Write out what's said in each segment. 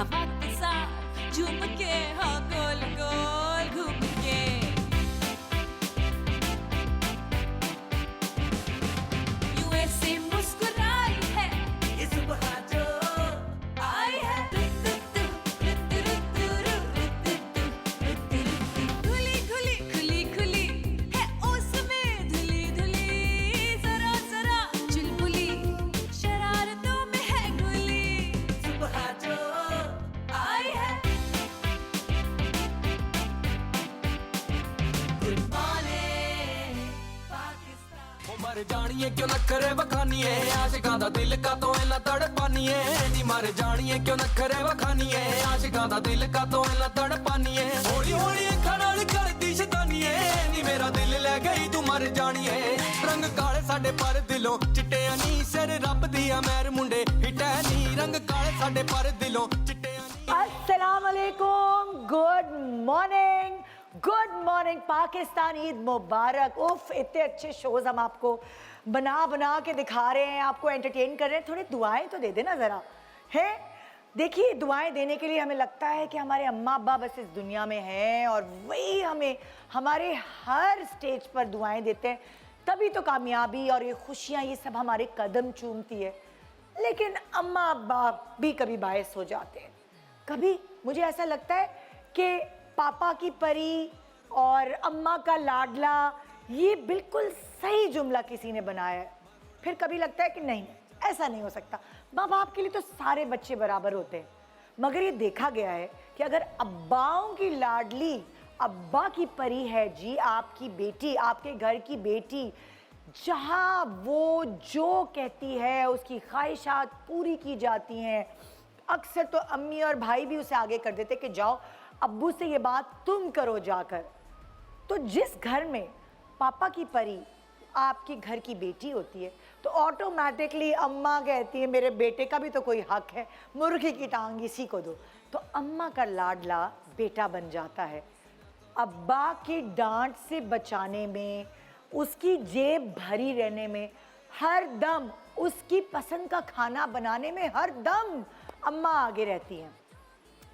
हवा के साथ झूम के हाँ गोल गोल घूम के यूं ऐसे मुस्कुराई है ये सुबह जो आई है खुली खुली खुली खुली है उसमें धुली धुली जरा जरा चुलबुली शरारतों में है गुली सुबह जो आई है गुड मॉर्निंग पाकिस्तान ओ मर जानिए क्यों नखरे बखानिए आशिकां दा दिल का तो इना तड़पानिए नी मर जानिए क्यों नखरे बखानिए आशिकां दा दिल का तो इना तड़पानिए हौली हौली अखां नाल करदी शैतानिए नी मेरा दिल ले गई तू मर जानिए रंग काले साडे पर दिलों चिट्टे नी सिर रब दिया मैर मुंडे हिटै नी रंग काले साडे पर दिलों चिट्टे नी अस्सलाम वालेकुम, गुड मॉर्निंग पाकिस्तान, ईद मुबारक। उफ, इतने अच्छे शोज हम आपको बना के दिखा रहे हैं, आपको एंटरटेन कर रहे हैं। थोड़ी दुआएं तो दे देना ज़रा है। देखिए, दुआएं देने के लिए हमें लगता है कि हमारे अम्मा अब्बा बस इस दुनिया में हैं और वही हमें हमारे हर स्टेज पर दुआएं देते हैं, तभी तो कामयाबी और ये खुशियाँ ये सब हमारे कदम चूमती है। लेकिन अम्मा अब्बा भी कभी बायस हो जाते हैं। कभी मुझे ऐसा लगता है कि पापा की परी और अम्मा का लाडला ये बिल्कुल सही जुमला किसी ने बनाया है। फिर कभी लगता है कि नहीं, ऐसा नहीं हो सकता, माँ बाप के लिए तो सारे बच्चे बराबर होते हैं। मगर ये देखा गया है कि अगर अब्बाओं की लाडली अब्बा की परी है जी, आपकी बेटी, आपके घर की बेटी, जहाँ वो जो कहती है उसकी ख्वाहिशात पूरी की जाती हैं। अक्सर तो अम्मी और भाई भी उसे आगे कर देते कि जाओ अब्बू से ये बात तुम करो जाकर। तो जिस घर में पापा की परी आपके घर की बेटी होती है तो ऑटोमेटिकली अम्मा कहती है मेरे बेटे का भी तो कोई हक है, मुर्गी की टांग इसी को दो। तो अम्मा का लाडला बेटा बन जाता है। अब्बा की डांट से बचाने में, उसकी जेब भरी रहने में, हर दम उसकी पसंद का खाना बनाने में हर दम अम्मा आगे रहती हैं।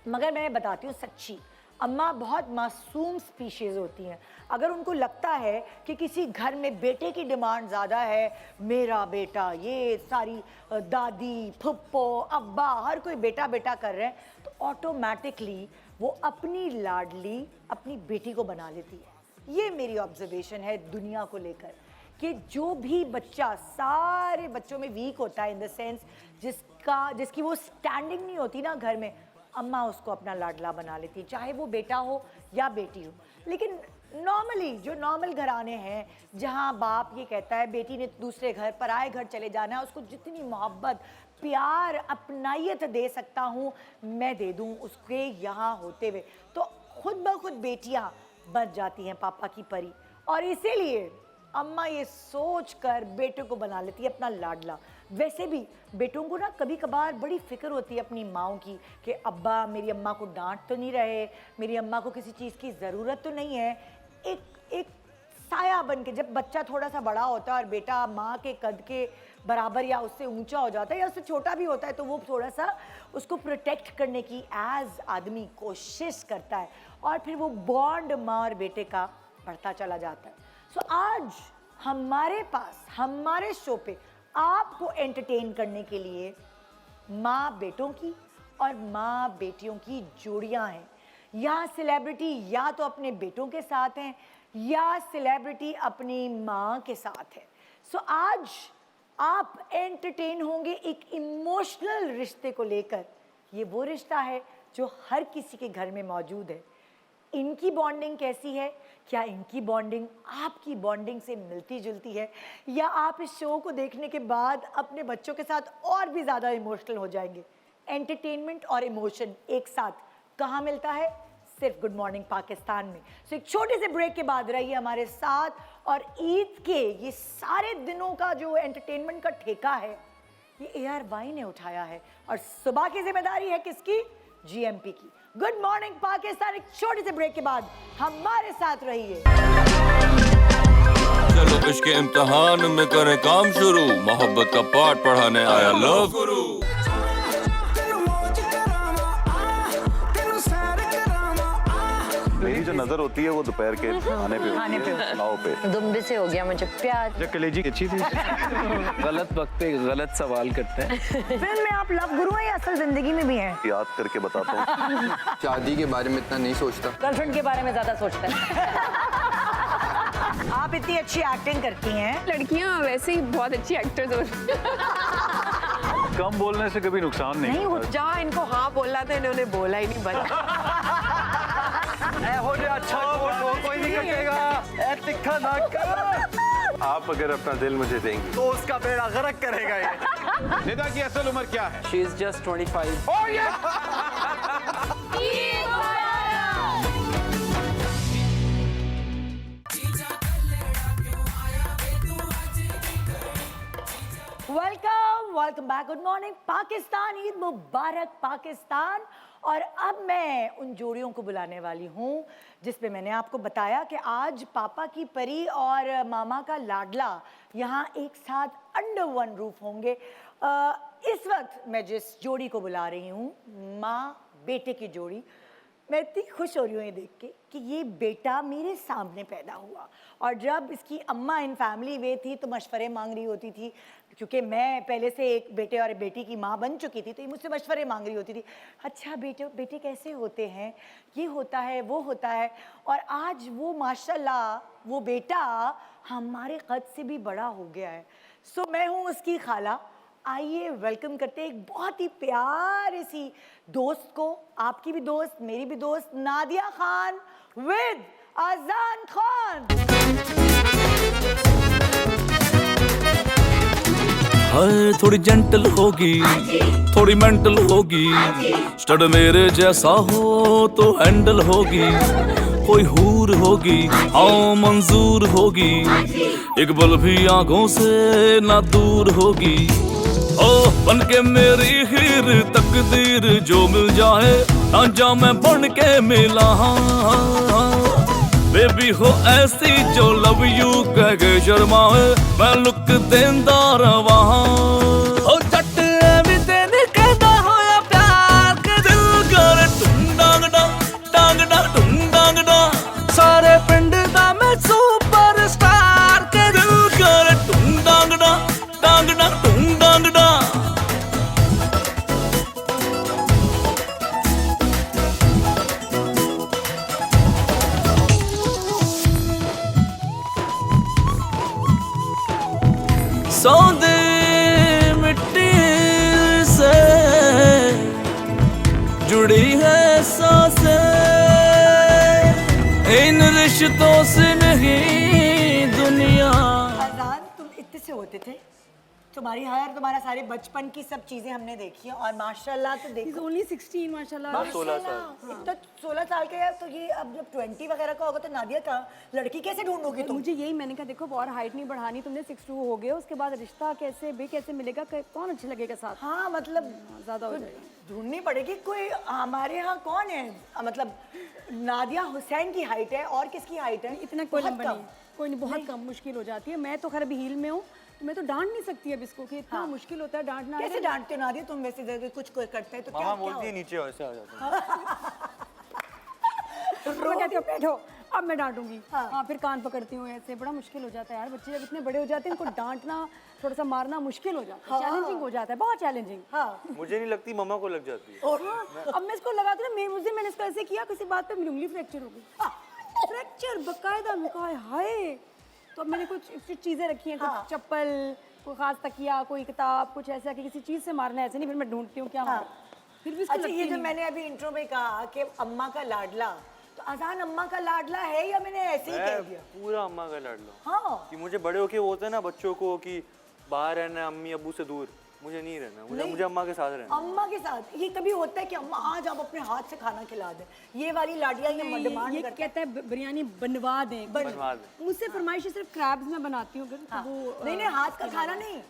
मगर मैं बताती हूँ सच्ची, अम्मा बहुत मासूम स्पीशीज़ होती हैं। अगर उनको लगता है कि किसी घर में बेटे की डिमांड ज़्यादा है, मेरा बेटा, ये सारी दादी, फुप्पो, अब्बा हर कोई बेटा बेटा कर रहे हैं, तो ऑटोमेटिकली वो अपनी लाडली अपनी बेटी को बना लेती है। ये मेरी ऑब्जर्वेशन है दुनिया को लेकर कि जो भी बच्चा सारे बच्चों में वीक होता है, इन द सेंस जिसकी वो स्टैंडिंग नहीं होती ना घर में, अम्मा उसको अपना लाडला बना लेती है, चाहे वो बेटा हो या बेटी हो। लेकिन नॉर्मली जो नॉर्मल घराने हैं जहाँ बाप ये कहता है बेटी ने दूसरे घर, पराए घर चले जाना है, उसको जितनी मोहब्बत, प्यार, अपनायत दे सकता हूँ मैं दे दूँ उसके यहाँ होते हुए, तो खुद ब खुद बेटियाँ बन जाती हैं पापा की परी। और इसीलिए अम्मा ये सोच कर बेटों को बना लेती है अपना लाडला। वैसे भी बेटों को ना कभी कभार बड़ी फिक्र होती है अपनी माँओं की कि अब्बा मेरी अम्मा को डांट तो नहीं रहे, मेरी अम्मा को किसी चीज़ की ज़रूरत तो नहीं है। एक साया बन के, जब बच्चा थोड़ा सा बड़ा होता है और बेटा माँ के कद के बराबर या उससे ऊंचा हो जाता है या उससे छोटा भी होता है, तो वो थोड़ा सा उसको प्रोटेक्ट करने की एज आदमी कोशिश करता है और फिर वो बॉन्ड माँ और बेटे का बढ़ता चला जाता है। सो आज हमारे पास हमारे शो पे आपको एंटरटेन करने के लिए माँ बेटों की और माँ बेटियों की जोड़ियाँ हैं। यहाँ सेलिब्रिटी या तो अपने बेटों के साथ हैं या सेलिब्रिटी अपनी माँ के साथ है। सो आज आप एंटरटेन होंगे एक इमोशनल रिश्ते को लेकर। ये वो रिश्ता है जो हर किसी के घर में मौजूद है। इनकी बॉन्डिंग कैसी है? क्या इनकी बॉन्डिंग आपकी बॉन्डिंग से मिलती जुलती है, या आप इस शो को देखने के बाद अपने बच्चों के साथ और भी ज़्यादा इमोशनल हो जाएंगे? एंटरटेनमेंट और इमोशन एक साथ कहाँ मिलता है? सिर्फ गुड मॉर्निंग पाकिस्तान में। सो एक छोटे से ब्रेक के बाद रहिए हमारे साथ, और ईद के ये सारे दिनों का जो एंटरटेनमेंट का ठेका है ये ARY ने उठाया है, और सुबह की जिम्मेदारी है किसकी? GMP की। गुड मॉर्निंग पाकिस्तान, एक छोटे से ब्रेक के बाद हमारे साथ रहिए। चलो इश्क के इम्तिहान में करें काम शुरू, मोहब्बत का पाठ पढ़ाने आया लव गुरु। मेरी जो नजर होती है वो दोपहर के खाने पे होती है, पुलाव पे। दुम्बे से हो गया मुझे प्यार। कलेजी अच्छी थी। गलत वक्त पे गलत सवाल करते हैं। फिल्म में आप लव गुरु हैं या असल जिंदगी में भी हैं? याद करके बताता हूँ। शादी के बारे में इतना नहीं सोचता। गर्लफ्रेंड के बारे में ज्यादा सोचता है। आप इतनी अच्छी एक्टिंग करती हैं। लड़कियां वैसे ही बहुत अच्छी एक्टर्स होती हैं। कम बोलने से कभी नुकसान नहीं होता। जहाँ इनको हाँ बोलना था इन्होंने बोला ही नहीं बस। अच्छा कोई नहीं कटेगा। तिखा ना कर। आप अगर अपना दिल मुझे देंगी तो उसका बेड़ा गर्क करेगा ये। निदा की असल उम्र क्या है? She is just 25. Welcome back, good morning Pakistan, Eid मुबारक पाकिस्तान। और अब मैं उन जोड़ियों को बुलाने वाली हूँ जिसपे मैंने आपको बताया कि आज पापा की परी और मामा का लाडला यहाँ एक साथ अंडर वन रूफ होंगे। इस वक्त मैं जिस जोड़ी को बुला रही हूँ, माँ बेटे की जोड़ी, मैं इतनी खुश हो रही हूँ ये देख के कि ये बेटा मेरे सामने पैदा हुआ। और जब इसकी अम्मा इन फैमिली वे थी तो मशवरे मांग रही होती थी, क्योंकि मैं पहले से एक बेटे और बेटी की माँ बन चुकी थी, तो ये मुझसे मशवरे मांग रही होती थी। अच्छा बेटे कैसे होते हैं, ये होता है वो होता है। और आज वो माशाल्लाह वो बेटा हमारे कद से भी बड़ा हो गया है। सो मैं हूँ उसकी खाला। आइए वेलकम करते हैं एक बहुत ही प्यारी सी दोस्त को, आपकी भी दोस्त मेरी भी दोस्त, नादिया खान विद अजान खान। हाय थोड़ी जेंटल होगी, थोड़ी मेंटल होगी, स्टड मेरे जैसा हो तो हैंडल होगी। कोई हूर होगी हाँ मंजूर होगी, एक बल भी आंखों से ना दूर होगी। ओ बन के मेरी हीर तकदीर जो मिल जाए रांझा मैं बन के मिला। बेबी हो ऐसी जो लव यू कह के शर्माए, मैं लुक देंदा रवा। ओ जट भी तेने कहता होया प्यार के दिल कर टूंडांग डांग टूंडांग डा, सारे पिंड दा मैं सुपर स्टार के दिल कर टूंडांग डांग टूंडांग डा। सौंदे मिट्टी से जुड़ी है सांसें, इन रिश्तों से नहीं दुनिया। अजान तुम इतने से होते थे, तुम्हारी हायर तुम्हारा सारे बचपन की सब चीजें हमने देखी हैं। और माशाल्लाह तो देखो ओनली 16 माशाल्लाह। 16 साल, इतना 16 साल का है तो ये अब जब 20 वगैरह का होगा तो नादिया का लड़की कैसे ढूंढोगी तुम? मुझे यही मैंने कहा देखो और हाइट नहीं बढ़ानी, तुमने 6'2" हो गए, उसके बाद रिश्ता कैसे मिलेगा, कौन अच्छा लगेगा साथ? हाँ मतलब ज्यादा हो जाएगा। ढूंढनी पड़ेगी कोई। हमारे यहाँ कौन है, मतलब नादिया हुसैन की हाइट है और किसकी हाइट है? इतना कोई बहुत लंबा कम। नहीं, कोई नहीं, बहुत कम, मुश्किल हो जाती है। मैं तो खैर अभी हील में हूँ तो मैं तो डांट नहीं सकती अब इसको कि इतना मुश्किल होता है डांटना। कैसे डांटते हो नादिया तुम? वैसे जब कुछ कोई करते हैं तो क्या बोलती है? नीचे वैसे आ जाता है। मैं कहती हूँ बैठो, अब मैं डांटूंगी। हाँ। हाँ फिर कान पकड़ती हूँ ऐसे, बड़ा मुश्किल हो जाता है यार। बच्चे जब इतने बड़े हो जाते हैं इनको डांटना थोड़ा सा मारना मुश्किल हो जाता है, चैलेंजिंग हो जाता है, बहुत चैलेंजिंग। हाँ मुझे नहीं लगती मम्मा को लग जाती है। अब मैं इसको लगाती हूँ, उस दिन मैंने इसको ऐसे किया, किसी बात पे मेरी उंगली फ्रैक्चर हो गई। फ्रैक्चर बकायदा, मैं कहा हाय। तो अब मैंने कुछ चीजें रखी हैं, कुछ चप्पल, कोई खास तकिया, कोई किताब, कुछ ऐसा कि किसी चीज से मारना है ऐसे नहीं। फिर मैं ढूंढती हूँ क्या मारूं। फिर भी इसको अच्छा, ये लगती जो नहीं। मैंने अभी इंट्रो में कहा कि अम्मा का लाडला, तो अजान अम्मा का लाडला है या मैंने ऐसे ही कह दिया? पूरा अम्मा का लाडला। हाँ कि मुझे बड़े होके वो होता है ना बच्चों को कि बाहर रहना है अम्मी अब्बू से दूर, मुझे नहीं रहना, मुझे अम्मा के साथ रहना। अम्मा के साथ ये कभी होता है कि अम्मा आज आप अपने हाथ से खाना खिला दें? ये वाली लाडिया ये डिमांड ये करता है। कहता है बिरयानी बनवा दें। बनवा दे। मुझसे फरमाइश है सिर्फ क्रैब्स में बनाती हूँ, हाँ। वो नहीं हाथ का खाना नहीं,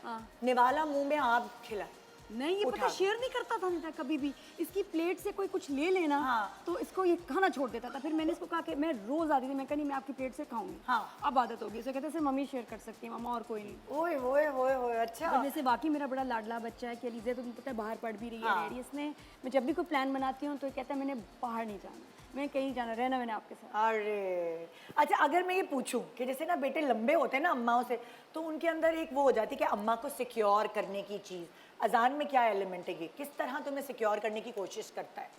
निवाला मुंह में आप खिला। नहीं, ये पता शेयर नहीं करता था नहीं था कभी भी। इसकी प्लेट से कोई कुछ ले लेना हाँ। तो इसको ये खाना छोड़ देता था। फिर मैंने इसको कहा कि मैं रोज आती थी, मैं कहा नहीं मैं आपकी प्लेट से खाऊंगी। हाँ। अब आदत होगी, इसे कहते हैं सिर्फ मम्मी शेयर कर सकती है, मामा और कोई नहीं। ओए होए होए होए, अच्छा। और जैसे बाकी मेरा बड़ा लाडला बच्चा है कि अलीज़ा, तो पता है बाहर पढ़ भी रही है हाँ। रेडियस में, मैं जब भी कोई प्लान बनाती हूँ तो ये कहता है मैंने बाहर नहीं जाना। मैं कहीं जाना, रहना मैंने आपके साथ। अरे अच्छा, अगर मैं ये पूछूं कि जैसे ना बेटे लंबे होते हैं ना अम्माओं से, तो उनके अंदर एक वो हो जाती है कि अम्मा को सिक्योर करने की चीज़, अजान में क्या एलिमेंट है ये, किस तरह तुम्हें सिक्योर करने की कोशिश करता है?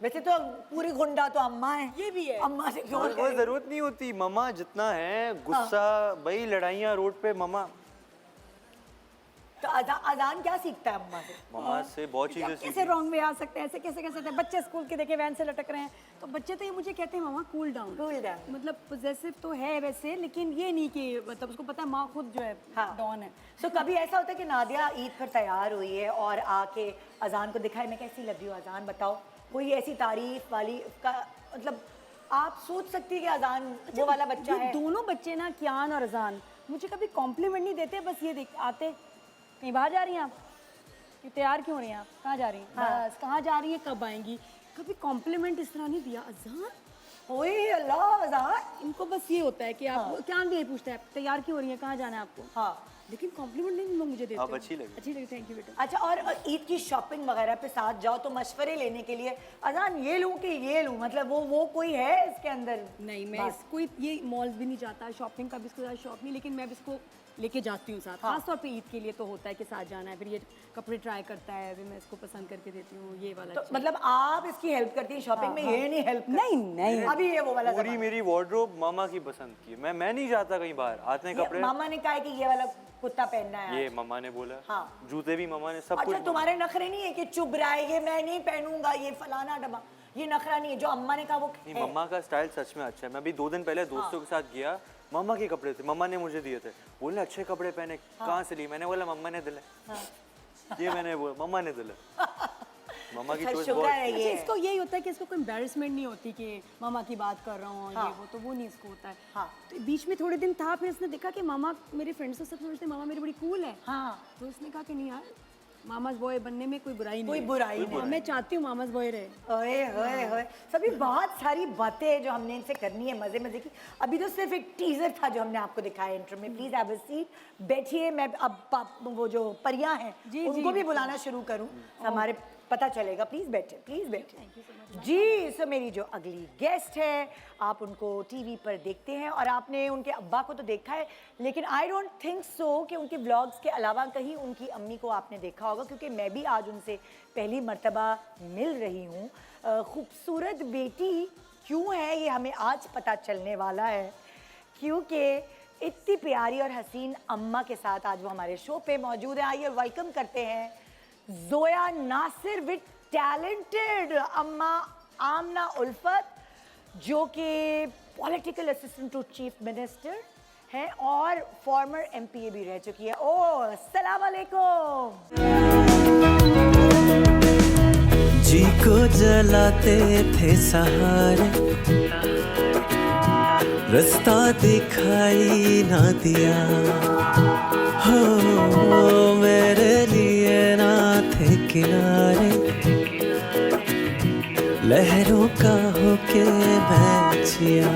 वैसे तो पूरी गुंडा तो अम्मा है, ये भी है। अम्मा सिक्योर कोई जरूरत नहीं होती, मम्मा जितना है गुस्सा भाई, लड़ाइयाँ रोड पे, मम्मा तो अजान क्या सीखता है अम्मा से? मम्मा से बहुत चीजें कैसे सीखी। रॉन्ग में आ सकते हैं, ऐसे कैसे कह सकते हैं? बच्चे स्कूल के देखे वैन से लटक रहे हैं, तो बच्चे तो ये मुझे कहते हैं मामा कूल डाउन। Cool down। मतलब पॉजेसिव तो है वैसे, लेकिन ये नहीं कि मतलब उसको पता है माँ खुद जो है हाँ। डॉन है। तो कभी ऐसा होता है कि नादिया ईद पर तैयार हुई है और आके अजान को दिखाए, मैं कैसी लग रही हूँ अजान बताओ, कोई ऐसी तारीफ वाली का, मतलब आप सोच सकती है कि अजान वो वाला बच्चा ये है? दोनों बच्चे ना, कियान और अजान, मुझे कभी कॉम्प्लीमेंट नहीं देते, बस ये देख आते, कहीं बाहर जा रही हैं आप, कि तैयार क्यों हो रही हैं आप, कहाँ जा रही हैं, बस कहाँ जा रही है, कब आएंगी, कभी कॉम्प्लीमेंट इस तरह नहीं दिया। अजान, ओए अल्लाह अजान। इनको बस ये होता है कि आप क्या भी यही पूछते हैं, तैयार क्यों हो रही हैं, कहाँ जाना है आपको, हाँ, लेकिन कॉम्प्लीमेंट नहीं लोग मुझे देते। आप अच्छी लगी। अच्छी लगी, थैंक यू बेटा। अच्छा, और ईद की शॉपिंग वगैरह पे साथ जाओ तो मशवरे लेने के लिए अजान ये लूं कि ये लूं, मतलब वो कोई है इसके अंदर? नहीं, मैं इसको ये मॉल्स भी नहीं जाता, शॉपिंग का भी इसको ज़्यादा शौक नहीं, लेकिन मैं भी इसको लेके जाती हूँ साथ। खासतौर पे ईद के लिए तो होता है कि साथ जाना है, फिर ये कपड़े ट्राई करता है, फिर मैं इसको पसंद करके देती हूँ, ये वाला तो अच्छा। मतलब आप इसकी हेल्प करती हैं शॉपिंग में, ये नहीं हेल्प? नहीं अभी ये वो वाला पूरी ज़माना। मेरी वार्डरोब मामा की पसंद की है। मैं नहीं जाता कहीं बाहर, आते हैं ये कपड़े मामा ने कहा है कि ये वाला कुत्ता पहनना है ये आज। मम्मा ने बोला। हाँ। जूते भी मम्मा ने, सब अच्छा, कुछ। तुम्हारे नखरे नहीं है कि चुभ रहा है, ये मैं नहीं पहनूंगा, ये फलाना डबा, ये नखरा नहीं है, जो अम्मा ने कहा वो नहीं, है। मम्मा का स्टाइल सच में अच्छा है। मैं अभी 2 दिन पहले दोस्तों के साथ गया, मम्मा के कपड़े थे, मम्मा ने मुझे दिए थे, बोले अच्छे कपड़े पहने, कहाँ से लिए? मैंने बोला मम्मा ने दिले। ये मैंने बोला मम्मा ने दिले। मम्मा की अच्छा, चॉइस शुक्र बहुत। है अच्छा, ये। इसको यही होता है कि इसको कोई एम्बेरसमेंट नहीं होती कि मामा की बात कर रहा हूँ और हाँ। ये वो, तो वो नहीं इसको होता है। हाँ। तो बीच में थोड़े दिन था, फिर इसने देखा कि मामा, मेरे फ्रेंड्स तो सब समझते हैं मामा मेरी बड़ी कूल है, हाँ, तो इसने कहा कि नहीं यार, मामाज बॉय बनने में कोई बुराई नहीं कोई है। बुराई नहीं। और मैं चाहती हूँ मामाज बॉय रहे। ओए होए होए, सभी बहुत सारी बातें हैं जो हमने इनसे करनी है मजे मजे की। अभी तो सिर्फ एक टीजर था जो हमने आपको दिखाया इंट्रो में। प्लीज हैव अ सीट, बैठिए। मैं अब वो जो परियां हैं जी, उनको भी बुलाना शुरू करूं, हमारे पता चलेगा। प्लीज बैठे, प्लीज बैठे जी। सो मेरी जो अगली गेस्ट है, आप उनको टीवी पर देखते हैं और आपने उनके अब्बा को तो देखा है, लेकिन आई डोंट थिंक सो कि उनके व्लॉग्स के अलावा कहीं उनकी अम्मी को आपने देखा होगा, क्योंकि मैं भी आज उनसे पहली मर्तबा मिल रही हूँ। खूबसूरत बेटी क्यों है ये हमें आज पता चलने वाला है, क्योंकि इतनी प्यारी और हसीन अम्मा के साथ आज वो हमारे शो पे मौजूद है। आइए वेलकम करते हैं जोया नासिर विद टैलेंटेड अम्मा आमना उल्फत, जो कि political assistant to chief minister हैं और फॉर्मर एमपीए भी रह चुकी है। ओह, अस्सलाम वालेकुम। जी को जलाते थे सहारे, रास्ता दिखाई ना दिया, हो मेरे लिए ना थे किनारे, लहरों का होके मैं जिया।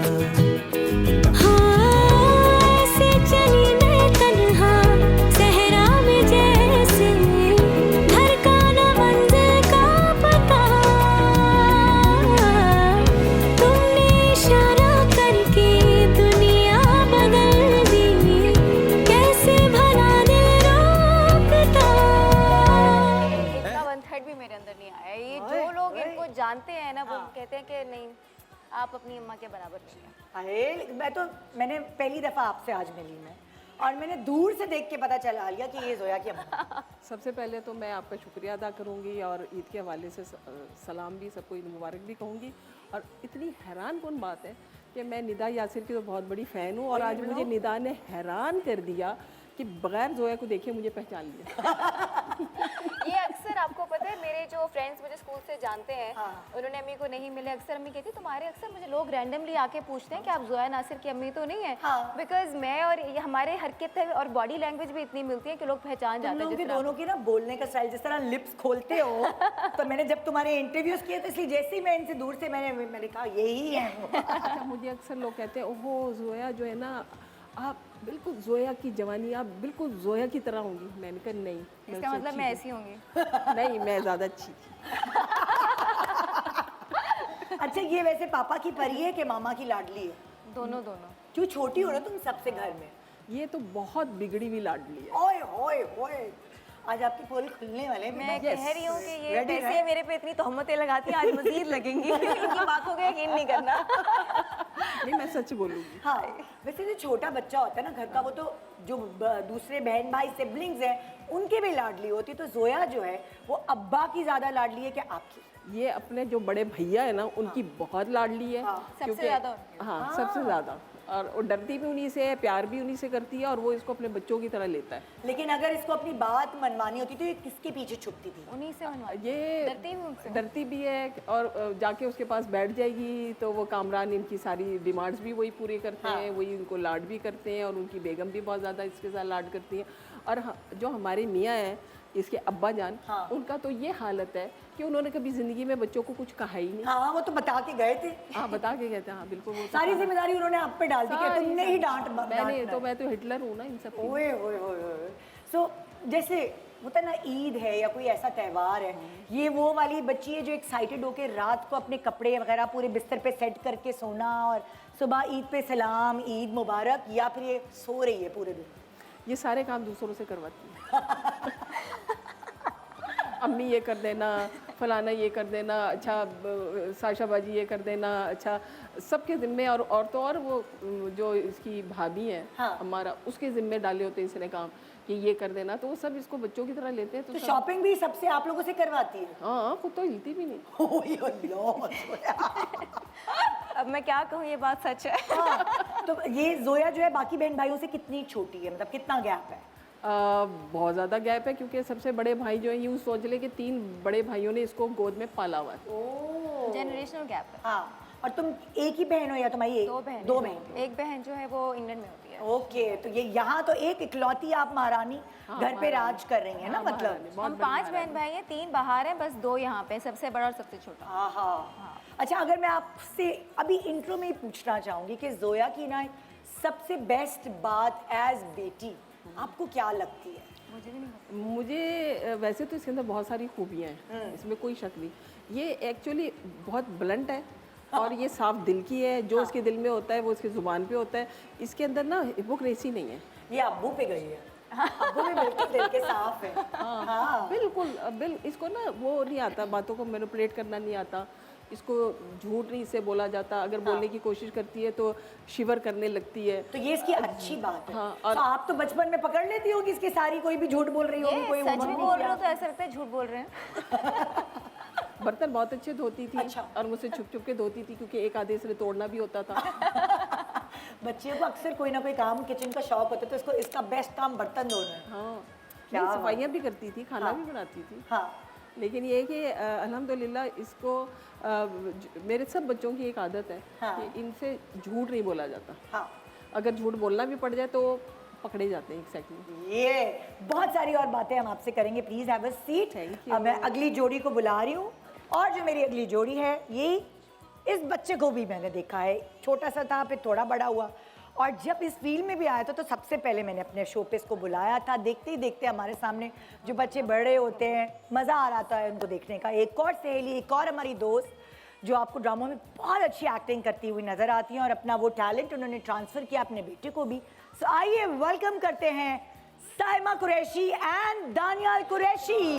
जानते हैं ना, वो कहते हैं कि नहीं, आप अपनी अम्मा के बराबर नहीं हैं। अरे मैंने पहली दफ़ा आपसे आज मिली मैं, और मैंने दूर से देख के पता चला लिया कि ये जोया की अम्मा। सबसे पहले तो मैं आपका शुक्रिया अदा करूंगी और ईद के हवाले से सलाम भी, सबको ईद मुबारक भी कहूंगी। और इतनी हैरान कौन बात है कि मैं निदा यासिर की तो बहुत बड़ी फ़ैन हूँ, और आज मुझे निदा ने हैरान कर दिया कि बगैर जोया को देखे मुझे पहचान लिया। ये अक्सर आपको पता है, मेरे जो फ्रेंड्स मुझे स्कूल से जानते हैं, उन्होंने अम्मी को नहीं मिले, अक्सर अम्मी कहती तुम्हारे, अक्सर मुझे लोग रैंडमली आके पूछते हैं कि आप जोया नासिर की अम्मी तो नहीं है, बिकॉज मैं और ये हमारे हरकतें और बॉडी लैंग्वेज भी इतनी मिलती है कि लोग पहचान जाते हैं। तुम लोग दोनों की ना बोलने का स्टाइल, जिस तरह लिप्स खोलते हो, तो मैंने जब तुम्हारे इंटरव्यूज किए तो इसलिए जैसे ही मैं इनसे दूर से मैंने कहा यही है। अच्छा, मुझे अक्सर लोग कहते हैं ओहो जोया जो है ना, आप बिल्कुल जोया की जवानी, आप बिल्कुल जोया की तरह होंगी। मैंने कहा नहीं, इसका मतलब मैं ऐसी होंगी? नहीं, मैं ज़्यादा अच्छी थी। अच्छा, ये वैसे पापा की परी है कि मामा की लाडली है? दोनों दोनों। क्यों, छोटी हो ना तुम सबसे घर में? ये तो बहुत बिगड़ी हुई लाडली है। ओए ओए ओए, आज आपके पोल खुलने वाले हैं। मैं कह रही हूँ कि ये Ready, वैसे right? मेरे पे इतनी तोहमतें लगाती हैं, आज मजीद लगेंगी। इनकी बातों का यकीन नहीं करना। नहीं, मैं सच बोलूँगी। हाँ, वैसे जो छोटा बच्चा होता है ना घर का, वो तो जो दूसरे बहन भाई सिबलिंग्स हैं उनके भी लाडली होती है। तो जोया जो है वो अब्बा की ज्यादा लाडली है कि आपकी? ये अपने जो बड़े भैया है ना उनकी बहुत लाडली है। सबसे ज्यादा उनकी। हाँ, सबसे ज़्यादा। और वो डरती भी उन्हीं से है, प्यार भी उन्हीं से करती है, और वो इसको अपने बच्चों की तरह लेता है। लेकिन अगर इसको अपनी बात मनवानी होती तो ये किसके पीछे छुपती थी? उन्हीं से मनवाती। ये डरती भी है, और जाके उसके पास बैठ जाएगी तो वो कामरान इनकी सारी डिमांड्स भी वही पूरी करते हैं, वही उनको लाड भी करते हैं, और उनकी बेगम भी बहुत ज़्यादा इसके साथ लाड करती है। और जो हमारे मियाँ हैं, इसके अब्बा जान, उनका तो ये हालत है कि उन्होंने कभी जिंदगी में बच्चों को कुछ कहा ही नहीं। हाँ, वो तो बता के गए थे। हाँ, बता के गए थे। हाँ, बिल्कुल। वो सारी जिम्मेदारी उन्होंने आप पे डाल दी कि तुमने ही डांट। मैं तो हिटलर हूँ ना इन सब की। ओए ओए ओए। सो जैसे होता है ना, ईद है या कोई ऐसा त्यौहार है, ये वो वाली बच्ची है जो एक्साइटेड होके रात को अपने कपड़े वगैरह पूरे बिस्तर पे सेट करके सोना, और सुबह ईद पे सलाम, ईद मुबारक, या फिर ये सो रही है पूरे दिन? ये सारे काम दूसरों से करवाती है। अम्मी ये कर देना, फलाना ये कर देना, अच्छा साशा बाजी ये कर देना, अच्छा सबके ज़िम्मे। और तो और वो जो इसकी भाभी है हमारा, उसके ज़िम्मे डाले होते हैं इसने काम कि ये कर देना, तो वो सब इसको बच्चों की तरह लेते हैं। तो शॉपिंग भी सबसे आप लोगों से करवाती है? हाँ, खुद तो हिलती भी नहीं। अब मैं क्या कहूँ, ये बात सच है। तो ये जोया जो है बाकी बहन भाइयों से कितनी छोटी है, मतलब कितना गैप है? बहुत ज़्यादा गैप है, क्योंकि सबसे बड़े भाई जो है, यूँ सोच ले कि 3 बड़े भाइयों ने इसको गोद में पाला हुआ है। जनरेशनल गैप है। हाँ, और तुम एक ही बहन हो या तुम्हारी? दो बहन। दो बहन। एक बहन जो है वो इंग्लैंड में होती है। ओके, तो ये यहाँ तो एक इकलौती आप महारानी घर पे राज कर रही हैं ना, मतलब। हम 5 बहन भाई हैं, 3 बाहर हैं, बस 2 यहाँ पे, सबसे बड़ा और सबसे छोटा। हाँ। अच्छा, अगर मैं आपसे अभी इंट्रो में ही पूछना चाहूँगी कि जोया की ना सबसे बेस्ट बात एज बेटी आपको क्या लगती है? मुझे भी नहीं पता। मुझे वैसे तो इसके अंदर बहुत सारी खूबियाँ हैं, इसमें कोई शक नहीं। ये एक्चुअली बहुत ब्लंट है, और ये साफ दिल की है। जो इसके दिल में होता है वो इसकी ज़ुबान पे होता है। इसके अंदर ना हिपोक्रेसी नहीं है। ये अब्बू पे गई है। अब्बू भी बिल्कुल दिल के साफ है। हाँ, बिल्कुल। इसको ना वो नहीं आता, बातों को मैनिपुलेट करना नहीं आता, इसको झूठ नहीं से बोला जाता। अगर बोलने की कोशिश करती है तो शिवर करने लगती है। तो ये इसकी अच्छी बात है। हाँ, और तो आप तो बचपन में पकड़ लेती होगी इसकी सारी, कोई भी झूठ बोल रही होगी, कोई सच में बोल रहे हो तो ऐसा लगता है झूठ बोल रहे हैं। बर्तन बहुत अच्छे धोती थी। अच्छा। और मुझसे छुप छुप के धोती थी, क्योंकि एक आधे से तोड़ना भी होता था। बच्चियों को अक्सर कोई ना कोई काम किचन का शौक होता है, तो इसको इसका बेस्ट काम बर्तन धोना है। हाँ, क्या सफाइयाँ भी करती थी, खाना भी बनाती थी। हाँ, लेकिन ये है कि अल्हम्दुलिल्लाह इसको मेरे सब बच्चों की एक आदत है कि इनसे झूठ नहीं बोला जाता। हाँ। अगर झूठ बोलना भी पड़ जाए तो पकड़े जाते हैं। एक्जैक्टली। ये बहुत सारी और बातें हम आपसे करेंगे। Please have a seat. अब मैं अगली जोड़ी को बुला रही हूँ, और जो मेरी अगली जोड़ी है, ये इस बच्चे को भी मैंने देखा है, छोटा सा था, फिर थोड़ा बड़ा हुआ, और जब इस फील्ड में भी आया था तो सबसे पहले मैंने अपने शो पे इसको बुलाया था। देखते ही देखते हमारे सामने जो बच्चे बड़े होते हैं, मज़ा आ रहा था उनको देखने का। एक और सहेली, एक और हमारी दोस्त जो आपको ड्रामों में बहुत अच्छी एक्टिंग करती हुई नज़र आती हैं, और अपना वो टैलेंट उन्होंने ट्रांसफ़र किया अपने बेटे को भी। सो आइए वेलकम करते हैं साइमा कुरैशी एंड दानियाल कुरैशी।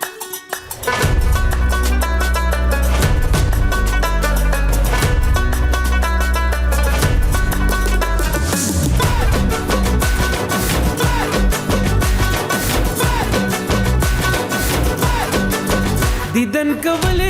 दिदन कवले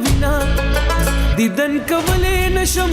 बिना दिदन कवले नशम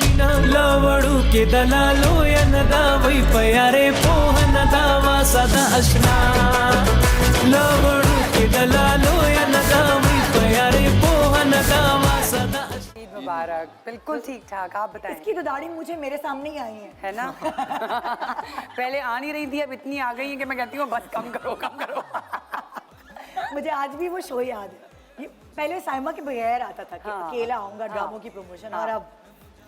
बिना लावड़ू के दलालो या नदावई प्यारे पोह नदावा सदा अशना लावड़ू के दलालो या नदावई प्यारे पोह नदावा सदा। ईद मुबारक। बिल्कुल ठीक ठाक, आप बताएं। इसकी तो दाढ़ी मुझे मेरे सामने ही आई है ना? पहले आ नहीं रही थी, अब इतनी आ गई है कि मैं कहती हूँ बस कम करो कम करो। मुझे आज भी वो शो याद है। ये पहले साइमा के बगैर आता था कि अकेला आऊंगा ड्रामों की प्रमोशन, और अब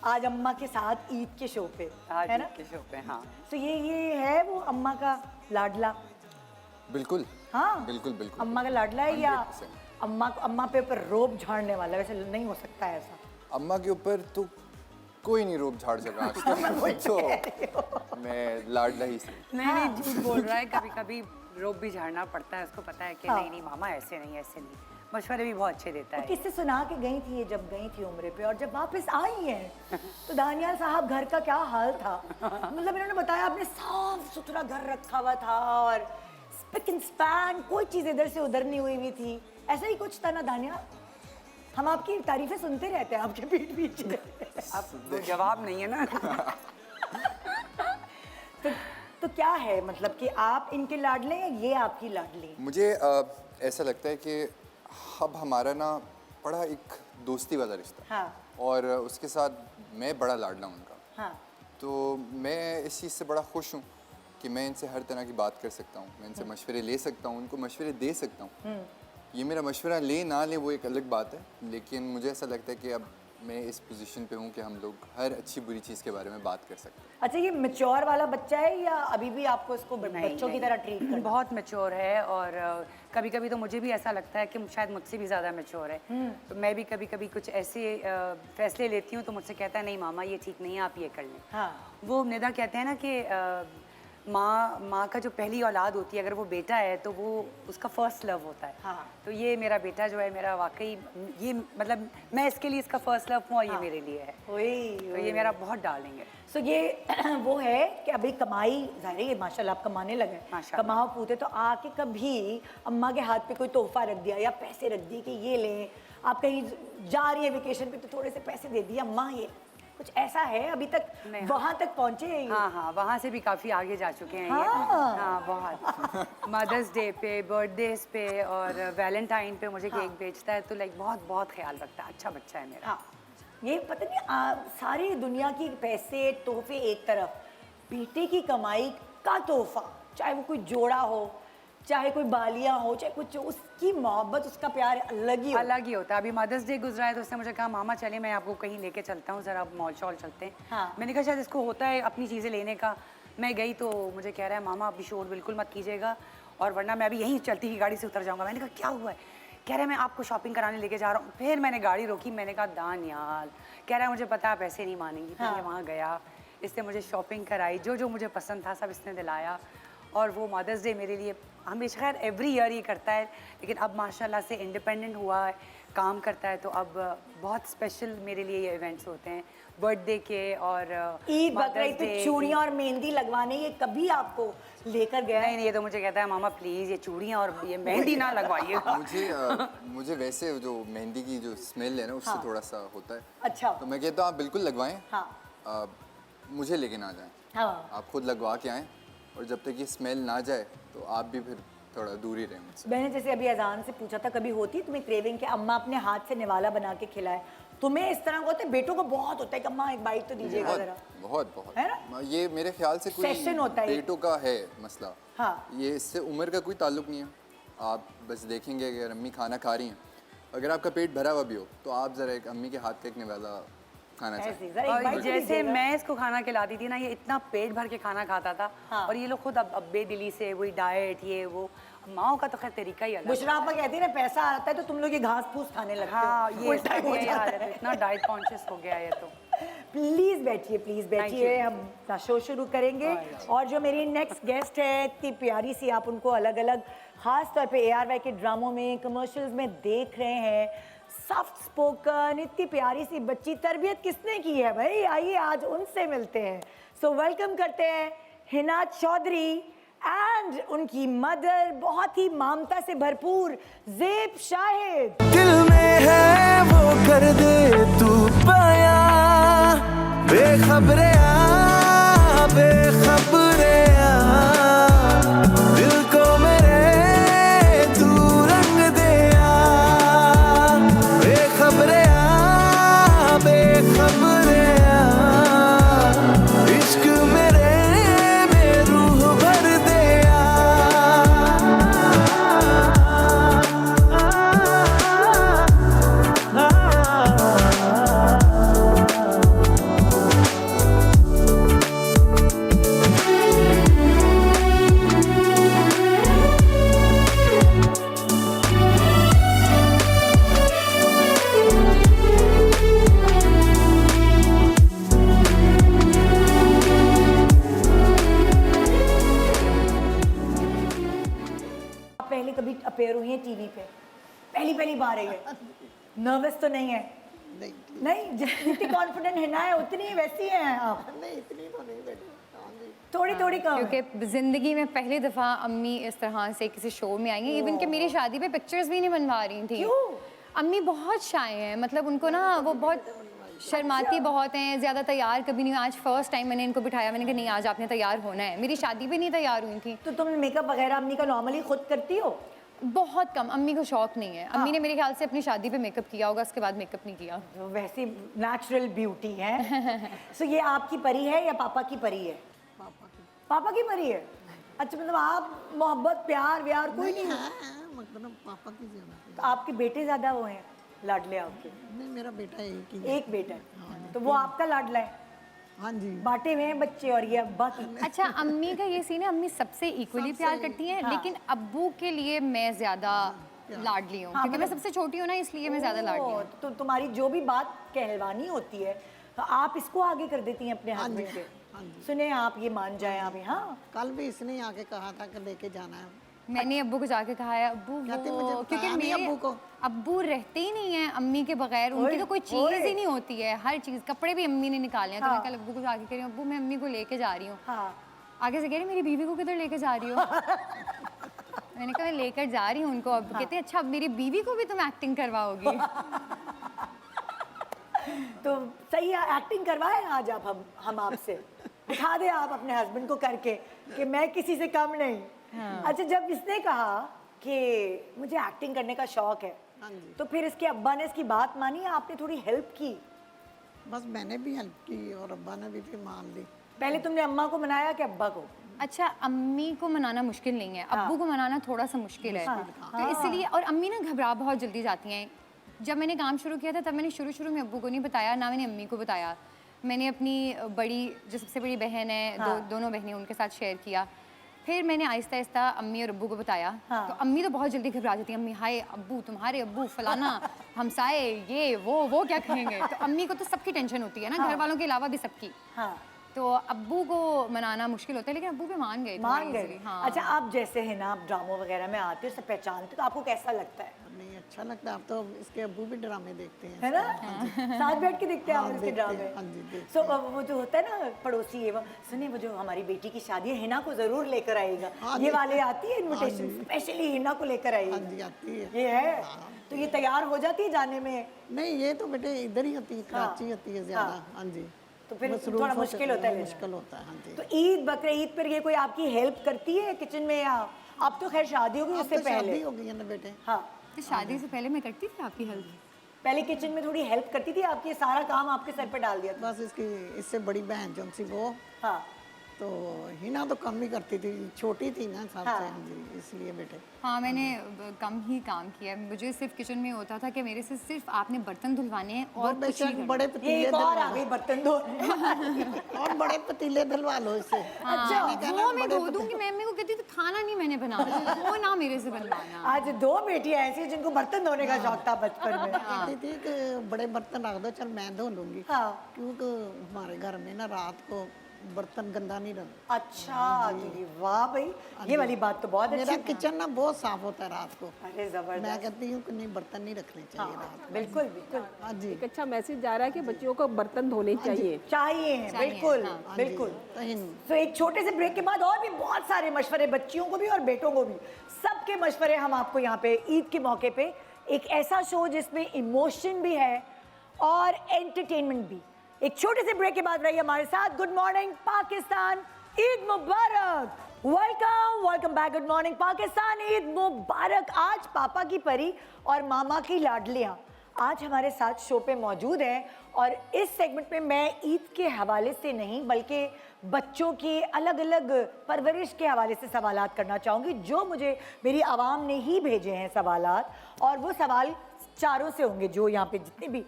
आज अम्मा के साथ ईद के शो पे, है ना? के शो पे, हाँ। तो ये है वो अम्मा का लाडला। बिल्कुल। हाँ, बिल्कुल बिल्कुल अम्मा का लाडला है या अम्मा पे ऊपर रोब झाड़ने वाला, वैसे नहीं हो सकता है ऐसा। अम्मा के ऊपर तो कोई नहीं रोब झाड़ सका आज तक। तो मैं लाडला ही से। नहीं झूठ बोल रहा है, कभी कभी रोब भी झाड़ना पड़ता है, उसको पता है कि नहीं मामा ऐसे नहीं ऐसे नहीं, मशवरे भी बहुत अच्छे देता है। किससे सुना के गई थी ये जब गई थी उम्रे पे, और जब वापस आई हैं तो दानियाल साहब घर का क्या हाल था? मतलब इन्होंने बताया आपने साफ सुथरा घर रखा हुआ था और स्पिक एंड स्पैन, कोई चीज़ इधर से उधर नहीं हुई थी, ऐसा ही कुछ था ना दानियाल? हम आपकी तारीफें सुनते रहते हैं आपके पीठ पीछे। अब जवाब नहीं है ना। तो क्या है मतलब कि आप इनके लाडले हैं, ये आपकी लाडली? मुझे ऐसा लगता है कि अब हमारा ना बड़ा एक दोस्ती वाला रिश्ता। हाँ। और उसके साथ मैं बड़ा लाडला हूं उनका। हाँ। तो मैं इस चीज़ से बड़ा खुश हूँ कि मैं इनसे हर तरह की बात कर सकता हूँ, मैं इनसे मशवरे ले सकता हूँ, उनको मशवरे दे सकता हूँ। ये मेरा मशवरा ले ना ले वो एक अलग बात है, लेकिन मुझे ऐसा लगता है कि अब मैं इस पोजीशन पे हूँ कि हम लोग हर अच्छी बुरी चीज़ के बारे में बात कर सकते हैं। अच्छा, ये मैच्योर वाला बच्चा है या अभी भी आपको इसको बच्चों की तरह ट्रीट करना? बहुत मैच्योर है, और कभी कभी तो मुझे भी ऐसा लगता है कि शायद मुझसे भी ज़्यादा मैच्योर है। तो मैं भी कभी कभी कुछ ऐसे फैसले लेती हूँ तो मुझसे कहता है नहीं मामा ये ठीक नहीं है, आप ये कर लें। हाँ। वो निदा कहते हैं ना कि माँ का जो पहली औलाद होती है, अगर वो बेटा है तो वो उसका फर्स्ट लव होता है। हाँ। तो ये मेरा बेटा जो है मेरा वाकई ये मतलब मैं इसके लिए इसका फर्स्ट लव हूँ और ये मेरे लिए है। तो ये मेरा बहुत डार्लिंग है। सो ये वो है कि अभी कमाई जाहिर है माशाल्लाह आप कमाने लगे, कमाओ पूते, तो आके कभी अम्मा के हाथ पे कोई तोहफा रख दिया या पैसे रख दिए कि ये लें, आप कहीं जा रही है वेकेशन पे तो थोड़े से पैसे दे दिए अम्मा, ये कुछ ऐसा है? अभी तक वहाँ तक पहुँचे हैं? हाँ, वहाँ से भी काफ़ी आगे जा चुके हैं ये। हाँ, बहुत। मदर्स डे पे, बर्थडेज पे और वैलेंटाइन पे मुझे केक बेचता है, तो लाइक बहुत बहुत ख्याल रखता है, अच्छा बच्चा है मेरा। हाँ, ये पता नहीं सारी दुनिया की पैसे तोहफे एक तरफ, बेटे की कमाई का तोहफा, चाहे वो कोई जोड़ा हो, चाहे कोई बालियाँ हो, चाहे कुछ, उसकी मोहब्बत उसका प्यार अलग ही होता है। अभी मदर्स डे गुजरा है तो उसने मुझे कहा मामा चलिए मैं आपको कहीं लेके चलता हूँ, ज़रा मॉल शॉल चलते हैं। हाँ। मैंने कहा शायद इसको होता है अपनी चीज़ें लेने का। मैं गई तो मुझे कह रहा है मामा अभी शोर बिल्कुल मत कीजिएगा और वरना मैं अभी यहीं चलती ही गाड़ी से उतर जाऊँगा। मैंने कहा क्या हुआ है? कह रहा है मैं आपको शॉपिंग कराने लेके जा रहा हूँ। फिर मैंने गाड़ी रोकी, मैंने कहा दानियाल, कह रहा है मुझे पता आप ऐसे नहीं मानेंगी। फिर मैं वहाँ गया, इसने मुझे शॉपिंग कराई, जो मुझे पसंद था सब इसने दिलाया। और वो मदर्स डे मेरे लिए हमेशा, खैर एवरी ईयर ये करता है, लेकिन अब माशाल्लाह से इंडिपेंडेंट हुआ है, काम करता है, तो अब बहुत स्पेशल मेरे लिए ये इवेंट्स होते हैं, बर्थडे के और ईद बकरीद पे चूड़ियाँ और मेहंदी लगवाने, ये कभी आपको लेकर गया? नहीं, ये तो मुझे कहता है मामा प्लीज़ ये चूड़ियाँ और ये मेहंदी ना लगवाइए। मुझे वैसे जो मेहंदी की जो स्मेल है ना उससे थोड़ा सा होता है। अच्छा। तो मैं कहता हूँ आप बिल्कुल लगवाएं। हाँ। मुझे लेके ना जाएं। हाँ। आप खुद लगवा के आएँ, और जब तक ये स्मेल ना जाए तो आप भी फिर थोड़ा दूर ही रहें मुझसे। मैंने जैसे अभी अजान से पूछा था कभी होती तुम्हें क्रेविंग कि अम्मा अपने हाथ से निवाला बना के खिलाए? तुम्हें इस तरह का होता है? बेटों को बहुत होता है कि अम्मा एक बाइट तो दीजिएगा जरा। बहुत है ना? ये मेरे ख्याल से कोई सेशन होता है बेटों का है मसला। हाँ। ये इससे उम्र का कोई ताल्लुक नहीं है। आप बस देखेंगे अगर अम्मी खाना खा रही हैं, अगर आपका पेट भरा हुआ भी हो तो आप ज़रा एक अम्मी के हाथ का एक निवाला खाना चाहिए। और जैसे मैं इसको खाना खिलाती थी ना, ये इतना पेट भर के खाना खाता था। हाँ। और ये लोग खुद अब बेदिली से वही डाइट ये वो, माओ का तो खैर तरीका ही अलग। बुशरा आपा कहती है ना पैसा आता है तो तुम लोग ये घास फूस खाने लगते हो। हाँ, ये इतना डाइट कॉन्शियस हो गया है। तो प्लीज बैठिए, हम शो शुरू करेंगे। और जो मेरी नेक्स्ट गेस्ट है इतनी प्यारी सी, आप उनको अलग अलग खास तौर पे ARY के ड्रामों में, कमर्शियल्स में देख रहे हैं, सॉफ्ट स्पोकन, इतनी प्यारी सी बच्ची, तरबियत किसने की है भाई? आइए आज उनसे मिलते हैं। सो वेलकम करते हैं हिना चौधरी एंड उनकी मदर, बहुत ही ममता से भरपूर ज़ेब शाहिद। दिल में है वो कर दे तू पाया, बेखबरे आ, बेखबरे आ, दिल को मेरे तू रंग दे आ, बेखबरे आ, बेखबरे आ, इश्क मेरे में रूह भर दे आ। टीवी पे, पहली बार है ये, नर्वस तो नहीं है? नहीं जितनी कॉन्फिडेंट है ना है उतनी ही वैसी हैं आप? नहीं इतनी तो नहीं बेटी, थोड़ी कम है। क्योंकि ज़िंदगी में पहली दफ़ा अम्मी इस तरह से किसी शो में आई हैं। इवन कि मेरी शादी पे पिक्चर्स भी नहीं बनवा रही थी। क्यों? अम्मी बहुत शाय हैं, मतलब उनको ना वो बहुत शर्माती बहुत हैं, ज़्यादा तैयार कभी नहीं। आज फर्स्ट टाइम मैंने इनको बिठाया, मैंने कहा नहीं आज आपने तैयार होना है। मेरी शादी भी नहीं तैयार हुई थी। तो तुम मेकअप वगैरह अम्मी का नॉर्मली खुद करती हो? बहुत कम, अम्मी को शौक नहीं है। अम्मी ने मेरे ख्याल से अपनी शादी पे मेकअप किया होगा, उसके बाद मेकअप नहीं किया। तो वैसी नेचुरल ब्यूटी है। सो ये आपकी परी है या पापा की परी है? पापा की परी है। अच्छा, मतलब आप मोहब्बत प्यार व्यार कोई नहीं है? मतलब पापा की ज्यादा। तो आपके बेटे ज्यादा वो हैं लाडले आपके? नहीं, मेरा बेटा एक ही है। एक बेटा है, तो वो आपका लाडला है? हाँ जी। बांटे हुए हैं बच्चे और ये अब्बा की। अच्छा, अम्मी का ये सीन है, अम्मी सबसे इक्वली प्यार करती हैं, लेकिन अब्बू के लिए मैं ज़्यादा लाडली हूँ, क्योंकि मैं सबसे छोटी हूँ ना, इसलिए मैं ज़्यादा लाडली हूँ। तो तुम्हारी जो भी बात कहलवानी होती है तो आप इसको आगे कर देती हैं अपने हस्बैंड के? सुने आप, ये मान जाए आप। हाँ, कल भी इसने आके कहा था कि लेके जाना है। मैंने अब्बू को जाके कहा है, अब्बू वो क्योंकि मेरे अब्बू रहते ही नहीं है अम्मी के बगैर, उनकी तो कोई चीज़ ही नहीं होती है। हर चीज़, कपड़े भी अम्मी ने निकाले हैं। तो मैं कल अब्बू को जाके कह रही हूँ, अब्बू मैं अम्मी को लेके जा रही हूँ। आगे से कह रही मेरी बीवी को किधर लेके जा रही हो? मैंने कहा मैं लेकर जा रही हूँ उनको। अब कहते हैं अच्छा अब मेरी बीवी को भी तुम एक्टिंग करवाओगी? तो सही है, एक्टिंग करवाएं आज आप हम आपसे। दिखा दे आप अपने हस्बैंड को करके कि मैं किसी से कम नहीं। अच्छा, जब इसने कहा कि मुझे एक्टिंग करने का शौक है, तो फिर इसके अब्बा ने इसकी बात मानी या आपने थोड़ी हेल्प की? बस मैंने भी हेल्प की और अब्बा ने भी फिर मान ली। पहले तुमने अम्मा को मनाया कि अब्बा को? अच्छा, अम्मी को मनाना मुश्किल नहीं है, अब्बू को मनाना थोड़ा सा मुश्किल है। तो इसलिए, और अम्मी ना घबरा बहुत जल्दी जाती हैं। जब मैंने काम शुरू किया था तब मैंने शुरू में अब्बू को नहीं बताया, ना मैंने अम्मी को बताया। मैंने अपनी बड़ी जो सबसे बड़ी बहन है, दोनों बहनें, उनके साथ शेयर किया। फिर मैंने आहिस्ता आहिस्ता अम्मी और अब्बू को बताया। तो अम्मी तो बहुत जल्दी घबरा जाती है। अम्मी हाय अब्बू, तुम्हारे अब्बू फलाना, हमसाए, ये वो क्या कहेंगे? तो अम्मी को तो सबकी टेंशन होती है ना, घर वालों के अलावा भी सबकी। तो अब्बू को मनाना मुश्किल होता है, लेकिन अब्बू भी मान गए। हाँ। अच्छा, आप जैसे है ना, आप ड्रामों वगैरह में आते हो, सब पहचानते हो, तो आपको कैसा लगता है? नहीं, अच्छा लगता है। आप तो इसके अब्बू भी ड्रामे देखते हैं, है ना? साथ बैठ के देखते हैं आप इसके ड्रामे? हाँ जी। सो वो जो होता है ना पड़ोसी, ये वो सुनिए, वो जो हमारी बेटी की शादी है, हिना को जरूर लेकर आएगा। ये वाले आती है इनविटेशन, स्पेशली हिना को लेकर आएगी। हाँ जी, आती है। ये है, तो ये तैयार हो जाती है जाने में? नहीं, ये तो बेटे इधर ही होती है, कराची होती है ज्यादा। हाँ जी। तो फिर थोड़ा मुश्किल होता है। मुश्किल होता है। हाँ जी। तो ईद बकरे ईद पर ये कोई आपकी हेल्प करती है किचन में, या अब तो खैर शादी होगी, उससे पहले? शादी हो गई है ना बेटे। हाँ, तो शादी से पहले मैं करती थी आपकी हेल्प? पहले किचन में थोड़ी हेल्प करती थी आपकी? सारा काम आपके सर पे डाल दिया था? बस इससे बड़ी बहन जो सी वो, हाँ, तो हिना तो कम ही करती थी, छोटी थी ना सबसे। हाँ जी, इसलिए बेटे। हाँ, मैंने कम ही काम किया। मुझे सिर्फ किचन में होता था कि मेरे से सिर्फ आपने बर्तन धुलवाने हैं और कुछ नहीं करना। बड़े पतीले और आ गई बर्तन धो और बड़े पतीले धुलवा लो इससे। अच्छा, वो मैं धो दूंगी। मैं अम्मी को कहती थी खाना नहीं मैंने बनाना, वो ना मेरे से बनवाना। आज 2 बेटियां ऐसी जिनको बर्तन धोने का शौक था बचपन में। कहती थी कि बड़े बर्तन रख दो, चल मैं धो लूंगी। क्योंकि हमारे घर में ना रात को बर्तन गंदा नहीं रहता। अच्छा, वाह भाई, ये वाली बात तो बहुत अच्छी। मेरा किचन ना बहुत साफ होता है रात को। अरे जबरदस्त। मैं कहती हूँ कि नहीं, बर्तन नहीं रखने चाहिए रात। बिल्कुल बिल्कुल। हाँ जी। एक अच्छा मैसेज जा रहा है कि बच्चियों को बर्तन धोने चाहिए। बिल्कुल बिल्कुल। तो एक छोटे से ब्रेक के बाद और भी बहुत सारे मशवरे, बच्चियों को भी और बेटों को भी, सबके मशवरे हम आपको यहाँ पे ईद के मौके पे, एक ऐसा शो जिसमें इमोशन भी है और एंटरटेनमेंट भी। एक छोटे से ब्रेक के बाद रहिए हमारे साथ। गुड मॉर्निंग पाकिस्तान, ईद मुबारक। Welcome back. Good morning Pakistan, Eid मुबारक। आज पापा की परी और मामा की लाडलियाँ आज हमारे साथ शो पे मौजूद हैं, और इस सेगमेंट में मैं ईद के हवाले से नहीं बल्कि बच्चों की अलग अलग परवरिश के हवाले से सवालात करना चाहूँगी, जो मुझे मेरी आवाम ने ही भेजे हैं सवालात। और वो सवाल चारों से होंगे, जो यहाँ पे जितने भी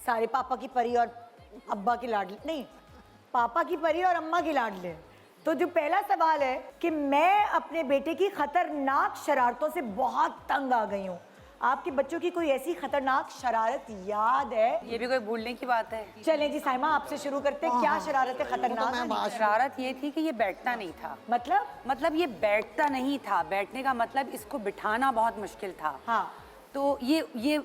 सारे पापा की परी और अब्बा की लाडली, नहीं, पापा की परी और अम्मा की लाडली। तो जो पहला सवाल है कि मैं अपने बेटे की खतरनाक शरारतों से बहुत तंग आ गई हूँ, आपके बच्चों की कोई ऐसी खतरनाक शरारत याद है? ये भी कोई भूलने की बात है? चलें जी साइमा, आपसे शुरू करते हैं। क्या शरारतें खतरनाक? शरारत ये थी कि ये बैठता नहीं था। मतलब ये बैठता नहीं था। बैठने का मतलब इसको बिठाना बहुत मुश्किल था। हाँ। तो ये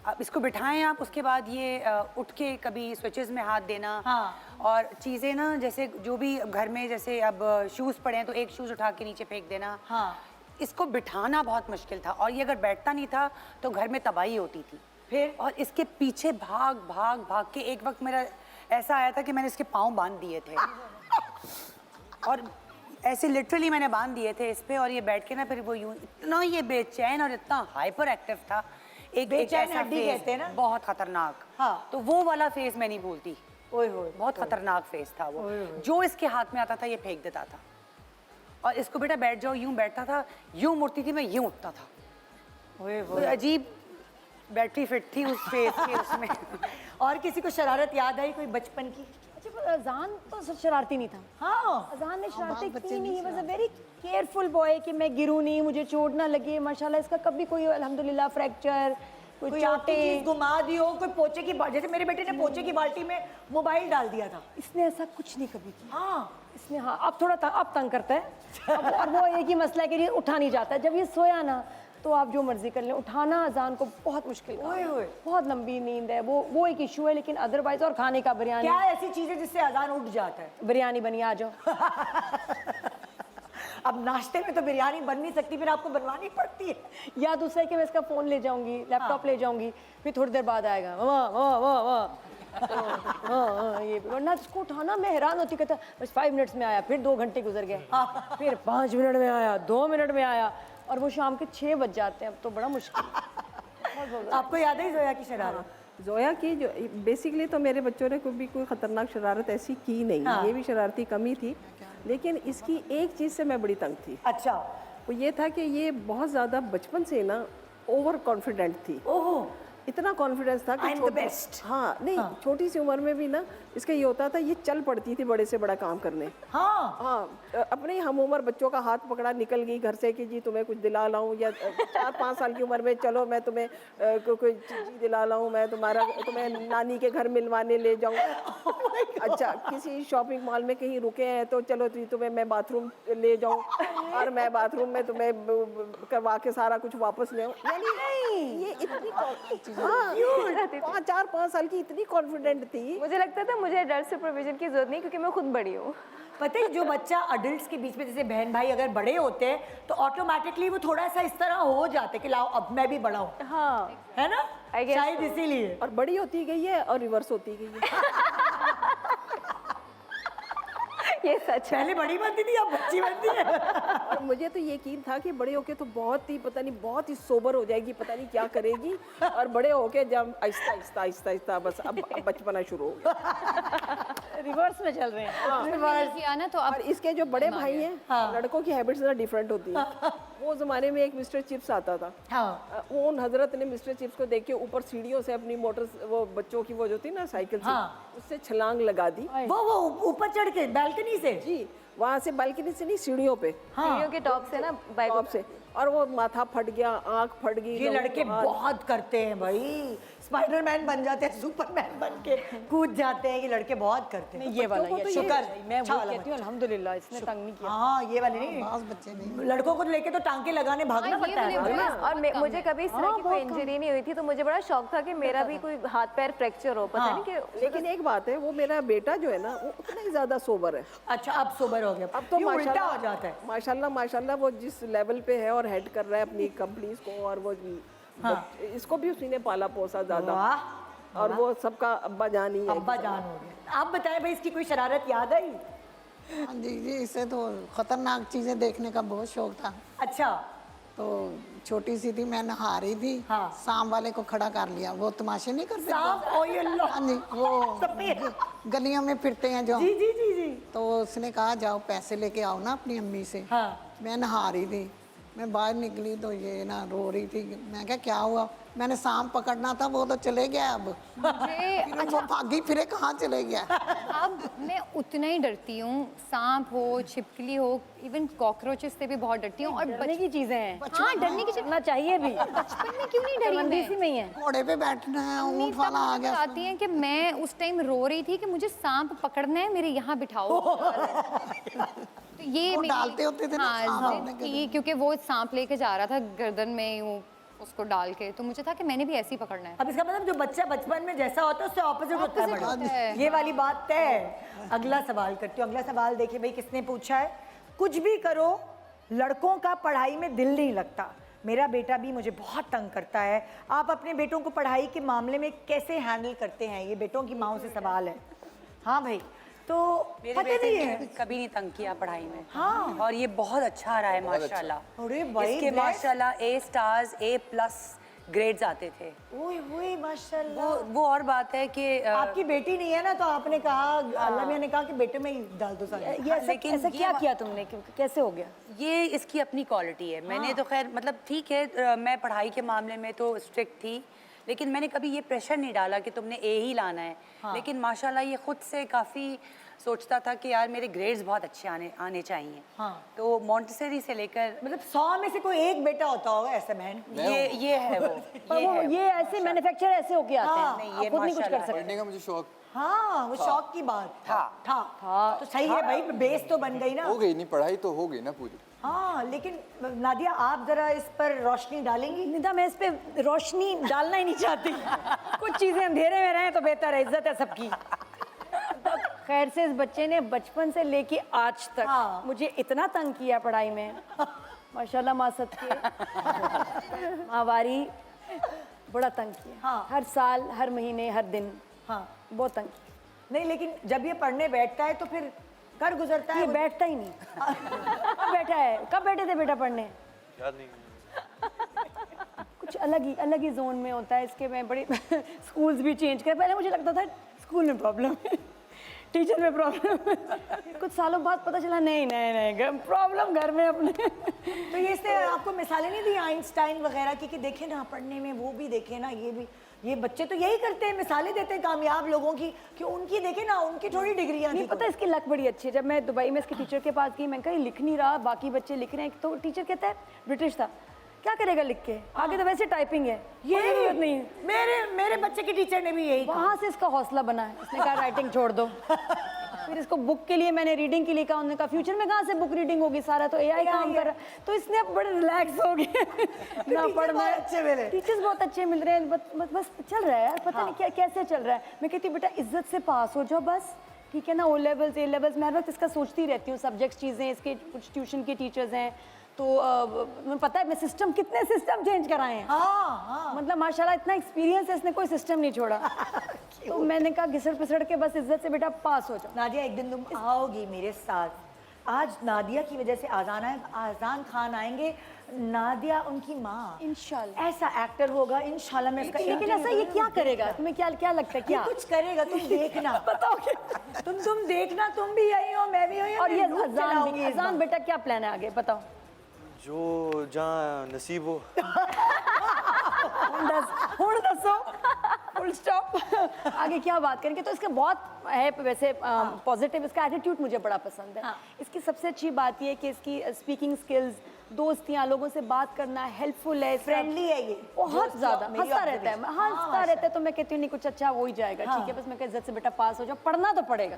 अब इसको बिठाएं आप, उसके बाद ये उठ के कभी स्विचेस में हाथ देना। हाँ। और चीज़ें ना, जैसे जो भी घर में जैसे अब शूज़ पड़े हैं तो एक शूज़ उठा के नीचे फेंक देना। हाँ। इसको बिठाना बहुत मुश्किल था, और ये अगर बैठता नहीं था तो घर में तबाही होती थी। फिर और इसके पीछे भाग भाग भाग के एक वक्त मेरा ऐसा आया था कि मैंने इसके पाँव बांध दिए थे और ऐसे लिटरली मैंने बांध दिए थे इस पे, और ये बैठ के ना फिर वो यूं इतना ये बेचैन और इतना हाइपर एक्टिव था। एक बेचैन ऐसा हड्डी फेज, कहते हैं ना? बहुत खतरनाक। हाँ। तो वो वाला फेज मैं नहीं भूलती। ओए होए, बहुत खतरनाक फेज था वो। जो इसके हाथ में आता था ये फेंक देता था, और इसको बेटा बैठ जाओ, यूं बैठता था, यूं मुड़ती थी, मैं यूं उठता था। ओए कोई अजीब बैटरी फिट थी उस फेज के उसमें। और किसी को शरारत याद आई कोई बचपन की? अच्छा, अजान तो शरारती नहीं था। हाँ। अजान ने शरारतें की नहीं है, was a very careful boy कि मैं गिरूं नहीं, मुझे चोट ना लगे। माशाल्लाह इसका कभी कोई अल्हम्दुलिल्लाह फ्रैक्चर, कोई कोई आपकी चीज चोटें। घुमा दी हो, कोई पोचे की जैसे मेरे बेटे ने पोचे की बाल्टी में मोबाइल डाल दिया था। इसने ऐसा कुछ नहीं कभी किया। हाँ। इसने हाँ, अब थोड़ा अब तंग करता है। और वो एक ही मसला है कि ये उठा नहीं जाता है। जब ये सोया ना तो आप जो मर्जी कर लें, उठाना अजान को बहुत मुश्किल काम है। बहुत लंबी नींद है, वो एक इशू है। लेकिन अदरवाइज और खाने का बिरयानी, क्या ऐसी चीज है जिससे अजान उठ जाता है? बिरयानी बनी, आ जाओ। अब नाश्ते में तो बिरयानी बन नहीं सकती, फिर आपको बनवानी पड़ती है। या दूसरा है कि मैं इसका फ़ोन ले जाऊंगी, लैपटॉप ले जाऊंगी, फिर थोड़ी देर बाद आएगा वाह वाह वाह वाह। हाँ, ये वरना इसको उठाना मैं हैरान होती, कहता बस 5 मिनट्स में आया, फिर 2 घंटे गुजर गए, फिर 5 मिनट में आया, 2 मिनट में आया, और वो शाम के 6 बज जाते हैं। अब तो बड़ा मुश्किल। आपको याद है जोया की शरारत? जोया की जो बेसिकली तो मेरे बच्चों ने कभी कोई ख़तरनाक शरारत ऐसी की नहीं। हाँ। ये भी शरारती कमी थी, लेकिन इसकी एक चीज़ से मैं बड़ी तंग थी। अच्छा। वो ये था कि ये बहुत ज़्यादा बचपन से ना ओवर कॉन्फिडेंट थी। ओहो। इतना कॉन्फिडेंस था कि I'm the best। हाँ, नहीं, छोटी सी उम्र में भी ना इसका ये होता था, ये चल पड़ती थी बड़े से बड़ा काम करने। हाँ। अपने हम उम्र बच्चों का हाथ पकड़ा, निकल गई घर से कि जी तुम्हें कुछ दिला लाऊं, या 4-5 साल की उम्र में चलो मैं तुम्हें कोई चीज़ दिला लाऊं, मैं तुम्हें नानी के घर मिलवाने ले जाऊं। अच्छा, किसी शॉपिंग मॉल में कहीं रुके हैं तो चलो तुम्हें मैं बाथरूम ले जाऊं, और मैं बाथरूम में तुम्हें करवा के सारा कुछ वापस ले आऊं। यानी ये इतनी 4-5 साल की इतनी कॉन्फिडेंट थी। मुझे लगता था मुझे एडल्ट सुपरविजन की जरूरत नहीं, क्योंकि मैं खुद बड़ी हूँ। पता है, जो बच्चा अडल्ट्स के बीच में, जैसे बहन भाई अगर बड़े होते हैं तो ऑटोमेटिकली वो थोड़ा सा इस तरह हो जाते कि लाओ अब मैं भी बड़ा हूँ। हाँ, है ना? शायद so। इसीलिए। और बड़ी होती गई है और रिवर्स होती गई है। ये सच है। पहले बड़ी बनती थी, अब बच्ची बनती है। और मुझे तो यकीन था कि बड़े होके तो बहुत ही पता नहीं बहुत ही सोबर हो जाएगी, पता नहीं क्या करेगी, और बड़े होके जब आहिस्ता आहिस्ता आहिस्ता आहिस्ता बस अब बचपना शुरू हो गया। रिवर्स में चल रहे हैं। किया ना तो अब और इसके जो बड़े भाई हैं, लड़कों की हैबिट्स जरा डिफरेंट होती है। वो ज़माने में एक मिस्टर चिप्स आता था। हाँ। वो उन हजरत ने मिस्टर चिप्स को देख के ऊपर सीढ़ियों से अपनी मोटर, वो बच्चों की वो जो थी ना साइकिल से, उससे छलांग लगा दी। वो ऊपर चढ़ के बालकनी से? जी, वहाँ से बालकनी से नहीं, सीढ़ियों पे, सीढ़ियों के टॉप से ना, बाइक टॉप से, और वो माथा फट गया, आंख फट गई। ये लड़के बहुत करते हैं भाई, स्पाइडरमैन बन जाते हैं, सुपरमैन बन के कूद जाते हैं। ये लड़के बहुत करते हैं। ये वाला तो शुक्र, मैं अच्छा वो वाला कहती हूँ अल्हम्दुलिल्लाह इसने तंग नहीं किया। हाँ, ये वाले नहीं, बच्चे नहीं। लड़कों को लेके तो टांके लगाने भागना पड़ता है। और मुझे कभी इस तरह की कोई इंजरी नहीं हुई थी, तो मुझे बड़ा शौक था कि मेरा भी कोई हाथ पैर फ्रैक्चर हो, पता नहीं कि। लेकिन एक बात है, वो मेरा बेटा जो है ना वो उतना ही ज्यादा सोबर है। अच्छा, अब सोबर हो गया, अब तो ये उल्टा माशाल्लाह हो जाता है। माशाल्लाह वो जिस लेवल पे है और हेड कर रहा है अपनी कंपनीज को, और वो इसको भी उसी ने पाला पोसा ज्यादा, और वो सबका अब्बा जान ही है। अब्बा जान हो गया। आप बताएं भाई, इसकी कोई शरारत याद आई? हाँ जी जी, इसे तो खतरनाक चीजें देखने का बहुत शौक था। अच्छा। तो छोटी सी थी, मैं नहा रही थी, सांप वाले को खड़ा कर लिया। वो तमाशे नहीं करते सांप? ओ ये लो। हाँ जी, वो गलियों में फिरते हैं जो। जी जी जी जी। तो उसने कहा जाओ पैसे लेके आओ ना अपनी अम्मी से। हाँ। मैं नहा रही थी, मैं बाहर निकली तो ये ना रो रही थी। मैं क्या हुआ? मैंने सांप पकड़ना था, वो तो चले गया अब। फिर वो भागी फिरे कहाँ चले गया। अब मैं उतना ही डरती हूँ, सांप हो, छिपकली हो, इवन कॉकरोचेस से भी बहुत डरती हूँ। और डरने की चीजें हैं। हाँ, डरने की चीजें चाहिए भी। बचपन में क्यों नहीं डरी मैं? इसी में ही है। घोड़े पे बैठना है, ऊँट वाला आ गया। आती है कि मैं उस टाइम रो रही थी कि मुझे सांप पकड़ना है, मेरे यहाँ बिठाओ। तो ये वो डालते होते थे ना सांप हाँ, अपने जिद थी, क्योंकि वो सांप लेके जा रहा था गर्दन में यूं उसको डाल के, तो मुझे था कि मैंने भी ऐसे ही पकड़ना है। अब इसका मतलब जो बच्चा बचपन में जैसा होता है उससे ऑपोजिट होता है होता बड़ा। है। ये वाली बात तय है। अगला सवाल करती हूँ। अगला सवाल देखिए भाई किसने पूछा है। कुछ भी करो, लड़कों का पढ़ाई में दिल नहीं लगता। मेरा बेटा भी मुझे बहुत तंग करता है। आप अपने बेटों को पढ़ाई के मामले में कैसे हैंडल करते हैं? ये बेटों की माँओं से सवाल है। हाँ भाई, तो मेरे पता बेटे नहीं ने है। कभी नहीं तंग किया पढ़ाई में। हाँ। और ये बहुत अच्छा रहा है माशाल्लाह। अरे भाई, इसके bless। माशाल्लाह A+, A+ ग्रेड्स आते थे। ओए ओए माशाल्लाह। वो और बात है कि आपकी बेटी नहीं है ना, तो आपने कहा, अल्लाह मियां ने कहा कि बेटे में ही डाल दो सारे। ये ऐसा क्या किया तुमने, कैसे हो गया? ये इसकी अपनी क्वालिटी है। मैंने तो खैर मतलब ठीक है, मैं पढ़ाई के मामले में तो स्ट्रिक्ट थी, लेकिन मैंने कभी ये प्रेशर नहीं डाला कि तुमने ए ही लाना है। लेकिन माशाल्लाह ये खुद से काफ़ी सोचता था कि यार मेरे ग्रेड्स बहुत अच्छे आने चाहिए। तो मॉन्टेसरी से लेकर मतलब 100 में से कोई एक बेटा होता होगा ऐसा बहन। ये है वो। पर वो ये ऐसे मैन्युफैक्चर ऐसे होके आते हैं। नहीं, ये आप खुद नहीं कुछ कर माशाल्लाह है। सकते। पढ़ने का मुझे शौक हाँ, वो शौक की बात था। तो सही है भाई, बेस तो बन गई ना। हो गई नहीं, पढ़ाई तो हो गई ना पूरी। हाँ, लेकिन नादिया आप जरा इस पर रोशनी डालेंगी। निदा, मैं इस पे रोशनी डालना ही नहीं चाहती। कुछ चीजें अंधेरे में रहें तो बेहतर है, इज्जत है सबकी। खैर से इस बच्चे ने बचपन से लेके आज तक मुझे इतना तंग किया पढ़ाई में, माशाल्लाह मासद के मावारी बड़ा तंग किया। हर साल, हर महीने, हर दिन। हाँ, बहुत तंग किया। नहीं, लेकिन जब ये पढ़ने बैठता है तो फिर कर गुजरता है। ये बैठता ही नहीं। कब बैठा है? कब बैठे थे बेटा पढ़ने? याद नहीं। कुछ अलग ही जोन में होता है इसके। मैं बड़ी स्कूल्स भी चेंज कर, पहले मुझे लगता था स्कूल में प्रॉब्लम है, टीचर में प्रॉब्लम है। कुछ सालों बाद पता चला नहीं प्रॉब्लम घर में अपने। तो ये इसने आपको मिसालें नहीं दी आइंस्टाइन वगैरह की कि देखे ना पढ़ने में वो भी देखे ना, ये भी। ये बच्चे तो यही करते हैं, मिसालें देते हैं कामयाब लोगों की कि उनकी देखे ना, उनकी थोड़ी डिग्रियां नहीं थी। पता, इसकी लक बड़ी अच्छी है। जब मैं दुबई में इसके टीचर के पास गई, मैं कहा लिख नहीं रहा, बाकी बच्चे लिख रहे हैं, तो टीचर कहता है ब्रिटिश था, क्या करेगा लिख के, आगे तो वैसे टाइपिंग है, ये जरूरत नहीं है। मेरे बच्चे के टीचर ने भी यही कहा। वहाँ से इसका हौसला बना है, इसने कहा राइटिंग छोड़ दो। फिर इसको बुक के लिए मैंने रीडिंग के लिए कहा, उन्होंने कहा फ्यूचर में कहाँ से बुक रीडिंग होगी, सारा तो एआई काम कर रहा है। तो इसने अब बड़े रिलैक्स हो गए। ना पढ़ में अच्छे मिले, टीचर्स बहुत अच्छे मिल रहे हैं, बस चल रहा है यार, पता नहीं क्या कैसे चल रहा है। मैं कहती हूँ बेटा इज्जत से पास हो जाओ बस, ठीक है ना। O levels A levels मैं हर वक्त इसका सोचती रहती हूँ, सब्जेक्ट्स चीज़ें, इसके कुछ ट्यूशन के टीचर्स हैं, तो मैं पता है मैं कितने सिस्टम चेंज कराए हैं। मतलब माशाल्लाह इतना एक्सपीरियंस है, इसने कोई सिस्टम नहीं छोड़ा। तो मैंने कहा घिसड़ पिसड़ के बस इज्जत से बेटा पास हो जाओ। नादिया एक दिन तुम आओगी मेरे साथ। आज नादिया की वजह से आजान खान आएंगे, नादिया उनकी माँ, इंशाल्लाह ऐसा एक्टर होगा इंशाल्लाह। मैं इसका लेकिन ऐसा ये क्या करेगा, तुम्हें क्या लगता है? क्या कुछ करेगा, तुम देखना। बताओगे तुम देखना, तुम भी यही हो, मैं भी और ये अजान बेटा क्या प्लान है आगे बताओ? जो जहाँ नसीब हो। दसो फुल स्टॉप। आगे क्या बात करेंगे? तो इसका बहुत है वैसे पॉजिटिव, इसका एटीट्यूड मुझे बड़ा पसंद है। इसकी सबसे अच्छी बात ये है कि इसकी स्पीकिंग स्किल्स, दोस्तियाँ, लोगों से बात करना, हेल्पफुल है, फ्रेंडली है, ये बहुत ज़्यादा हंसता रहता है। हंसता रहता है तो मैं कहती हूँ नहीं कुछ अच्छा हो ही जाएगा, ठीक है। बस मैं इज्जत से बेटा पास हो जाओ, पढ़ना तो पड़ेगा,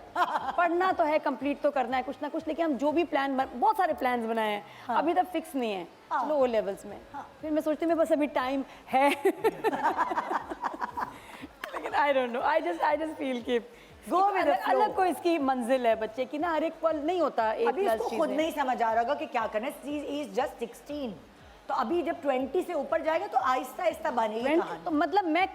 पढ़ना तो है, कंप्लीट तो करना है कुछ ना कुछ। लेकिन हम जो भी बहुत सारे प्लान्स बनाए हैं, अभी तक फिक्स नहीं है। चलो O levels में फिर मैं सोचती हूँ बस अभी टाइम है। लेकिन I don't know, I just feel कि Go with the flow। अलग कोई इसकी मंजिल है बच्चे की ना, हर एक पल नहीं होता। अभी इसको खुद नहीं समझ आ रहा होगा कि क्या करना है। ही इज जस्ट 16, तो अभी जब 20 से ऊपर जाएगा तो आहिस्ता आहिस्ता बनेगी कहानी। तो मतलब मैं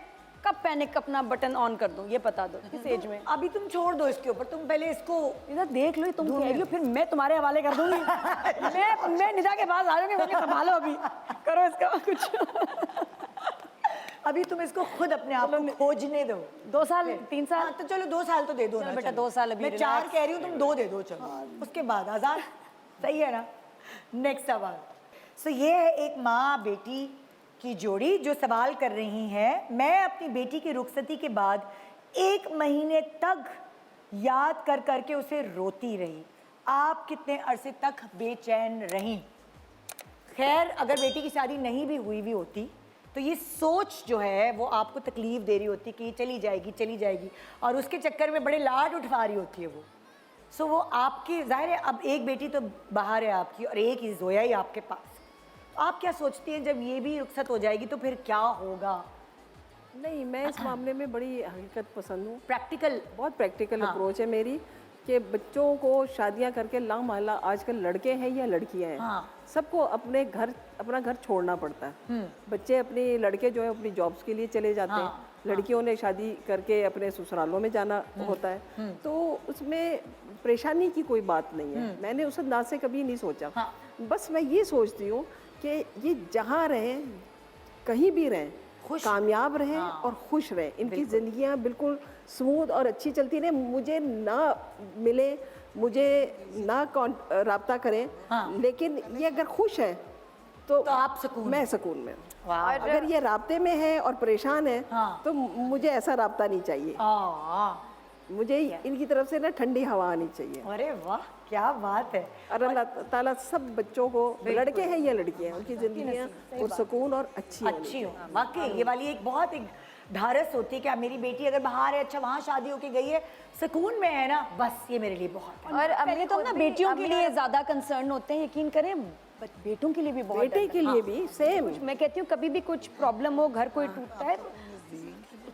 कब पैनिक अपना बटन ऑन कर दूं ये बता दो, किस एज में? अभी तुम छोड़ दो इसके ऊपर, तुम पहले इसको इधर देख लो, तुम कह रही हो फिर मैं तुम्हारे हवाले कर दूंगी। मैं निदा के पास आ जाऊंगी, मैं संभालो अभी, करो इसका कुछ। अभी तुम इसको खुद अपने आप को खोजने दो। 2 साल 3 साल तो चलो 2 साल तो दे दो ना। बेटा 2 साल अभी, मैं 4 कह रही हूँ, तुम 2 दे दो चलो, उसके बाद आजाद। सही है ना? नेक्स्ट सवाल। सो ये है एक माँ बेटी की जोड़ी जो सवाल कर रही हैं, मैं अपनी बेटी की रुखसती के बाद 1 महीने तक याद कर करके उसे रोती रही। आप कितने अरसे तक बेचैन रहीं? खैर, अगर बेटी की शादी नहीं भी हुई भी होती तो ये सोच जो है वो आपको तकलीफ दे रही होती कि ये चली जाएगी, और उसके चक्कर में बड़े लाड उठवा रही होती है वो। सो वो आपकी, जाहिर है अब एक बेटी तो बाहर है आपकी और एक ही जोया ही आपके पास। तो आप क्या सोचती हैं जब ये भी रुखसत हो जाएगी तो फिर क्या होगा? नहीं, मैं इस मामले में बड़ी हकीकत पसंद हूँ। प्रैक्टिकल, बहुत प्रैक्टिकल अप्रोच है मेरी कि बच्चों को शादियां करके ला महला, आजकल लड़के हैं या लड़कियां हैं, सबको अपना घर छोड़ना पड़ता है। बच्चे अपने लड़के जो है अपनी जॉब्स के लिए चले जाते हैं, लड़कियों ने शादी करके अपने ससुरालों में जाना होता है। तो उसमें परेशानी की कोई बात नहीं है। मैंने उस अंदाज से कभी नहीं सोचा। बस मैं ये सोचती हूँ कि ये जहाँ रहें, कहीं भी रहें, कामयाब रहें और खुश रहें, इनकी ज़िंदगियाँ बिल्कुल स्मूथ और अच्छी चलती रहें। मुझे ना मिले, मुझे ना राब्ता करें, लेकिन ये अगर खुश है तो आप सुकून, मैं सुकून में। अगर ये राब्ते में है और परेशान है तो मुझे ऐसा राब्ता नहीं चाहिए। मुझे इनकी तरफ से ना ठंडी हवा आनी चाहिए। अरे वाह, क्या बात है। और अल्लाह ताला सब बच्चों को, लड़के हैं या लड़कियां हैं, उनकी जिंदगियां पुरसुकून और अच्छी हो। वाकई ये वाली एक बहुत एक ढारस होती है कि मेरी बेटी अगर बाहर है, अच्छा वहाँ शादी होके गई है, सुकून में है ना, बस ये मेरे लिए बहुत है। और पहले तो ना बेटियों के लिए ज्यादा कंसर्न होते हैं, यकीन करें बेटों के लिए भी बहुत, बेटे के लिए भी सेम। मैं कहती हूँ कभी भी कुछ प्रॉब्लम हो, घर कोई टूटता है,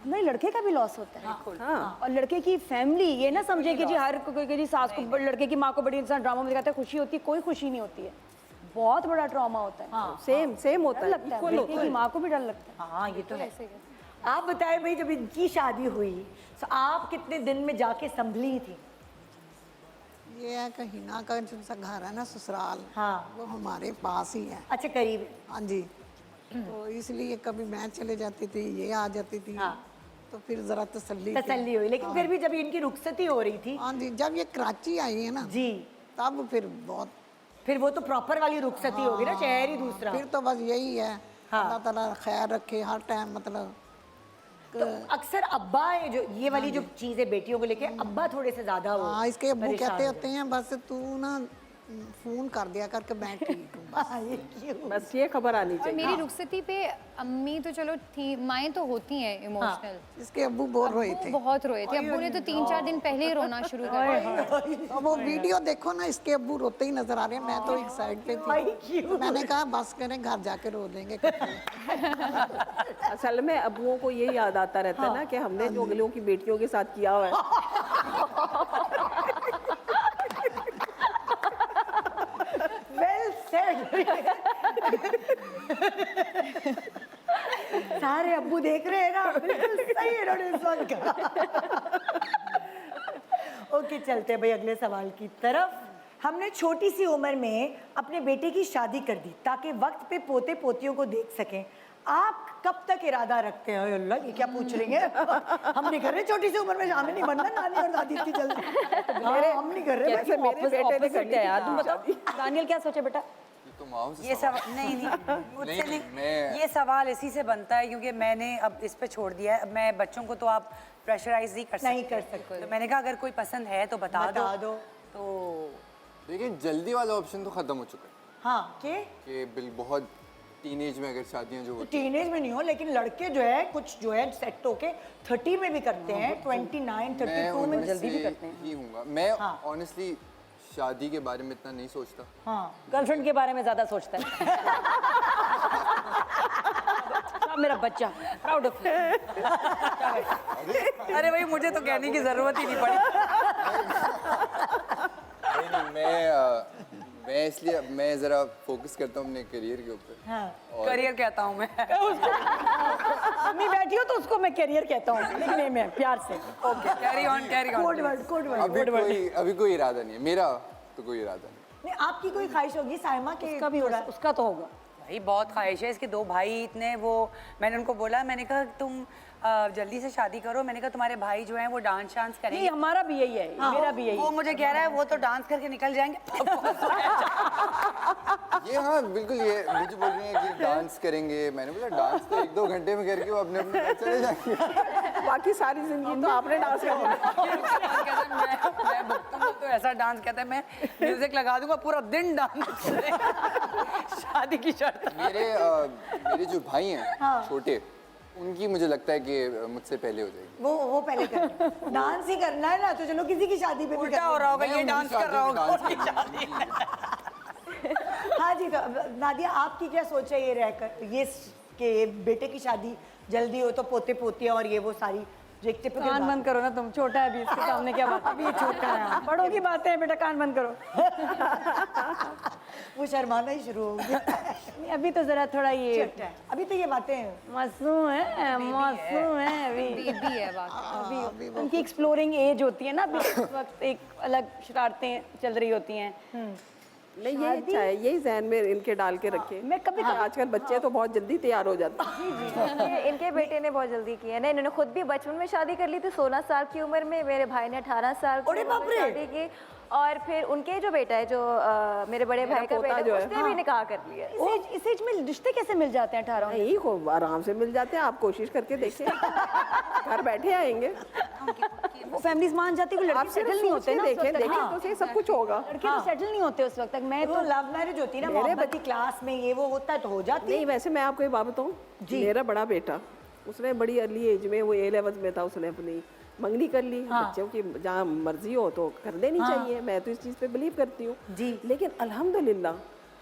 नहीं लड़के का भी लॉस होता है। और लड़के की फैमिली ये ना समझे कि जी हर कोई की सास को, लड़के की माँ को बड़ी इंसान ड्रामा में दिखाता है, खुशी होती है, कोई खुशी नहीं होती है, बहुत बड़ा ट्रॉमा होता है। सेम होता है, लगता है लड़के की माँ को भी डर लगता है। हाँ ये तो है। आप बताएं भाई, जब इनकी शादी हुई तो आप कितने दिन में जाके संभली थी? ये है कि हिना का जो सा घर है ना ससुराल, वो हमारे पास ही है। अच्छा, करीब? हाँ जी। तो इसलिए कभी मैं चले जाती थी, ये आ जाती थी, तो फिर जरा तसल्ली हुई। लेकिन फिर भी जब इनकी रुखसती हो रही थी, हाँ जी, जब ये कराची आई है ना जी, तब फिर वो तो प्रॉपर वाली रुखसती होगी ना, शहर ही दूसरा। फिर तो बस यही है, अल्लाह ताला खैर रखे हर टाइम। मतलब तो अक्सर अब्बा जो ये वाली जो चीजें बेटियों को लेके, अब्बा थोड़े से ज्यादा हो, हाँ, इसके अब्बू कहते होते हैं बस तू ना फोन कर दिया करके मैं ठीक हूँ। बस ये खबर आनी चाहिए। मेरी रुखसती पे अम्मी तो चलो थी, माएँ तो होती हैं इमोशनल। इसके अब्बू बहुत रोए थे। अब्बू ने तो 3-4 दिन पहले ही रोना शुरू कर दिया। वो वीडियो देखो ना, इसके अब्बू रोते ही नजर आ रहे हैं। मैं तो एक साइड पे थी, तो मैंने कहा बस करें, घर जाके रो देंगे। असल में अब्बुओं को ये याद आता रहता है ना कि हमने जो अगलों की बेटियों के साथ किया हुआ है। सारे अब्बू देख रहे हैं ना, बिल्कुल सही इन्होंने इस वक्त कहा। ओके, चलते हैं भाई अगले सवाल की तरफ। हमने छोटी सी उम्र में अपने बेटे की शादी कर दी ताकि वक्त पे पोते पोतियों को देख सकें। आप कब तक इरादा रखते हैं? अल्लाह, ये क्या पूछ रही हैं? हम नहीं कर रहे छोटी सी उम्र में, हमें नहीं बनना नानी और दादी की जल्दी। हम नहीं कर रहे। मेरे बेटे ने यार, तुम बताओ दानियल क्या सोचे बेटा? ये सवाल नहीं मुझसे नहीं, ये सवाल इसी से बनता है क्योंकि मैंने अब इस पे छोड़ दिया है। अब मैं बच्चों को तो आप प्रेशराइज नहीं कर सकते। तो मैंने कहा अगर कोई पसंद है तो बता दो। तो देखिए, जल्दी वाला ऑप्शन तो खत्म हो चुका है। हाँ, कि बहुत टीनेज में अगर शादियां जो टीनेज में नहीं हो, लेकिन लड़के जो है कुछ जो है सेट होके 30 में भी करते हैं, 29, 32 में जल्दी भी करते हैं। ही हूँगा मैं। ऑनेस्टली शादी के बारे में इतना नहीं सोचता। हाँ, गर्लफ्रेंड के बारे में ज्यादा सोचता है। मेरा बच्चा प्राउड ऑफ। अरे भाई, मुझे तो कहने की जरूरत ही नहीं पड़ी। मैं इसलिए मैं जरा फोकस करता हूँ अपने करियर के ऊपर। करियर कहता हूँ मैं। अम्मी बैठी हो तो उसको मैं करियर कहता हूँ, लेकिन मैं प्यार से। Okay, carry on. Code word. अभी कोई इरादा नहीं है मेरा, तो कोई इरादा नहीं। आपकी कोई ख्वाहिश होगी साइमा के? उसका भी होगा, उसका तो होगा भाई, बहुत ख्वाहिश है। इसके 2 भाई इतने, वो मैंने उनको बोला, मैंने कहा तुम जल्दी से शादी करो। मैंने कहा तुम्हारे भाई जो हैं वो डांस करेंगे। नहीं हमारा भी यही है, मेरा भी यही वो मुझे कह रहा है वो तो डांस करके निकल जाएंगे। ये हाँ बिल्कुल, ये मुझे बोल रही है कि डांस करेंगे। मैंने बोला डांस तो 1-2 घंटे में करके वो अपने अपने घर चले जाएंगे। बाकी सारी जिंदगी तो आपने डांस करना। मैं भुगतूंगा तो ऐसा डांस कहता है, मैं म्यूजिक लगा दूंगा पूरा दिन डांस। शादी की शर्त। मेरे जो भाई हैं छोटे, उनकी मुझे लगता है कि मुझसे पहले हो जाएगी। वो पहले कर डांस ही करना है ना, तो चलो किसी की शादी पे भी उल्टा हो रहा होगा, ये डांस कर रहा होगा। हाँ जी, तो नादिया आपकी क्या सोच है ये रहकर, ये कि बेटे की शादी जल्दी हो तो पोते पोतियाँ और ये वो सारी जो एक टिपिकल कान बंद करो ना तुम, छोटा है अभी, इसके सामने क्या बात। अभी ये छोटा है, बड़ों की बातें हैं बेटा, कान बंद करो। वो शर्माना ही शुरू हो गया। अभी तो जरा थोड़ा ये छोटा है, अभी तो ये बातें मासूम है, मासूम है अभी, बेबी है अभी उनकी एक्सप्लोरिंग एज होती है ना अभी, इस वक्त एक अलग शरारतें चल रही होती हैं। नहीं ये अच्छा है, यही जहन में इनके डाल के रखे। मैं कभी आजकल बच्चे तो बहुत जल्दी तैयार हो जाते हैं। इनके बेटे ने बहुत जल्दी किया ना, इन्होंने खुद भी बचपन में शादी कर ली थी 16 साल की उम्र में, मेरे भाई ने 18 साल की उम्र में शादी की, और फिर उनके जो बेटा है जो मेरे बड़े भाई का बेटा है उसने भी निकाह कर लिया। इस एज में रिश्ते कैसे मिल जाते हैं 18? नहीं खूब आराम से मिल जाते हैं, आप कोशिश करके देखिए। घर बैठे आएंगे, वो फैमिलीज मान जाती है, लड़के सेटल नहीं होते ना, देखें तो सब कुछ होगा। लड़के तो सेटल नहीं होते उस वक्त तक। मैं तो लव मैरिज होती है ना, मोहब्बत की क्लास में ये वो होता है तो हो जाती है। नहीं वैसे मैं आपको एक बात बताऊं, मेरा बड़ा बेटा उसने बड़ी अर्ली एज में, वो A-levels में था, उसने अपनी मंगनी कर ली। बच्चों की जहाँ मर्जी हो तो कर देनी चाहिए, मैं तो इस चीज़ पे बिलीव करती हूँ। लेकिन अल्हम्दुलिल्लाह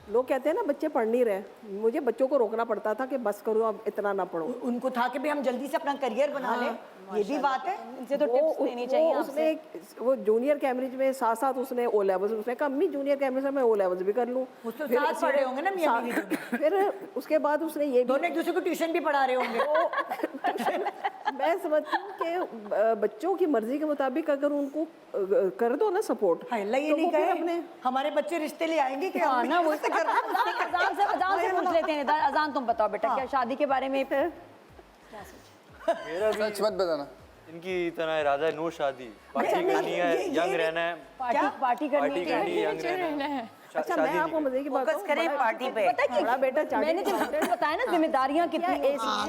लोग कहते हैं ना बच्चे पढ़ नहीं रहे, मुझे बच्चों को रोकना पड़ता था कि बस करो अब इतना ना पढ़ो। उनको था कि भी हम जल्दी से अपना करियर बना लें, ये भी बात है। इनसे तो टिप्स लेनी चाहिए। उसने वो जूनियर कैम्ब्रिज में साथ साथ उसने O-levels, उसने कहा अम्मी जूनियर कैम्ब्रिज में मैं O-levels भी कर लूँ। साथ पढ़े होंगे ना मियां बीवी दोनों। फिर उसके बाद उसने ये दोनों एक दूसरे को ट्यूशन भी पढ़ा रहे होंगे। मैं समझती हूँ कि बच्चों की मर्जी के मुताबिक अगर उनको कर दो ना सपोर्ट, ये नहीं कहे अपने हमारे बच्चे रिश्ते ले आएंगे क्या ना, वो अजान से पूछ लेते हैं। अजान तुम बताओ बेटा, क्या शादी के बारे में फिर मेरा भी सच मत बताना। इनकी तरह इरादा है, नो शादी, पार्टी करनी है, यंग रहना है, पार्टी करनी है, यंग रहना है। अच्छा मैं आपको मजे की बात फोकस करें पार्टी पे। बड़ा बेटा मैंने जब बताया ना जिम्मेदारियां कितनी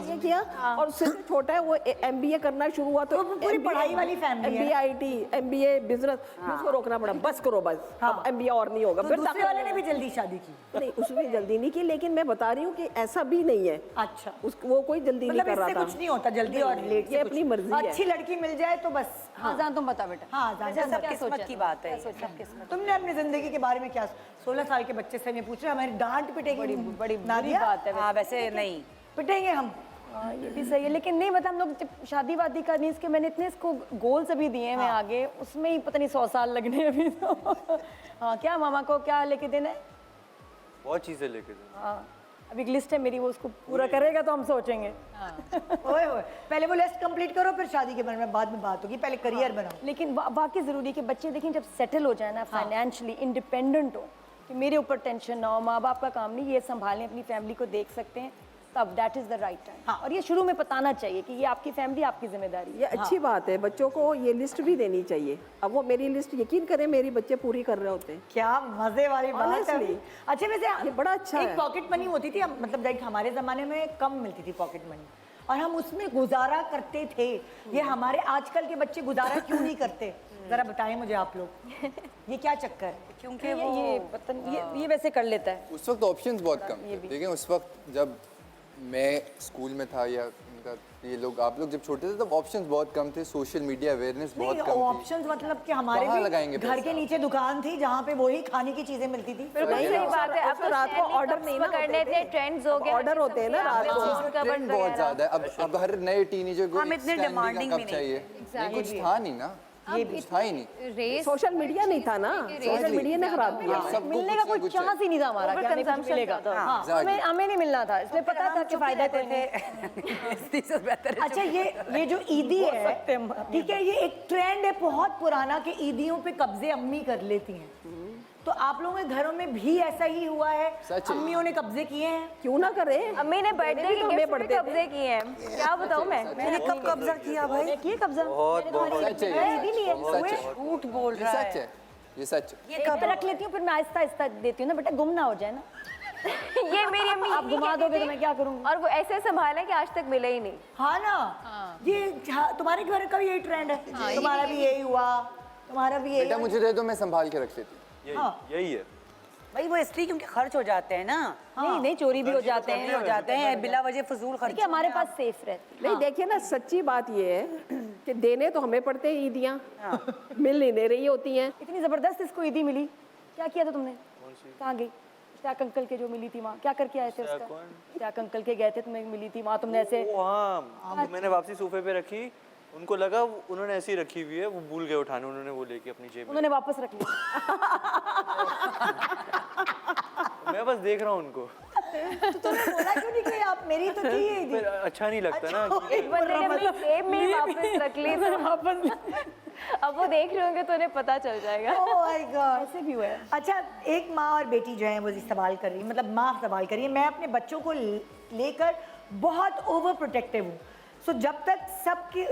ये किया, और उससे छोटा है वो MBA करना शुरू हुआ तो पूरी पढ़ाई वाली फैमिली है। MBA IT MBA बिजनेस, उसको रोकना पड़ा, बस करो बस, अब MBA और नहीं होगा। फिर दूसरे वाले ने भी जल्दी शादी की? नहीं उसने जल्दी नहीं की, लेकिन मैं बता रही हूँ कि ऐसा भी नहीं है। अच्छा वो कोई जल्दी नहीं कर रहा था। कुछ नहीं होता जल्दी और लेट, ये अपनी मर्जी है। अच्छी लड़की मिल जाए तो बस। अजान तुम बता बेटा। हाँ सब किस्मत की बात है। तुमने अपनी जिंदगी के बारे में क्या, 16 साल के बच्चे से मैं पूछ रहा, हमारी डांट पिटेगी? बड़ी बुरी बात है। हाँ वैसे नहीं पिटेंगे हम। ये भी सही है, लेकिन नहीं बता हम लोग जब शादी वादी करनी, इसके मैंने इतने इसको गोल्स अभी दिए हैं मैं आगे, उसमें ही पता नहीं 100 साल लगने अभी तो। हाँ क्या मामा को क्या लेके देना है? बहुत चीज़ें लेके देना। हाँ अभी एक लिस्ट है मेरी, वो उसको पूरा करेगा तो हम सोचेंगे। ओए ओए, पहले वो लिस्ट कंप्लीट करो, फिर शादी के बारे में बाद में बात होगी, पहले करियर बनाओ। लेकिन वाकई ज़रूरी है कि बच्चे देखें जब सेटल हो जाए ना, फाइनेंशियली इंडिपेंडेंट हो, कि मेरे ऊपर टेंशन ना हो, माँ बाप का काम नहीं, ये संभालें, अपनी फैमिली को देख सकते हैं, तब that is the right time. हाँ और ये शुरू में बताना चाहिए कि ये आपकी फैमिली, आपकी जिम्मेदारी है। ये अच्छी बात है, बच्चों को ये लिस्ट भी देनी चाहिए। अब वो मेरी लिस्ट यकीन करें मेरी बच्चे पूरी कर रहे होते हैं। क्या मजे वाली बात है। Honestly, अच्छा वैसे ये बड़ा अच्छा एक है। पॉकेट मनी होती थी, मतलब लाइक हमारे जमाने में कम मिलती थी पॉकेट मनी, और हम उसमें गुजारा करते थे। ये हमारे आजकल के बच्चे गुजारा क्यों नहीं करते, जरा बताएं मुझे आप लोग, ये क्या चक्कर? क्योंकि ये पता नहीं, ये वैसे कर लेता है। उस वक्त ऑप्शंस बहुत कम थे, लेकिन उस वक्त जब मैं स्कूल में था या ये लोग आप लोग जब छोटे थे तब ऑप्शंस बहुत कम थे, सोशल मीडिया अवेयरनेस बहुत कम थी। ऑप्शंस मतलब कि हमारे कहाँ भी लगाएंगे घर पैसा? के नीचे दुकान थी जहाँ पे वही खाने की चीजें मिलती थी। सही बात है। अब तो रात को ऑर्डर नहीं ना करने थे, ट्रेंड्स हो गए, ऑर्डर होते हैं ना रात को। ट्रेंड बहुत ज्यादा है। अब हर नए टीनेजर को हम इतने demanding भी नहीं चाहिए, ये कुछ था नहीं ना, ये कुछ था ही नहीं। रेस सोशल मीडिया नहीं था ना, सोशल मीडिया ने खराब किया। मिलने का कोई चांस ही नहीं था हमारा कि हमें कुछ मिलेगा। हमें नहीं मिलना था, इसलिए पता था कि फायदा कोई नहीं। अच्छा ये जो ईदी है, ठीक है, ये एक ट्रेंड है बहुत पुराना कि ईदियों पे कब्जे अम्मी कर लेती हैं। तो आप लोगों के घरों में भी ऐसा ही हुआ है? सच है। अम्मियों ने कब्जे किए हैं? क्यों ना करें, अम्मी ने बर्थडे के गिफ्ट पे कब्जे किए हैं, क्या बताऊं मैं। मैंने कब कब्जा किया भाई? किए कब्जा? बहुत बहुत सच है ये। इसीलिए सच है। झूठ बोल ये रहा सच है। है, ये सच है। ये कब रख लेती हूँ, फिर मैं आहिस्ता आहिस्ता देती हूँ ना, बेटा गुम ना हो जाए ना। ये मेरी अम्मी आप यही घुमा कहती दोगे तो थी, मैं क्या करूँगी? और वो ऐसे संभाला कि आज तक मिले ही नहीं। हाँ ना, ये तुम्हारे घर का भी यही ट्रेंड है, तुम्हारा भी यही हुआ, तुम्हारा भी यही बेटा हुआ। मुझे दे दो, मैं संभाल के रख लेती हूँ। यही है। भाई वो इसलिए क्योंकि खर्च हो जाते हैं ना। नहीं नहीं, चोरी भी हो जाते हो हैं, जाते हैं बिला वजह फजूल खर्च। देखिए हमारे पास सेफ रहती है। नहीं देखिए ना, सच्ची बात ये है कि देने तो हमें पड़ते हैं ईदियाँ, मिल नहीं दे रही होती हैं। इतनी जबरदस्त इसको ईदी मिली, क्या किया था तुमने? कहाँ गई? स्टैक अंकल के जो मिली थी वहाँ, क्या करके आए थे उसका? स्टैक अंकल के गए थे, तुम्हें मिली थी वहाँ, तुमने ऐसे वो हाँ, मैंने वापसी सोफे पे रखी, उनको लगा उन्होंने ऐसी रखी हुई है, वो भूल गए उठाने, उन्होंने वो लेके अपनी जेब में। उन्होंने वापस रख लिया। मैं बस देख रहा हूँ उनको। तो तुमने बोला क्यों नहीं कि आप मेरी तो थी ये फिर अच्छा नहीं लगता ना कि एक बंदे ने अपनी जेब में ही वापस रख ली, तो वापस। अब वो देख रहे होंगे तो उन्हें पता चल जाएगा। ओह माय गॉड, ऐसे भी हुआ है। अच्छा, एक माँ और बेटी जो है वो सवाल कर रही है, मतलब माँ सवाल कर रही है, मैं अपने बच्चों को लेकर बहुत ओवर प्रोटेक्टिव हूँ। सो जब तक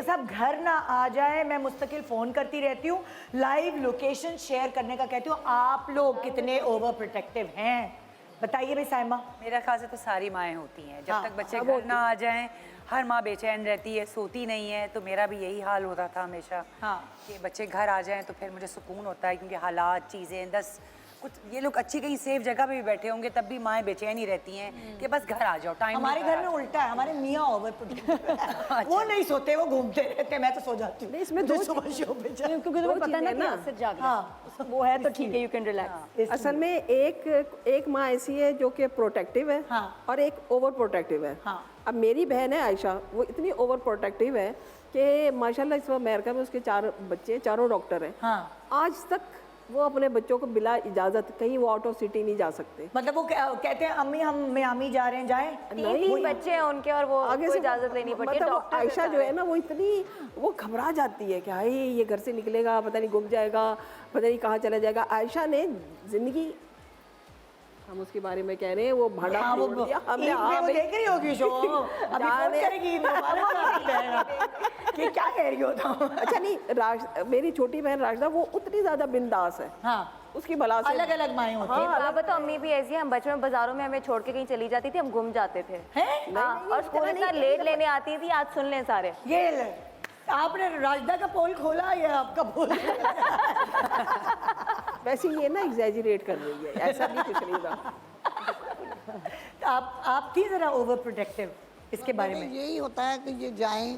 सब घर ना आ जाए मैं मुस्तकिल फ़ोन करती रहती हूँ, लाइव लोकेशन शेयर करने का कहती हूँ। आप लोग कितने ओवर प्रोटेक्टिव हैं बताइए भाई साइमा। मेरा ख्याल से तो सारी माएँ होती हैं, जब हाँ, तक बच्चे घर ना आ जाएं हर माँ बेचैन रहती है, सोती नहीं है। तो मेरा भी यही हाल होता था हमेशा, हाँ। कि बच्चे घर आ जाएं तो फिर मुझे सुकून होता है, क्योंकि हालात चीज़ें 10 कुछ ये लोग अच्छी कहीं सेफ जगह पे भी बैठे होंगे तब भी माएँ बेचैन ही रहती हैं कि बस घर आ जाओ। टाइम हमारे घर में उल्टा है, हमारे मियाँ ओवर प्रोटेक्टिव है। वो नहीं सोते, वो घूमते रहते, मैं तो सो जाती हूँ। इसमें दो सुबह शो पे जाए, क्योंकि दो तुम्हें पता है ना चीज़ें कि ना। असर जाग रहा है। हाँ, वो है तो ठीक है, यू कैन रिलैक्स। असल में एक माँ ऐसी है जो कि प्रोटेक्टिव है, हाँ। और एक ओवर प्रोटेक्टिव है। हाँ। अब मेरी बहन है आयशा, वो इतनी ओवर प्रोटेक्टिव है कि माशाल्लाह इस वक्त अमेरिका में उसके 4 बच्चे, चारों डॉक्टर हैं। हाँ। आज तक वो अपने बच्चों को बिला इजाज़त कहीं वो आउट ऑफ सिटी नहीं जा सकते। मतलब वो कहते हैं अम्मी हम मियामी जा रहे हैं, जाएं? तीन बच्चे हैं उनके, और वो आगे को से इजाजत लेनी पड़ती है। मतलब डॉक्टर आयशा जो है ना, वो इतनी वो घबरा जाती है कि हाय ये घर से निकलेगा, पता नहीं गुम जाएगा, पता नहीं कहाँ चला जाएगा। आयशा ने जिंदगी, हम उसके बारे में कह रहे हैं, वो भाड़ा हाँ, वो फोड़ दिया हमने। ईद में वो देख रही होगी शो, अभी फोन करेगी ईद मुबारक आपकी बहन कि क्या कह रही हो तुम? अच्छा नहीं, मेरी छोटी बहन राशिदा वो उतनी ज्यादा बिंदास है। हाँ, उसकी भला से अलग अलग माएँ होती हैं। हाँ, तो अम्मी भी ऐसी है। हम बचपन में बाजारों में हमें छोड़ के कहीं चली जाती थी, हम गुम जाते थे। हैं? हाँ, और स्कूल इतना लेट लेने आती थी। आज सुन लें सारे। ये ले, आपने राजदा का पोल खोला या आपका पोल? वैसे ये ना एग्जैजरेट कर रही है, ऐसा भी कुछ नहीं था। आप थी जरा ओवर प्रोटेक्टिव इसके बारे में? यही होता है कि ये जाएं,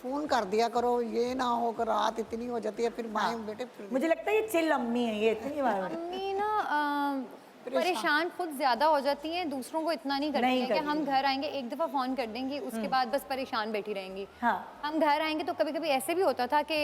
फोन कर दिया करो, ये ना हो कर रात इतनी हो जाती है, फिर माएँ बेटे फिर मुझे लगता है ये चिल अम्मी है, ये इतनी बार अम्मी ना परेशान खुद ज्यादा हो जाती हैं, दूसरों को इतना नहीं करती नहीं हैं कि करती। हम घर आएंगे एक दफ़ा फ़ोन कर देंगे, उसके बाद बस परेशान बैठी रहेंगी। हाँ। हम घर आएंगे तो कभी कभी ऐसे भी होता था कि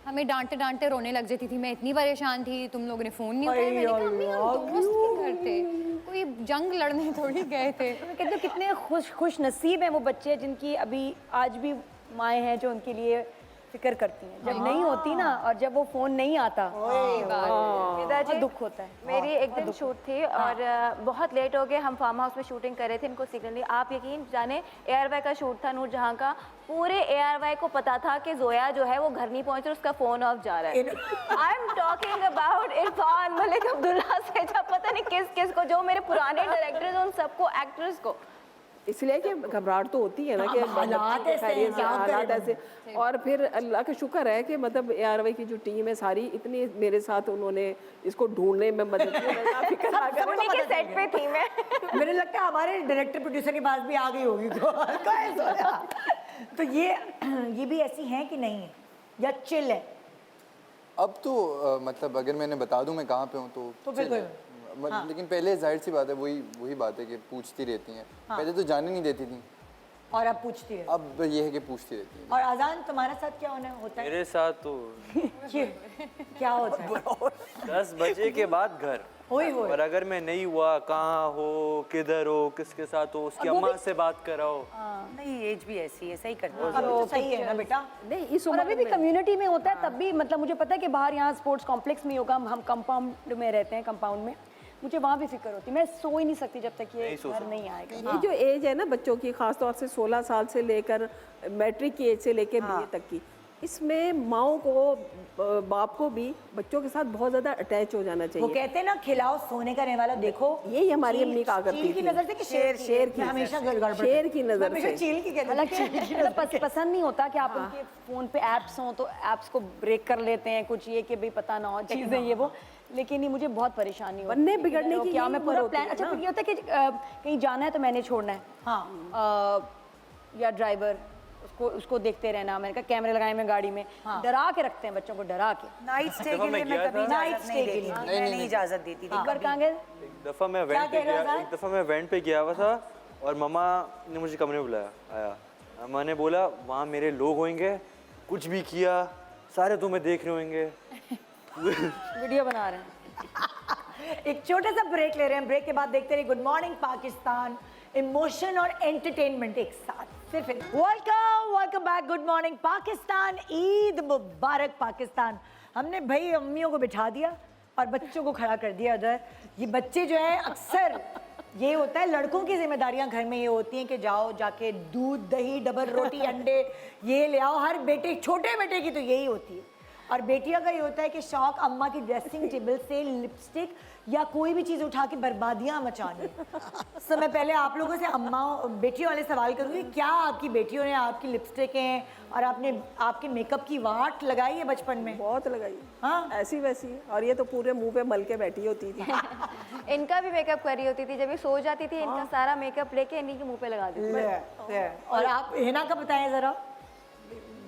हमें डांटते डांटते रोने लग जाती थी, मैं इतनी परेशान थी, तुम लोगों ने फ़ोन नहीं उठाया। मैंने कहा अम्मी हम दोस्त के घर थे, कोई जंग लड़ने थोड़ी गए थे। कहते हो कितने खुश नसीब हैं वो बच्चे जिनकी अभी आज भी माएँ हैं जो उनके लिए फिक्र करती हैं। जब नहीं होती ना, और जब वो फोन नहीं आता, पिताजी दुख होता है। मेरी एक दिन शूट थी और बहुत लेट हो गए। हम फार्म हाउस में शूटिंग कर रहे थे, इनको सिग्नल दिया। आप यकीन जाने ARY का शूट था, नूरजहां का। पूरे ARY को पता था कि जोया जो है वो घर नहीं पहुंच रही, उसका फोन ऑफ जा रहा है। I am talking about Irfan, Malik Abdullah से पता नहीं किस किस को, जो मेरे पुराने डायरेक्टर्स उन सबको, एक्टर्स को। इसलिए कि घबराहट तो होती है ना कि हालात ऐसे हैं, क्या हालात करें ऐसे। और फिर अल्लाह का शुक्र है कि मतलब ARY की जो टीम है सारी इतनी मेरे साथ, उन्होंने इसको ढूंढने में मदद की। उन्हीं के सेट पे थी मैं। मुझे लगता है हमारे डायरेक्टर प्रोड्यूसर के पास भी आ गई होगी तो ये भी ऐसी हैं कि नहीं है या चिल है? अब तो मतलब अगर मैंने बता दूं मैं कहाँ पे हूँ तो फिर chill है। लेकिन पहले जाहिर सी बात है, वही बात है कि पूछती रहती हैं। पहले तो जाने नहीं देती थी, और अब पूछती है। अब ये है कि पूछती रहती हैं। और अजान तुम्हारे साथ क्या होता है? मेरे साथ तो क्या होता है? 10 बजे के बाद घर। और अगर मैं नहीं हुआ, कहाँ हो, किधर हो, किसके साथ हो, उसकी अम्मा से बात कराओ। नहीं एज भी ऐसी है, सही करते अभी तो सही है ना बेटा। नहीं इस और अभी भी कम्युनिटी में होता है तब भी, मतलब मुझे पता है कि बाहर यहाँ स्पोर्ट्स कॉम्प्लेक्स में होगा, हम कंपाउंड में रहते हैं, कंपाउंड में मुझे वहाँ भी फिक्र होती है, मैं सो ही नहीं सकती जब तक ये घर नहीं आएगा। ये जो एज है ना बच्चों की, खासतौर से 16 साल से लेकर मैट्रिक की एज से लेकर बीए तक की, इसमें माओ को बाप को भी बच्चों के साथ बहुत ज्यादा अटैच हो जाना वो चाहिए। कहते हैं ना खिलाओ सोने का रहने वाला, देखो यही हमारी चील- अम्मी कहा करती चील की थी। नजर से कि शेर की, हमेशा गड़बड़ शेर की नजर हमेशा से। चील की कहते अलग हैं। चीज पसंद नहीं होता कि आप उनके फोन पे ऐप्स हों तो ऐप्स को ब्रेक कर लेते हैं, कुछ ये कि भाई पता ना हो चीजें ये वो, लेकिन ये मुझे बहुत परेशानी होती है। बनने बिगड़ने की क्या यही मैं उम्र पूरा होती प्लान, है अच्छा ना। फिर ये होता है कि कहीं जाना है तो मैंने छोड़ना है, या ड्राइवर उसको देखते रहना, मैंने कहा कैमरे लगाए मैं गाड़ी में, डरा के रखते हैं बच्चों को, डरा के। नाइट स्टे के लिए मैं कभी इजाजत नहीं देती थी, मैं नहीं इजाजत देती थी। पर कहाँ गए? एक दफ़ा मैं इवेंट पे गया हुआ था और मम्मा ने मुझे कमरे में बुलाया, आया, अम्मा ने बोला वहाँ मेरे लोग होंगे, कुछ भी किया सारे तुम्हें देख रहे होंगे। वीडियो बना रहे हैं। एक छोटा सा ब्रेक ले रहे हैं, ब्रेक के बाद देखते रहिए गुड मॉर्निंग पाकिस्तान, इमोशन और एंटरटेनमेंट एक साथ। फिर welcome back, good morning Pakistan, Eid मुबारक पाकिस्तान। हमने भाई अम्मियों को बिठा दिया और बच्चों को खड़ा कर दिया उधर। ये बच्चे जो है अक्सर ये होता है, लड़कों की जिम्मेदारियां घर में ये होती हैं कि जाओ जाके दूध दही डबल रोटी अंडे ये ले आओ, हर बेटे छोटे बेटे की तो यही होती है। और बेटियों का ये होता है कि शौक अम्मा की ड्रेसिंग टेबल से लिपस्टिक या कोई भी चीज़ उठा के बर्बादियां मचानी। तो मैं पहले आप लोगों से अम्मा बेटियों वाले सवाल करूँगी, क्या आपकी बेटियों ने आपकी लिपस्टिकें और आपने आपके मेकअप की वाट लगाई है बचपन में? बहुत लगाई, हाँ ऐसी वैसी, और ये तो पूरे मुंह पे मल के बैठी होती थी। इनका भी मेकअप कर रही होती थी, जब ये सो जाती थी इनका सारा मेकअप लेके इन्हीं के मुंह पे लगा देती थी। और आप हिना का बताएं जरा।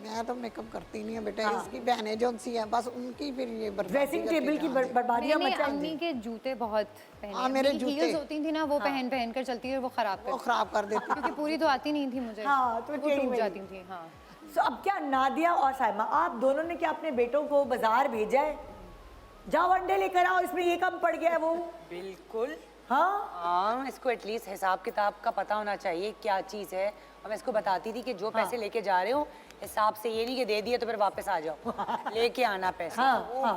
मैं तो मेकअप करती नहीं है बेटा, इसकी बहनें जो सी हैं बस उनकी फिर ये ड्रेसिंग टेबल की बर्बादियां मैंने मचाई। अम्मी के जूते बहुत पहने, हाँ, मेरे अम्मी की जूते। heels होती थी ना, वो पहन पहन कर चलती थी और वो खराब कर देती क्योंकि पूरी तो आती नहीं थी मुझे। हाँ, तो वो टेढ़ी टूट मेढ़ी। जाती थी। हाँ, तो अब क्या नादिया और साइमा आप दोनों ने क्या अपने बेटों को बाजार भेजा है, जाओ अंडे लेकर आओ, इसमें ये कम पड़ गया है वो? बिल्कुल हाँ इसको एटलीस्ट हिसाब किताब का पता होना चाहिए क्या चीज़ है। और मैं इसको बताती थी कि जो पैसे लेके जा रहे हो हिसाब से, ये नहीं कि दे दिए तो फिर वापस आ जाओ, लेके आना पैसे। हाँ।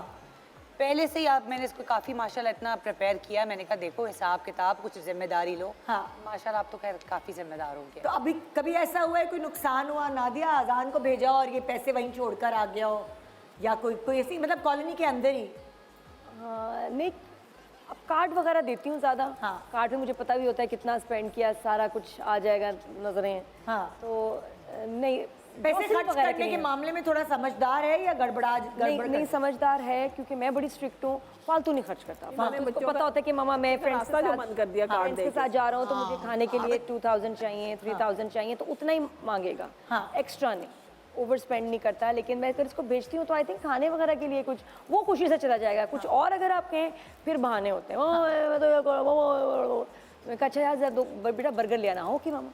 पहले से ही मैंने इसको काफ़ी माशाल्लाह इतना प्रिपेयर किया, मैंने कहा देखो हिसाब किताब कुछ जिम्मेदारी लो। हाँ। माशाल्लाह आप तो खैर काफ़ी जिम्मेदार होंगे। तो अभी कभी ऐसा हुआ है कोई नुकसान हुआ, नादिया अजान को भेजा और ये पैसे वहीं छोड़कर आ गया हो, या कोई ऐसी मतलब कॉलोनी के अंदर ही? नहीं, अब कार्ड वगैरह देती हूँ ज़्यादा। हाँ। कार्ड में मुझे पता भी होता है कितना स्पेंड किया, सारा कुछ आ जाएगा नजरें। हाँ। तो नहीं, पैसे grocery खर्च वगैरह करने के लिए। मामले में थोड़ा समझदार है या नहीं समझदार है, क्योंकि मैं बड़ी स्ट्रिक्ट हूँ, फालतू नहीं खर्च करता। फालतू उसको पता होता है कि मामा मैं फ्रेंड्स रास्ता जो बंद कर दिया कार्ड के साथ जा रहा हूँ तो मुझे खाने के लिए 2000 चाहिए, 3000 चाहिए, तो उतना ही मांगेगा, एक्स्ट्रा नहीं, ओवर स्पेंड नहीं करता। लेकिन मैं अगर इसको भेजती हूँ तो आई थिंक खाने वगैरह के लिए कुछ वो खुशी से चला जाएगा। कुछ और अगर आप कहें फिर बहाने होते हैं, मैं कहा अच्छा यार दो बेटा बर्गर ले आना हो कि मामा,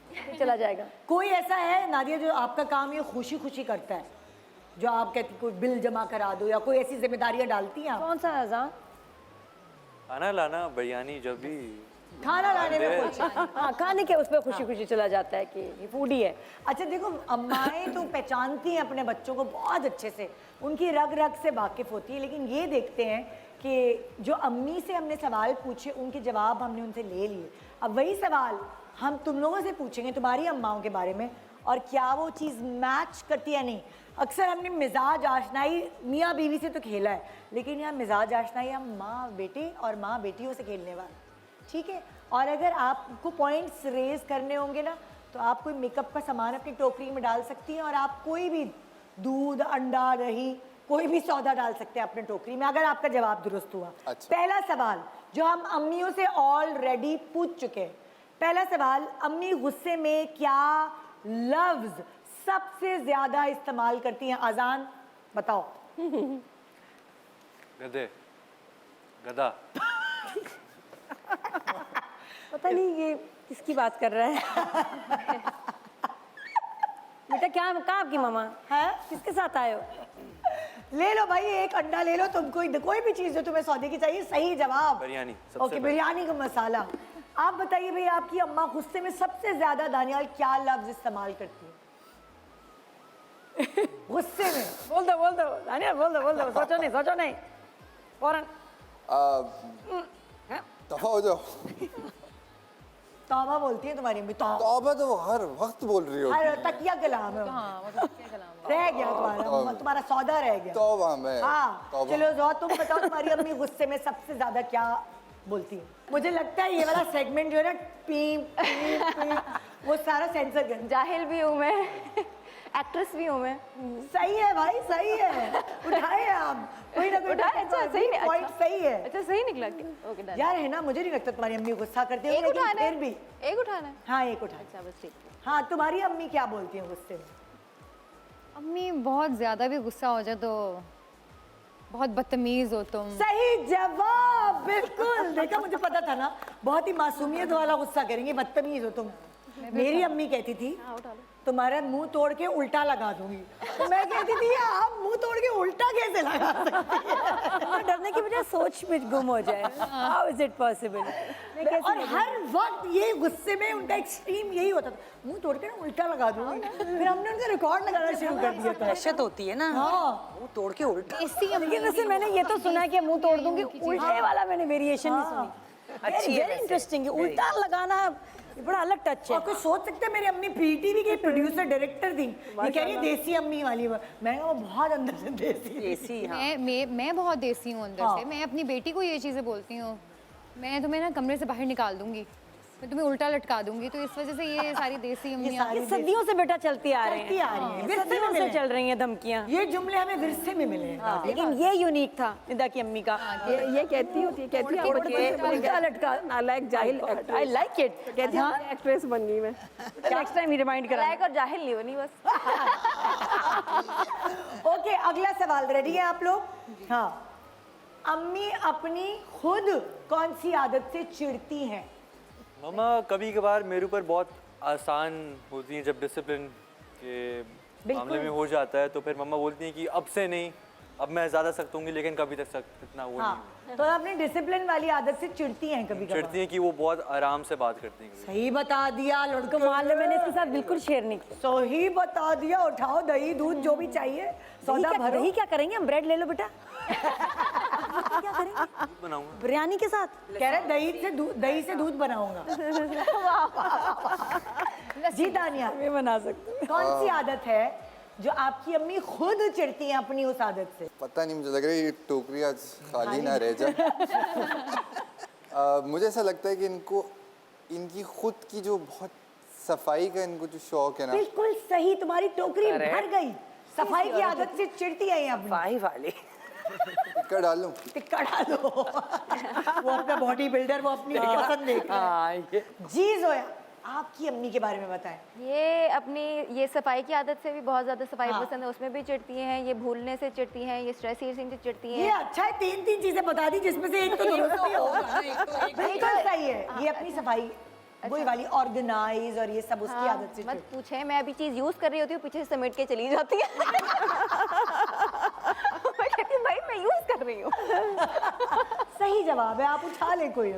फिर चला जाएगा। कोई ऐसा है नादिया जो आपका काम ये खुशी खुशी करता है, जो आप कहती कोई बिल जमा करा दो या कोई ऐसी जिम्मेदारियां डालती हैं आप? कौन सा अजान? खाना लाना, बिरयानी, जब भी खाना लाने में खुशी। हाँ, खाने के उस पर खुशी खुशी चला जाता है कि ये फूडी है। अच्छा देखो, अम्माएं तो पहचानती हैं अपने बच्चों को बहुत अच्छे से, उनकी रग रग से वाकिफ होती है, लेकिन ये देखते हैं कि जो अम्मी से हमने सवाल पूछे उनके जवाब हमने उनसे ले लिए, अब वही सवाल हम तुम लोगों से पूछेंगे तुम्हारी अम्माओं के बारे में, और क्या वो चीज़ मैच करती है नहीं। अक्सर हमने मिजाज आशनाई मियाँ बीवी से तो खेला है, लेकिन यहाँ मिजाज आशनाई हम माँ बेटे और माँ बेटियों से खेलने वाले, ठीक है। और अगर आपको पॉइंट्स रेज करने होंगे ना, तो आप कोई मेकअप का सामान अपनी टोकरी में डाल सकती हैं और आप कोई भी दूध अंडा दही कोई भी सौदा डाल सकते हैं अपने टोकरी में, अगर आपका जवाब दुरुस्त हुआ। अच्छा। पहला सवाल जो हम अम्मियों से ऑलरेडी पूछ चुके हैं, पहला सवाल, अम्मी गुस्से में क्या लफ्ज सबसे ज्यादा इस्तेमाल करती हैं? आजान बताओ। गधे, गधा। पता नहीं ये किसकी बात कर रहा है। बेटा क्या कहाँ आपकी मामा है, किसके साथ आए हो? ले लो भाई एक अंडा ले लो, तुम कोई भी चीज जो तुम्हें सौदे की चाहिए। सही जवाब बिरयानी, सबसे ओके, बिरयानी का मसाला। आप बताइए भाई, आपकी अम्मा गुस्से में सबसे ज्यादा दानियाल क्या लफ्ज इस्तेमाल करती है? गुस्से में बोल दो दानिया, बोल दो, सोचो नहीं फौरन। दफा हो जाओ। तौबा बोलती है तुम्हारी अम्मी? तौबा तो वो हर वक्त बोल रही होती हर है। तकिया कलाम है। रह गया तुम्हारा सौदा रह गया। तौबा में। हाँ तौबा। चलो ज़ोहरा, तुम बताओ तुम्हारी अम्मी गुस्से में सबसे ज्यादा क्या बोलती है? मुझे लगता है ये वाला सेगमेंट जो है ना, पी वो सारा सेंसर कर। जाहिल भी हूँ मैं, एक्ट्रेस भी हूँ मैं। सही है भाई, सही है। उठाए आप कोई ना कोई। अच्छा सही नहीं, पॉइंट सही है। अच्छा सही निकला। Okay done. यार है ना, मुझे नहीं लगता तुम्हारी अम्मी गुस्सा करती है, एक उठाना फिर है, भी। एक उठाना है। हाँ एक उठा। अच्छा बस ठीक है। हाँ तुम्हारी अम्मी क्या बोलती है गुस्से में? अम्मी बहुत ज़्यादा भी गुस्सा हो जाए तो बहुत बदतमीज़ हो तुम। सही जवाब, बिल्कुल। देखा, मुझे पता था ना, बहुत ही मासूमियत वाला गुस्सा करेंगे, बदतमीज हो तुम। मेरी अम्मी कहती थी तुम्हारा मुंह तोड़ के उल्टा लगा दूंगी। तो मैं कहती थी आप मुंह तोड़ के उल्टा कैसे लगा सकती हैं? डरने की वजह सोच में गुम हो जाए। How is it possible? और हर वक्त ये गुस्से में उनका एक्सट्रीम यही होता था, मुंह तोड़ के ना उल्टा लगा दूंगी। फिर हमने उनका रिकॉर्ड लगाना शुरू कर दिया था। दहशत होती है ना। हाँ मुंह तोड़ के उल्टा। लेकिन वैसे मैंने ये तो सुना है कि मुंह तोड़ दूंगी, उल्टे वाला मैंने वेरिएशन नहीं सुनी। अच्छी है वेरी इंटरेस्टिंग। उल्टा लगाना ये बड़ा अलग टच है। और कुछ सोच सकते हैं, मेरी अम्मी पीटीवी की प्रोड्यूसर डायरेक्टर थी। ये कह रही है देसी अम्मी वाली। मैं वो बहुत अंदर से देसी। मैं बहुत देसी हूँ अंदर से। मैं अपनी बेटी को ये चीज़ें बोलती हूँ, मैं तुम्हें ना कमरे से बाहर निकाल दूंगी, मैं तुम्हें उल्टा लटका दूंगी। तो इस वजह से ये सारी देसी अम्मियाँ ये सदियों से बेटा चलती आ रही हैं। सदियों से चल रही हैं धमकियाँ। ये जुमले हमें विरसे में मिले हैं। लेकिन ये यूनिक था निदा की अम्मी का। ये कहती होती है उल्टा लटका, नालायक जाहिल। I like it. कहती है एक्ट्रेस बन गई मैं। नेक्स्ट टाइम रिमाइंड करा। लायक और जाहिल नहीं बनी बस। ओके, अगला सवाल रेडी है आप लोग? हाँ, अम्मी अपनी खुद कौन सी आदत से चिढ़ती हैं? मम्मा कभी कभार मेरे ऊपर बहुत आसान होती हैं, जब डिसिप्लिन के मामले में हो जाता है तो फिर मम्मा बोलती हैं कि अब से नहीं, अब मैं ज़्यादा सख्त होंगी, लेकिन कभी तक सख्त इतना वो नहीं। तो अपनी डिसिप्लिन वाली आदत से चिढ़ती हैं कभी कभी? चिढ़ती हैं कि वो बहुत आराम से बात करती हैं। सही बता दिया लड़को। मान लो मैंने इसके साथ बिल्कुल शेयर नहीं किया। सही बता दिया। उठाओ दही दूध जो भी चाहिए, सौदा भरो। दही क्या करेंगे हम? ब्रेड ले लो बेटा। क्या करेंगे? बनाऊंगा बिरयानी के साथ। कह रहे दही से दूध बनाऊंगा। जी दानिया, मैं बना सकती हूँ। कौन सी आदत है जो आपकी अम्मी खुद चिढ़ती हैं अपनी उस आदत से? पता नहीं, मुझे लग रहा है ये टोकरी आज खाली ना रह जाए। मुझे ऐसा लगता है कि इनको इनकी खुद की जो बहुत सफाई का इनको जो शौक है ना। बिल्कुल सही, तुम्हारी टोकरी भर गई। सफाई की आदत से चिढ़ती है यहाँ सफाई वाले। टिक्का डालूं? टिक्का डालो। वो अपना बॉडी बिल्डर, वो अपनी पसंद देख रहा है। जी जोया, आपकी अम्मी के बारे में बताएं। ये अपनी ये सफाई की आदत से भी बहुत ज़्यादा सफाई पसंद है, उसमें भी चिढ़ती हैं। ये भूलने से चिढ़ती हैं, ये स्ट्रेस ईटिंग से चिढ़ती हैं। ये अच्छा है, तीन चीजें बता दी जिसमें से एक तो दुरुस्त भी होगा। बिल्कुल सही है। ये अपनी सफाई वही वाली ऑर्गेनाइज और ये सब उसकी आदत से। मत पूछे, मैं अभी चीज़ यूज़ कर रही होती हूँ, पीछे से समेट के चली जाती है। मैं कहती हूँ भाई मैं यूज़ कर रही हूँ। सही जवाब है, आप उठा ले कोई।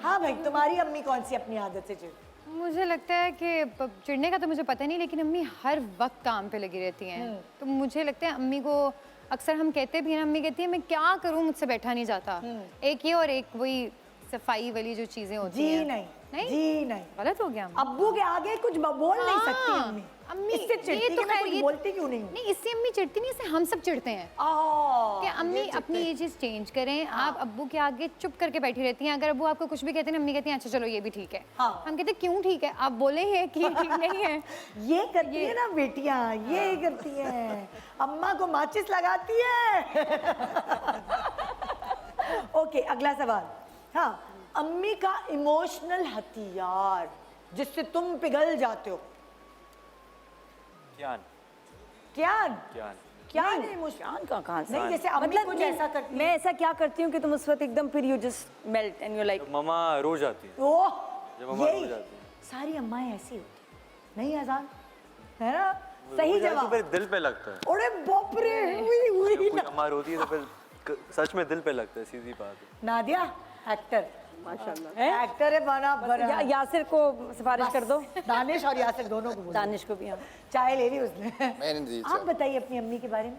हाँ भाई, तुम्हारी अम्मी कौन सी अपनी आदत से चिढ़ती? मुझे लगता है कि चिढ़ने का तो मुझे पता नहीं, लेकिन अम्मी हर वक्त काम पे लगी रहती हैं। तो मुझे लगता है अम्मी को अक्सर हम कहते भी हैं, अम्मी कहती है मैं क्या करूँ, मुझसे बैठा नहीं जाता। एक ये और एक वही सफाई वाली जो चीजें होती हैं। जी नहीं, गलत हो गया। अब्बू के आगे कुछ बोल नहीं सकती अम्मी। अम्मी इससे चिढ़ती है, मैं कुछ बोलती क्यों नहीं? नहीं, इससे अम्मी चिढ़ती नहीं, इससे हम सब चिढ़ते हैं कि अम्मी अपनी ये चीज़ चेंज करें। आप अब्बू के आगे चुप करके बैठी रहती हैं, अगर अब्बू आपको कुछ भी कहते हैं, अम्मी कहती हैं अच्छा चलो ये भी ठीक है। हम कहते हैं क्यों ठीक है, आप बोले हैं कि ठीक नहीं है। ये करती है ना बेटियां, ये करती हैं, अम्मा को माचिस लगाती है। ओके, अगला सवाल। हाँ, अम्मी का इमोशनल हथियार जिससे तुम पिघल जाते हो? ज्ञान। ज्ञान? ज्ञान का कहाँ से? नहीं, जैसे अम्मी कुछ ऐसा करती मैं ऐसा क्या करती हूँ कि तुम उस वक्त एकदम फिर you just melt and you like. मम्मा रो जाती है। ओह, जब मम्मा रो जाती है। सारी अम्माएं ऐसी होती नहीं आजान, है ना? सही जवाब। फिर दिल पे लगता है। अरे बाप रे, हुई जब कोई अम्मा रोती है तो फिर सच में दिल पे लगता है, सीधी बात है। नादिया, एक्टर माशाल्लाह। एक्टर है बना बना यासिर को सिफारिश कर दो। दानिश और यासिर दोनों को बोलो। दानिश को भी हाँ। चाय ले ली उसने। मैंने दी आप बताइए अपनी अम्मी के बारे में।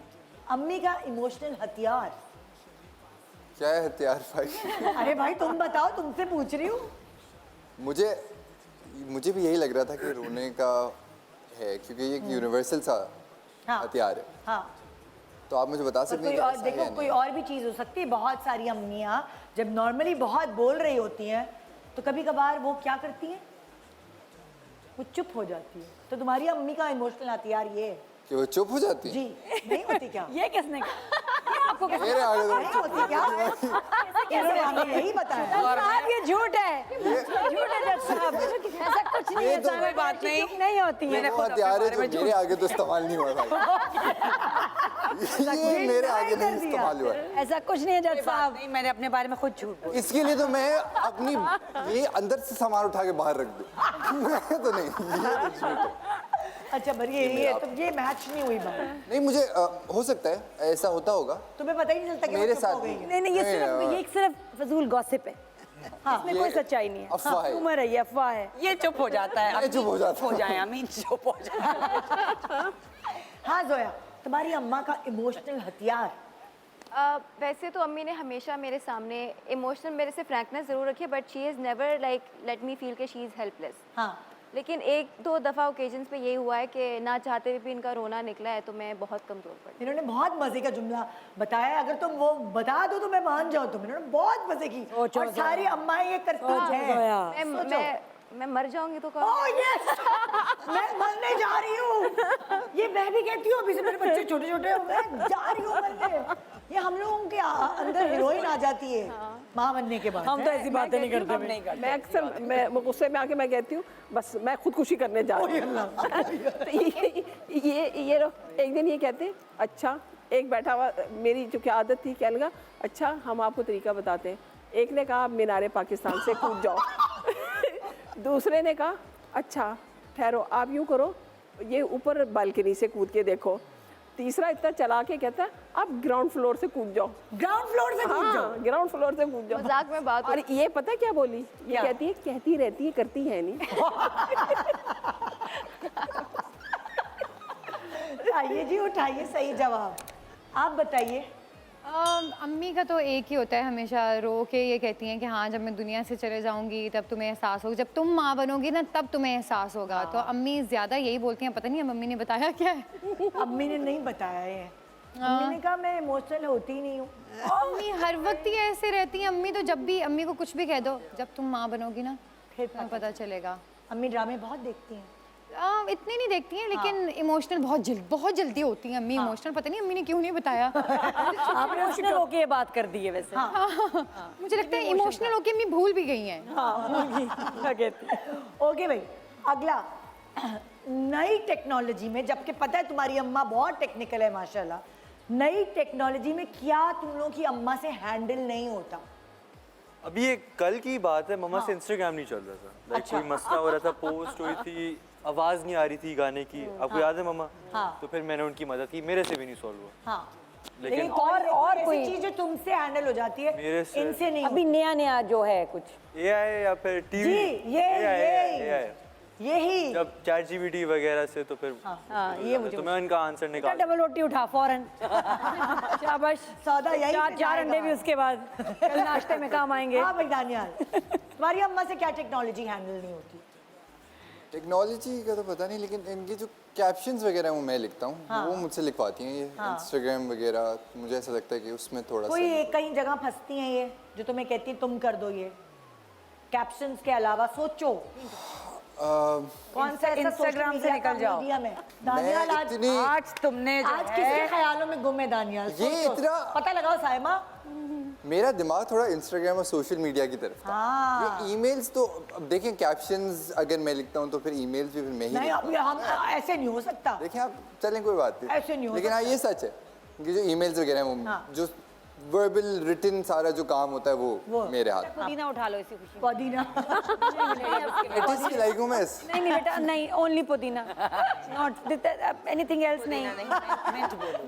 अम्मी का इमोशनल हथियार क्या है हथियार भाई? अरे भाई तुम बताओ, तुमसे पूछ रही हूँ। मुझे भी यही लग रहा था कि रोने का है, क्योंकि ये एक यूनिवर्सल सा हथियार है। हाँ तो आप मुझे बता सकते कोई हैं और कि ऐसा देखो, है कोई और भी चीज़ हो सकती है। बहुत सारी अम्मियाँ जब नॉर्मली बहुत बोल रही होती हैं तो कभी कभार वो क्या करती हैं, वो चुप हो जाती है। तो तुम्हारी अम्मी का इमोशनल हथियार ये है कि वो चुप हो जाती है। जी। नहीं होती क्या? ये किसने कहा? आपको कैसे मेरे आगे नहीं होती क्या? इन्होंने हमें यही बताया। साहब ये झूठ है, झूठ है जज साहब, ऐसा कुछ नहीं है। कोई बात नहीं होती है। वो हथियार है जो मेरे आगे तो इस्तेमाल नहीं हुआ भाई। ये मेरे आगे नहीं इस्तेमाल हुआ। ऐसा कुछ नहीं है जज साहब। नहीं, मैंने अपने बारे में खुद झूठ बोला। इसके लिए तो मैं अपनी ये अंदर से सामान उठा के बाहर रख दूं। मैं तो नहीं, ये तो झूठ है। अच्छा बढ़िया, ये तो ये मैच नहीं हुई बात। नहीं, मुझे हो सकता है ऐसा होता होगा। तुम्हें पता ही नहीं चलता कि मेरे वो चुप हो साथ गई भी। है। नहीं, ये सिर्फ फजूल गॉसिप है। इसमें कोई सच्चाई नहीं है। अफवाह है। उम्र है, ये अफवाह है। ये चुप हो जाता है। ये चुप हो जाता है। हो जाए अमीन, चुप हो जाए। हाँ जोया, तुम्हारी अम्मा का इमोशनल हथियार। वैसे तो अम्मी ने हमेशा मेरे सामने इमोशनल मेरे से फ्रैंकनेस ज़रूर रखी है, but she is never like let me feel कि शी इज़ हेल्पलेस। हाँ लेकिन एक दो दफ़ा ओकेजन्स पे ये हुआ है कि ना चाहते हुए भी इनका रोना निकला है, तो मैं बहुत कमज़ोर पड़ी। इन्होंने बहुत मजे का जुमला बताया, अगर तुम वो बता दो तो मैं मान जाऊँ। तुम इन्होंने बहुत मजे की और सारी अम्माएं ये करती हैं। मैं मर जाऊंगी तो ओह यस, मैं मरने जा रही हूँ। ये मैं भी कहती हूँ, अभी से मेरे बच्चे छोटे छोटे हैं, मैं जा रही हूँ मरने। ये हम लोगों के अंदर हीरोइन आ जाती है माँ बनने के बाद। हम तो ऐसी बातें नहीं करते। मैं अक्सर मैं गुस्से में आके मैं कहती हूँ बस मैं खुदकुशी करने जा रही हूँ। तो ये एक दिन ये कहते हैं, अच्छा एक बैठा हुआ, मेरी जो क्या आदत थी, क्या लगा, अच्छा हम आपको तरीका बताते हैं। एक ने कहा आप मीनारे पाकिस्तान से कूद जाओ। दूसरे ने कहा अच्छा ठहरो, आप यूँ करो, ये ऊपर बालकनी से कूद के देखो। तीसरा इतना चला के कहता है आप ग्राउंड फ्लोर से कूद जाओ। ग्राउंड फ्लोर से कूद जाओ? ग्राउंड फ्लोर से कूद जाओ। मजाक में बात। और ये पता क्या बोली, ये कहती है कहती रहती है करती है नहीं। आइए जी, उठाइए सही जवाब। आप बताइए। अम्मी का तो एक ही होता है, हमेशा रो के ये कहती हैं कि हाँ जब मैं दुनिया से चले जाऊंगी तब तुम्हें एहसास होगा, जब तुम माँ बनोगी ना तब तुम्हें एहसास होगा। तो अम्मी ज़्यादा यही बोलती हैं, पता नहीं मम्मी ने बताया क्या है। अम्मी ने नहीं बताया है। अम्मी ने कहा मैं इमोशनल होती ही नहीं हूँ। अम्मी हर वक्त ही ऐसे रहती हैं। अम्मी तो जब भी, अम्मी को कुछ भी कह दो, जब तुम माँ बनोगी ना फिर पता चलेगा। अम्मी ड्रामे बहुत देखती हैं। इतनी नहीं देखती हैं, लेकिन इमोशनल बहुत जल्दी होती हैं अम्मी। इमोशनल पता नहीं अम्मी ने क्यों नहीं बताया। आपने इमोशनल होके ये बात कर दी है वैसे। मुझे लगता है इमोशनल होके अम्मी भूल भी गई हैं। ओके भाई, अगला। नई टेक्नोलॉजी में, जबकि पता है तुम्हारी अम्मा बहुत टेक्निकल है माशाल्लाह, नई टेक्नोलॉजी में क्या तुम लोगों की अम्मा से हैंडल नहीं होता? अभी ये कल की बात है, मम्मा से इंस्टाग्राम नहीं चल रहा था। लाइक कोई मसला हो रहा था, पोस्ट हुई थी, आवाज़ नहीं आ रही थी गाने की। आपको याद है मम्मा? तो फिर मैंने उनकी मदद की, मेरे से भी नहीं सॉल्व हुआ। हाँ। लेकिन और कोई चीज जो तुमसे हैंडल हो जाती है मेरे से इनसे नहीं। अभी नया जो है कुछ AI या फिर टीवी। यही जब ChatGPT वगैरह से, तो फिर ये मुझे तो मैं उनका आंसर निकाल। डबल रोटी उठा फौरन। शाबाश, सौदा यही। चार अंडे भी उसके बाद कल नाश्ते में काम आएंगे। हाँ भाई दानियाल, तुम्हारी अम्मा से क्या टेक्नोलॉजी हैंडल नहीं होती? टेक्नोलॉजी का तो पता नहीं, लेकिन इनके जो कैप्शंस वगैरह वो मैं लिखता हूँ, वो मुझसे लिखवाती हैं। ये इंस्टाग्राम वगैरह, मुझे ऐसा लगता है कि उसमें थोड़ा कोई कहीं जगह फंसती हैं ये जो तुम्हें कहती है तुम कर दो ये कैप्शंस के अलावा? सोचो कौन सा इंस्टाग्राम से निकल जाओ। दानियाल आज तुमने आज किसके ख्यालों में गुम है दानियाल? ये इतना पता लगाओ साइमा। मेरा दिमाग थोड़ा इंस्टाग्राम और सोशल मीडिया की तरफ था। ये ईमेल्स तो अब देखें, कैप्शंस अगर मैं लिखता हूँ तो फिर ईमेल्स भी फिर मैं ही लिखता हूँ। हम ऐसे नहीं हो सकता। देखें आप, चलें कोई बात नहीं, ऐसे नहीं हो लेकिन हाँ ये सच है कि जो ईमेल्स वगैरह हैं वो जो वर्बल रिटन सारा जो काम होता है वो मेरे हाथ में। पुदीना उठा लो इसी खुशी पुदीना लेटेस्ट खिलाई हूँ मैं इस नहीं नहीं बेटा नहीं ओनली पुदीना नॉट एनीथिंग एल्स नहीं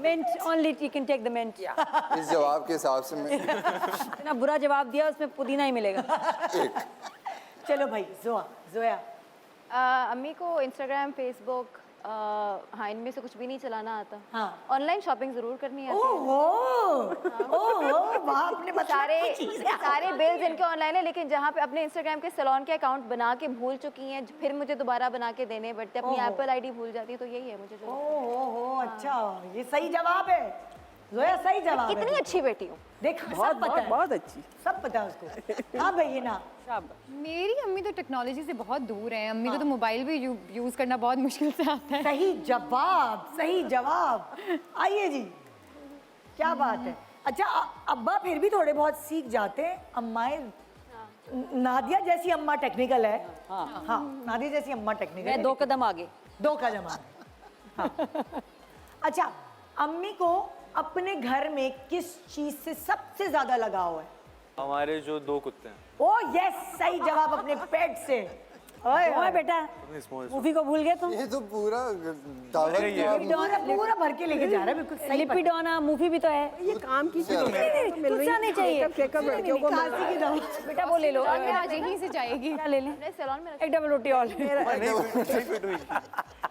mint only you can take the mint इस जवाब के हिसाब से मैं इतना बुरा जवाब दिया उसमें पुदीना ही मिलेगा एक चलो भाई जोया अम्मी को इंस्टाग्राम फेसबुक हाँ इनमें से कुछ भी नहीं चलाना आता। हाँ। ऑनलाइन शॉपिंग जरूर करनी आती है। ओहो वाह आपने सारे बिल्स इनके ऑनलाइन है, लेकिन जहाँ पे अपने इंस्टाग्राम के सैलून के अकाउंट बना के भूल चुकी हैं, फिर मुझे दोबारा बना के देने पड़ते, अपनी एप्पल आईडी भूल जाती है, तो यही है मुझे जो। ओहो अच्छा ये सही जवाब है जोया, सही जवाब है। कितनी अच्छी बेटी हूँ। देख सब पता है, बहुत अच्छी। सब पता है उसको। हाँ भाई ना मेरी अम्मी तो टेक्नोलॉजी से बहुत दूर है, अम्मी को तो मोबाइल भी यूज़ करना बहुत मुश्किल से आता है। सही जवाब, सही जवाब। आइए जी, क्या बात है। अच्छा अब्बा फिर भी थोड़े बहुत सीख जाते हैं, अम्माएं नादिया जैसी अम्मा टेक्निकल है। हाँ नादिया जैसी अम्मा टेक्निकल है। मैं 2 कदम आगे। 2 कदम आगे। हाँ। अच्छा अम्मी को अपने घर में किस चीज से सबसे ज्यादा लगाव है? हमारे जो 2 कुत्ते हैं। ओ यस सही जवाब, अपने पेट से। ओए बेटा मूवी को भूल गए तुम। ये तो पूरा दावा पूरा भर के लेके जा रहा है, बिल्कुल सही। लिपिडोना मूवी भी तो है। ये काम की चीज़ तुझसे नहीं चाहिए लड़कियों को खांसी की दवा। बेटा वो ले लो, आज यहीं से जाएगी। क्या ले लें? सैलून में एक डबल रोटी और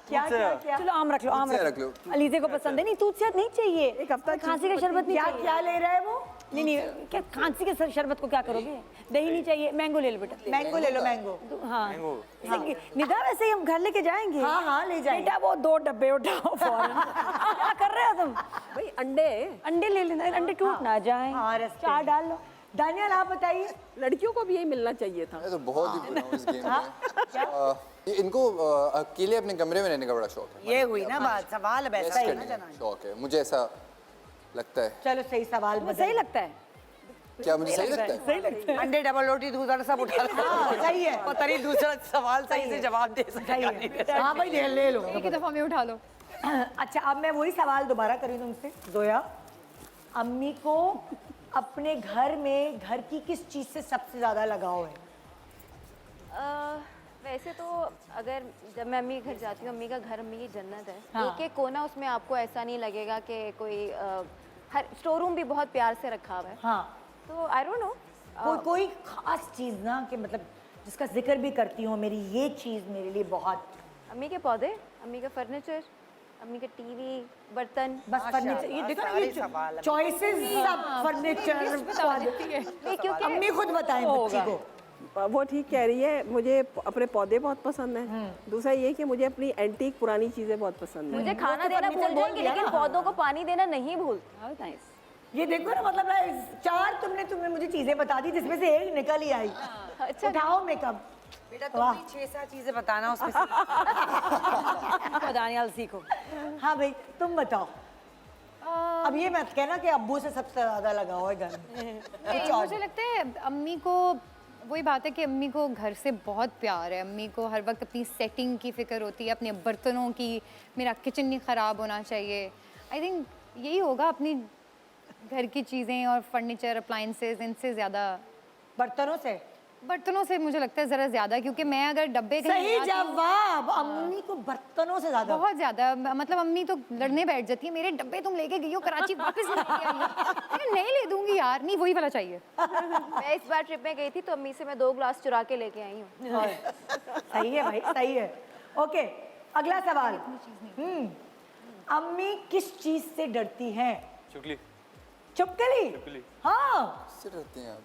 क्या क्या क्या? चलो आम रख लो, आम रख लो। अलीजे को पसंद है। नहीं दूध नहीं चाहिए, एक हफ्ता खांसी का शरबत नहीं चाहिए। क्या ले रहा है वो? नहीं क्या खांसी के शरबत को क्या करोगे? दही नहीं चाहिए, मैंगो ले लो बेटा। मैंगो ले लो, मैंगो। हाँ निदा वैसे ही हम घर लेके जाएंगे। हाँ ले जाएंगे। बेटा वो 2 डब्बे उठाओ फौरन। क्या कर रहे हो तुम? भाई अंडे ले लेना, अंडे टूट ना जाए। 4 डाल लो। दानियाल आप बताइए। लड़कियों को भी यही मिलना चाहिए था। मैं तो बहुत ही बुरा हूँ इस गेम में। इनको अकेले अपने कमरे में रहने का बड़ा शौक है। ये हुई ना बात, सवाल वैसा ही ना। शौक है मुझे, ऐसा लगता है। चलो सही सवाल, सही लगता है। क्या मुझे सही लगता है? सही लगता है। अंडे डबल रोटी दूध और सब उठा लो। सही है। पता नहीं दूसरा सवाल सही से जवाब दे सकता। हाँ भाई ले लो, एक ही दफा में उठा लो। अच्छा अब मैं वही सवाल दोबारा करूँ तुमसे जोया, अम्मी को अपने घर में घर की किस चीज से सबसे ज्यादा लगाव है? वैसे तो अगर जब मैं अम्मी के घर जाती हूँ, अम्मी का घर अम्मी की जन्नत है। हाँ। एक एक कोना उसमें आपको ऐसा नहीं लगेगा कि कोई हर स्टोर रूम भी बहुत प्यार से रखा हुआ है। हाँ तो आई डोंट नो कोई खास चीज ना कि मतलब जिसका जिक्र भी करती हूँ, मेरी ये चीज मेरे लिए बहुत। अम्मी के पौधे, अम्मी का फर्नीचर, अम्मी का टीवी, बर्तन। बस फर्नीचर, ये देखो ना ये चॉइसेस सब फर्नीचर। क्योंकि अम्मी खुद बताएं बच्ची को। वो ठीक कह रही है, मुझे अपने पौधे बहुत पसंद हैं। दूसरा ये कि मुझे अपनी एंटीक पुरानी चीजें बहुत पसंद हैं। मुझे खाना देना भूल जाएंगे, लेकिन पौधों को पानी देना नहीं भूलते। ये देखो ना, मतलब 4 तुमने मुझे चीजें बता दी जिसमें से एक निकल ही आई। अच्छा उठाओ मेकअप। बेटा तुम 6-7 चीजें बताना उसमें से। दानियाल सीखो। हाँ भाई तुम बताओ। अब ये मत कहना कि अब्बू से सबसे ज्यादा लगाओ है घर में। मुझे लगता है अम्मी को वही बात है कि अम्मी को घर से बहुत प्यार है। अम्मी को हर वक्त अपनी सेटिंग की फिक्र होती है, अपने बर्तनों की, मेरा किचन नहीं ख़राब होना चाहिए। आई थिंक यही होगा, अपनी घर की चीज़ें और फर्नीचर अप्लाइंसेस इनसे ज़्यादा। बर्तनों से मुझे लगता है ज़रा ज़्यादा, क्योंकि मैं अगर डब्बे सही जवाब, अम्मी को बर्तनों से ज़्यादा, बहुत ज़्यादा। मतलब अम्मी तो लड़ने बैठ जाती है, मेरे डब्बे तुम लेके गई हो कराची, वापस नहीं ले दूंगी यार, नहीं वही वाला चाहिए। मैं इस बार ट्रिप में गई थी तो अम्मी से मैं 2 ग्लास चुरा के लेके आई हूँ। सही है भाई, सही है। ओके अगला सवाल। अम्मी किस चीज से डरती हैं? चुपकली। हाँ किससे डरती हैं आप?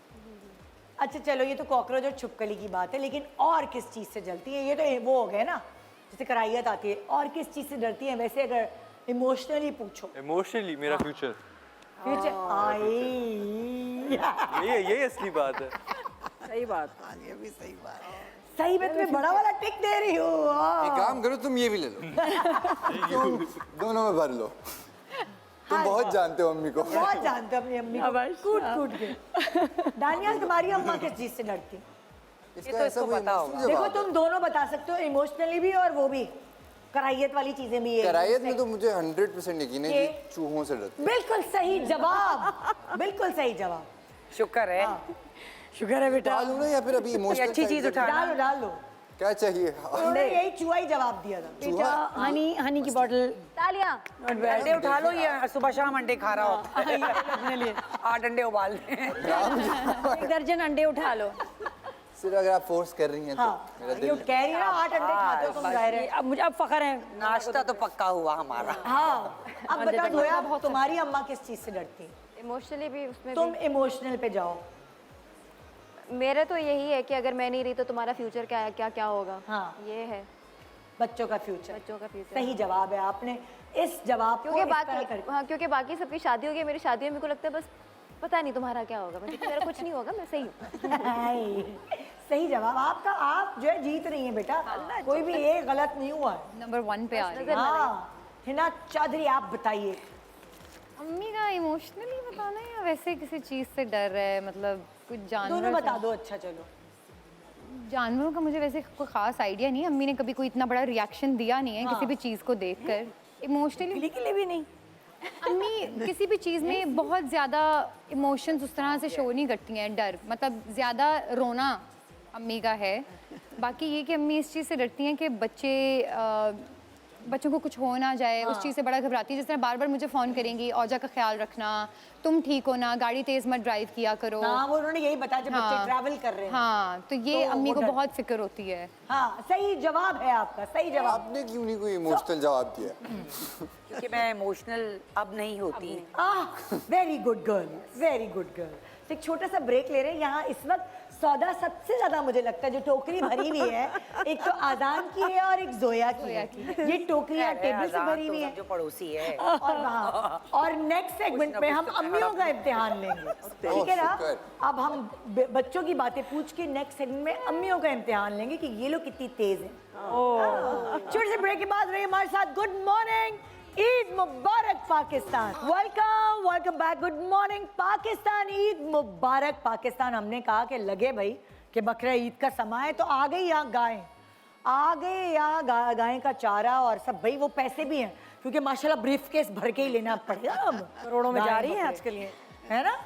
अच्छा चलो ये तो कॉकरोच और छुपकली की बात है, लेकिन और किस चीज से जलती है? ये तो वो हो गया ना, जैसे कराहियत आती है। और किस चीज से डरती है? वैसे अगर इमोशनली पूछो। इमोशनली मेरा फ्यूचर। ये असली बात है। सही बात। ये भी सही बात है। सही में तुम्हें बड़ा वाला टिक दे रही हो। एक काम करो, तुम ये भी ले लो। दोनों में भर लो। तुम बहुत जानते हो अम्मी को। बहुत जानते हो अपनी अम्मी को, कूट के। दानियाल तुम्हारी अम्मा किस चीज से डरती? ये तो इसको पता होगा। देखो तुम दोनों बता सकते हो, इमोशनली भी और वो भी। कराहियत वाली चीजें भी है। कराहियत में तो मुझे 100% यकीन है कि चूहों से डरते हैं। बिल्कुल सही जवाब, बिल्कुल सही जवाब। शुक्र है, शुक्र है बेटा। डालूं ना या फिर अभी इमोशनल अच्छी चीज उठा डालो डालो, क्या चाहिए? उन्होंने यही चूहा ही जवाब दिया था। बेटा हनी की बॉटल, तालियां। अंडे उठा लो, ये सुबह शाम अंडे खा रहा होता है ये अपने लिए। 8 अंडे उबाल लें, 1 दर्जन अंडे उठा लो। सिर्फ अगर आप फोर्स कर रही हैं तो मेरा ये दिल कह रही है ना 8 अंडे खाते हो तुम, जाहिर है। अब मुझे अब फख्र है, नाश्ता तो पक्का हुआ हमारा। हाँ, अब बता जोया, तुम्हारी अम्मा किस चीज से डरती है? इमोशनली भी उसमें तुम इमोशनल पे जाओ। मेरा तो यही है कि अगर मैं नहीं रही तो तुम्हारा फ्यूचर क्या क्या क्या होगा। हाँ, ये है बच्चों का फ्यूचर। बच्चों का फ्यूचर। सही जवाब है, आपने इस जवाब को क्योंकि इस तरह बाकी कर- हाँ, क्योंकि बाकी सबकी शादी होगी, मेरी शादी में मेरे को लगता है बस पता नहीं तुम्हारा क्या होगा, मतलब मेरा कुछ नहीं होगा, मैं सही हूँ। हाय, सही जवाब आपका। आप जो है जीत रही हैं बेटा, कोई भी एक गलत नहीं हुआ है। नंबर 1 पे आ रही है। हाँ, हिना चौधरी आप बताइए। अम्मी का इमोशनली बताना है या वैसे किसी चीज़ से डर है, मतलब कुछ जानवर दोनों से? बता दो। अच्छा चलो, जानवरों का मुझे वैसे कोई खास आइडिया नहीं है। अम्मी ने कभी कोई इतना बड़ा रिएक्शन दिया नहीं है किसी भी चीज़ को देखकर। इमोशनली के लिए भी नहीं। अम्मी किसी भी चीज़ में बहुत ज़्यादा इमोशंस उस तरह से शो नहीं करती हैं। डर मतलब ज़्यादा रोना अम्मी का है। बाकी ये कि अम्मी इस चीज़ से डरती हैं कि बच्चों को कुछ हो ना जाए, उस चीज़ से बड़ा घबराती है। जिस तरह बार बार मुझे फ़ोन करेंगी, औजा का ख्याल रखना, तुम ठीक हो ना, गाड़ी तेज़ मत ड्राइव किया करो। हाँ, वो उन्होंने यही बताया जब बच्चे ट्रैवल कर रहे हैं। हाँ, तो ये तो अम्मी वो को डर- बहुत फिक्र होती है। हाँ, सही जवाब है आपका, सही जवाब। आपने क्यों नहीं कोई इमोशनल जवाब दिया? क्योंकि मैं इमोशनल अब नहीं होती। Very good girl, very good girl. तो एक छोटा सा ब्रेक ले रहे हैं। यहाँ इस वक्त सौदा सबसे ज्यादा मुझे लगता है जो टोकरी भरी हुई है, एक तो आजान की है और एक जोया की है। ये टोकरियाँ टेबल से भरी हुई है जो पड़ोसी है। और वहाँ और नेक्स्ट सेगमेंट में हम अम्मियों का इम्तिहान लेंगे, ठीक है ना? शुक्र। अब हम बच्चों की बातें पूछ के नेक्स्ट सेगमेंट में अम्मियों का इम्तिहान लेंगे कि ये लोग कितनी तेज हैं। छोटे से ब्रेक के बाद रहिए हमारे साथ। गुड मॉर्निंग, ईद मुबारक Pakistan. Welcome, welcome back. Good morning Pakistan, Eid मुबारक पाकिस्तान। हमने कहा कि लगे भाई कि बकरा ईद का समय है, तो आ गई यहाँ गायें, आ गए यहाँ गाय का चारा और सब। भाई वो पैसे भी हैं क्योंकि माशाल्लाह ब्रीफ केस भर के ही लेना पड़ेगा। अब करोड़ों में जा रही है गाय आजकल ये, है ना?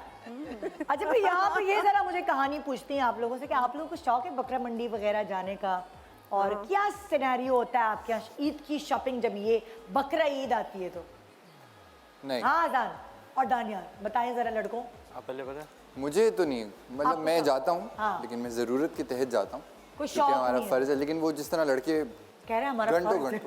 अच्छा भाई, यहाँ पर ये जरा मुझे कहानी पूछती हैं आप लोगों से कि आप लोगों को शौक है बकरा मंडी वगैरह जाने का? और क्या सिनेरियो होता है आपके यहाँ ईद की शॉपिंग जब ये बकरा ईद आती है तो? नहीं, हाँ आजान और दानियाल बताएं जरा लड़कों। आप पहले बता। मुझे तो नहीं, मतलब मैं जाता हूँ हाँ। लेकिन मैं ज़रूरत के तहत जाता हूँ कोई क्योंकि शौक हमारा नहीं है। फ़र्ज़ है। लेकिन वो जिस तरह लड़के कह रहे हैं हमारा फर्ज है।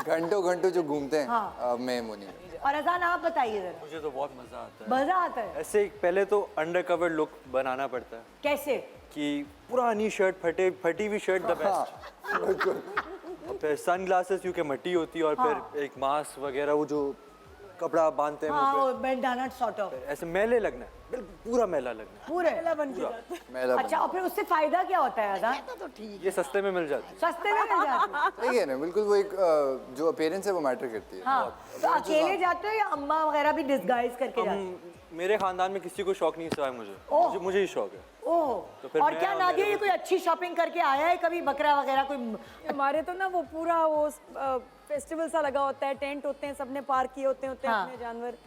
घंटों जो घूमते हैं, हाँ। मैं वो नहीं। और अजान आप बताइए जरा। मुझे तो बहुत मज़ा आता है। मजा आता है ऐसे पहले तो अंडर कवर लुक बनाना पड़ता है कैसे? कि पुरानी शर्ट, फटी हुई शर्ट द बेस्ट, बिल्कुल। फिर सन ग्लासेस क्योंकि मट्टी होती है, और फिर एक मास्क वगैरह, वो जो कपड़ा बांधते हैं हाँ, मुंह वो बैंडाना सॉर्ट ऑफ पे, ऐसे मैले लगना है, बिल्कुल पूरा मैला लगना पूरे। मैला अच्छा, और फिर उससे फायदा क्या होता है अजान? है। ये सस्ते में मिल जाती है। सस्ते में मिल जाते हैं। सही है ना, बिल्कुल। वो एक जो अपीयरेंस है वो मैटर करती है। हाँ, तो अकेले जाते हो या अम्मा वगैरह भी डिस्गाइज करके जाते हो? मेरे खानदान में किसी को शौक नहीं सिवाय मुझे ही शौक है। ओह, तो फिर और मैं क्या और नादिया मेरे ये कोई अच्छी शॉपिंग करके आया है कभी बकरा वगैरह कोई? हमारे तो ना वो पूरा वो फेस्टिवल सा लगा होता है, टेंट होते हैं, सबने पार्क किए होते हैं हाँ। अपने जानवर।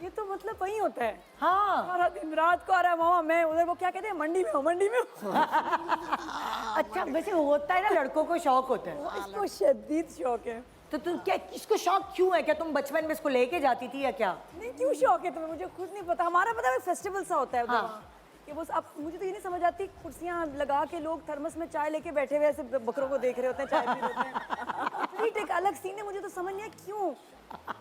ये तो मतलब वही होता है। हाँ, सारा दिन रात को आ रहा है मामा, मैं उधर वो क्या कहते हैं मंडी में हूँ, मंडी में हूँ। अच्छा वैसे होता है ना, लड़कों को शौक होता है। इसको शदीद शौक है। तो तुम क्या, इसको शौक क्यों है? क्या तुम बचपन में इसको लेके जाती थी या क्या? नहीं, क्यों शौक है तुम्हें? मुझे खुद नहीं पता। हमारा पता है फेस्टिवल सा होता है उधर हाँ। कि बस अब मुझे तो ये नहीं समझ आती, कुर्सियाँ लगा के लोग थर्मस में चाय लेके बैठे हुए ऐसे बकरों को देख रहे होते हैं, चाय पी रहे होते हैं। कंप्लीट एक अलग सीन है, मुझे तो समझ नहीं है क्यों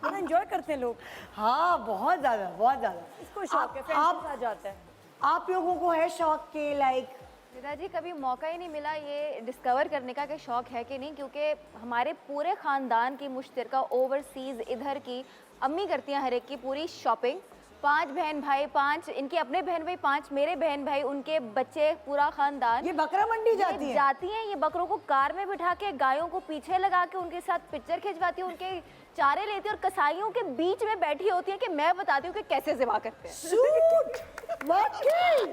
बड़ा एंजॉय करते हैं लोग। हाँ, बहुत ज्यादा, बहुत ज्यादा। इसको शौक है, फ्रेंड्स के साथ जाता है। आप लोगों को है शौक के लाइक? पिताजी कभी मौका ही नहीं मिला ये डिस्कवर करने का कि शौक है कि नहीं, क्योंकि हमारे पूरे ख़ानदान की मुश्तरका ओवरसीज़ इधर की अम्मी करती हैं हर एक की पूरी शॉपिंग। 5 बहन भाई, 5 इनके अपने बहन भाई, 5 मेरे बहन भाई, उनके बच्चे, पूरा ख़ानदान ये बकरा मंडी जाती है? जाती हैं। ये बकरों को कार में बिठा के, गायों को पीछे लगा के उनके साथ पिक्चर खिंचवाती है, उनके चारे लेती है और कसाईयों के बीच में बैठी होती है कि मैं बताती हूँ कि कैसे ज़िबा करते हैं। सूट वाकई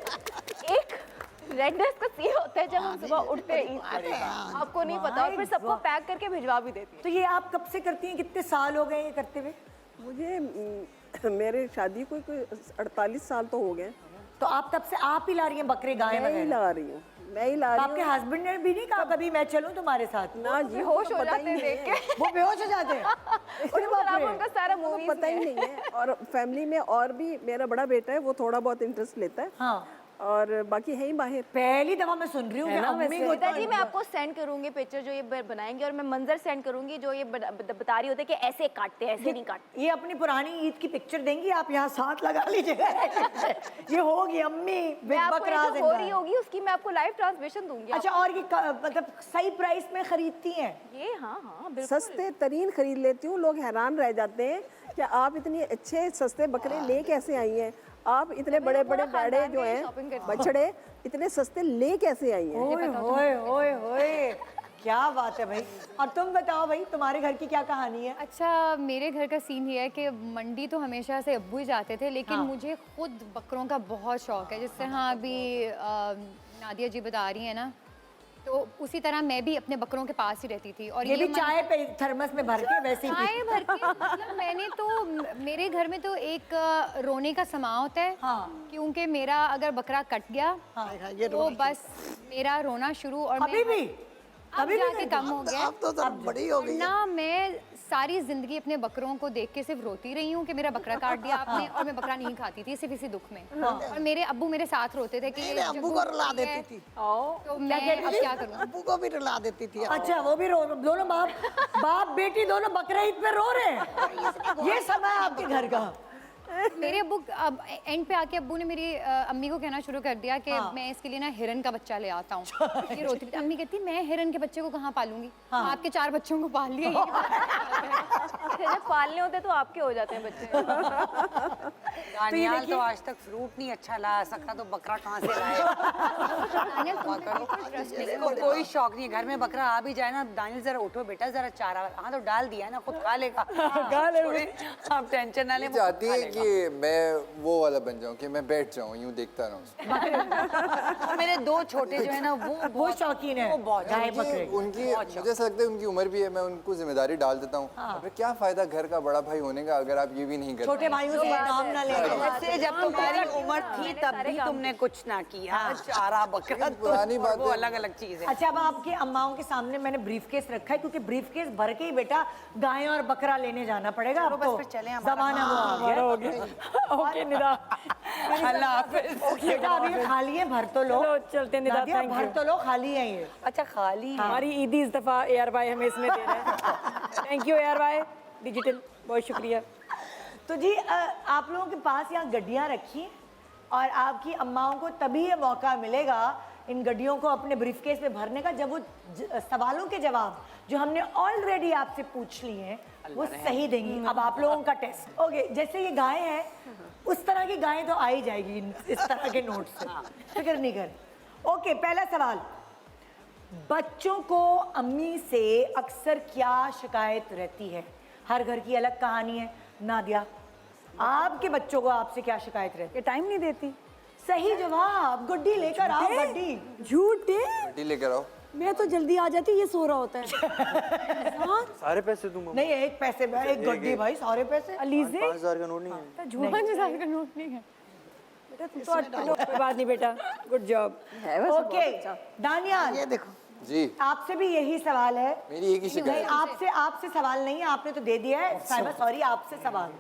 रेडनेस का ये होता है जब हम सुबह उठते हैं ईद पर। आपको नहीं पता, और फिर सबको पैक करके भिजवा भी देती है। तो ये आप कब से करती हैं, कितने साल हो गए ये करते हुए? मुझे मेरे शादी को कोई 48 साल तो हो गए। तो आप तब से आप ही ला रही हैं बकरे गाय मैं ही वगैरह? ला रही हूँ, मैं ही ला रही हूँ। आपके हस्बैंड ने भी नहीं कहा कभी मैं चलूं तुम्हारे साथ? ना जी, बेहोश हो जाते हैं देख के। वो बेहोश हो जाते हैं। अरे बाप रे। उनका सारा मूवी पता ही नहीं है। और फैमिली में और भी मेरा बड़ा बेटा है, वो थोड़ा बहुत इंटरेस्ट लेता है। हाँ। और बाकी है ही बाहर। पहली दफा मैं सुन रही हूँ कि अम्मी को पिताजी मैं आपको सेंड करूंगी पिक्चर जो ये बनाएंगे, और मैं मंजर सेंड करूंगी जो ये बता रही होते हैं कि ऐसे काटते हैं, ऐसे नहीं काटते। ये अपनी पुरानी ईद की पिक्चर देंगी आप, यहाँ साथ लगा लीजिएगा। ये होगी अम्मी मैं आपको ये बकरा जो हो रही होगी उसकी मैं आपको लाइव ट्रांसलेशन दूंगी। अच्छा, और ये मतलब सही प्राइस में खरीदती हैं ये? हाँ हाँ बिल्कुल। सस्ते तरीन खरीद लेती हूँ, लोग हैरान रह जाते हैं कि आप इतने अच्छे सस्ते बकरे ले कैसे आई हैं, आप इतने बड़े बड़े बैड़े जो हैं बछड़े इतने सस्ते ले कैसे आई हैं। ओए होए होए होए, क्या बात है भाई। और तुम बताओ भाई, तुम्हारे घर की क्या कहानी है? अच्छा, मेरे घर का सीन ये है कि मंडी तो हमेशा से अब्बू ही जाते थे, लेकिन मुझे खुद बकरों का बहुत शौक है। जिस तरह अभी नादिया जी बता रही है ना, तो उसी तरह मैं भी अपने बकरों के पास ही रहती थी। और ये भी चाय पे थर्मस में भर के वैसे ही चाय भर के मतलब मैंने तो मेरे घर में तो एक रोने का समा होता है। क्योंकि मेरा अगर बकरा कट गया तो बस मेरा रोना शुरू। और अभी भी अभी जाके कम हो गया। अब तो सब बड़ी हो गई है। ना मैं सारी जिंदगी अपने बकरों को देख के सिर्फ रोती रही हूँ कि मेरा बकरा काट दिया आपने, और मैं बकरा नहीं खाती थी सिर्फ इसी दुख में। और मेरे अब्बू मेरे साथ रोते थे कि अब्बू को रुला देती थी। तो मैं अब क्या करूँ? अब्बू को भी रुला देती थी। अच्छा, वो भी रो, दोनों बाप बेटी दोनों बकरा ईद पे रो रहे हैं। ये समय आपके घर का। मेरे अब्बू अब एंड पे आके अब्बू ने मेरी अम्मी को कहना शुरू कर दिया कि मैं इसके लिए ना हिरन का बच्चा ले आता हूँ। ये रोती थी, अम्मी कहती मैं हिरन के बच्चे को कहाँ पालूंगी? आपके 4 बच्चों को पाल लिए। जब पालने होते तो आपके हो जाते हैं बच्चे। दानियाल तो आज तक फ्रूट नहीं अच्छा ला सका, तो बकरा कहाँ से लाए? इसको कोई शौक नहीं है। घर में बकरा आ भी जाए ना, दानियाल जरा उठो बेटा, जरा चारा। हाँ तो डाल दिया है ना, खुद खा लेगा। आप टेंशन ना लें, चाहती है कि मैं वो वाला बन जाऊं कि मैं बैठ जाऊं यूं देखता रहूं। मेरे 2 छोटे जो है ना वो शौकीन है, वो बहुत गाय बकरे। उनकी मुझे ऐसा लगता है उनकी उम्र भी है, मैं उनको जिम्मेदारी डाल देता हूँ। फिर क्या फायदा घर का बड़ा भाई होने का अगर आप ये भी नहीं करते। छोटे भाइयों से काम ना ले। वैसे जब तुम्हारी उम्र थी तब भी तुमने कुछ ना किया। चारा बकरा पुरानी बात वो अलग अलग चीज है। अच्छा, अब आपकी अम्माओं के सामने मैंने ब्रीफकेस रखा है, क्योंकि ब्रीफकेस भर के ही बेटा गाय और बकरा लेने जाना पड़ेगा। अब तो जमाना हो गया। ओके निदा, अल्लाह हाफिज़। बेटा अभी खाली है, भर तो लो। चलते निदा, नादिया, थैंक भर यू। तो लो, खाली है ये। अच्छा खाली है। हमारी ईदी इस दफा AR भाई हमें इसमें दे रहे हैं। थैंक यू AR भाई डिजिटल, बहुत शुक्रिया। तो जी आप लोगों के पास यहाँ गड्डियाँ रखी हैं, और आपकी अम्माओं को तभी ये मौका मिलेगा इन गड्डियों को अपने ब्रीफकेस में भरने का, जब वो सवालों के जवाब जो हमने ऑलरेडी आपसे पूछ लिए हैं वो सही देंगी। अब आप लोगों का टेस्ट। ओके, जैसे ये गाय है उस तरह की गाय तो आ ही जाएगी इस तरह के नोट से, फिक्र नहीं करें। ओके, पहला सवाल, बच्चों को अम्मी से अक्सर क्या शिकायत रहती है? हर घर की अलग कहानी है। नादिया, आपके बच्चों को आपसे क्या शिकायत रहती है? टाइम नहीं देती। सही जवाब, गुड्डी लेकर आओ। गड्डी झूठे, गड्डी लेकर आओ। मैं तो जल्दी आ जाती, ये सो रहा होता है। सारे पैसे दूंगा। नहीं, एक पैसे में एक गड्डी भाई, सारे पैसे। अलीज़े 5000 का नोट नहीं है। झूठ 5000 का नोट नहीं है बेटा, तुम तो कोई बात नहीं बेटा, गुड जॉब। ओके दानियाल, ये देखो जी, आपसे भी यही सवाल है। मेरी एक ही नहीं, शिकायत है। आपसे सवाल नहीं है, आपने तो दे दिया है। साहिबा सॉरी, आपसे सवाल।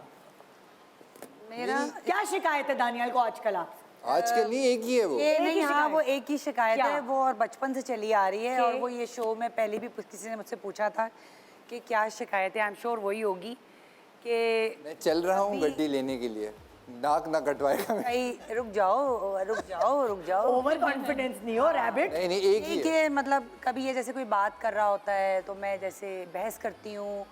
मेरा क्या शिकायत है दानियाल को आजकल आपसे? आजकल नहीं, एक ही है वो। ये नहीं, हाँ वो एक ही शिकायत क्या? है, वो और बचपन से चली आ रही है। और वो ये शो में पहले भी किसी ने मुझसे पूछा था कि क्या शिकायत है। आई एम श्योर वही होगी कि मैं चल रहा हूँ गड्डी लेने के लिए, नाक ना कटवाएगा। भाई रुक जाओ रुक जाओ रुक जाओ। ओवर कॉन्फिडेंस नहीं हो रैबिट। नहीं नहीं, एक ही है। मतलब कभी ये जैसे कोई बात कर रहा होता है तो मैं जैसे बहस करती हूँ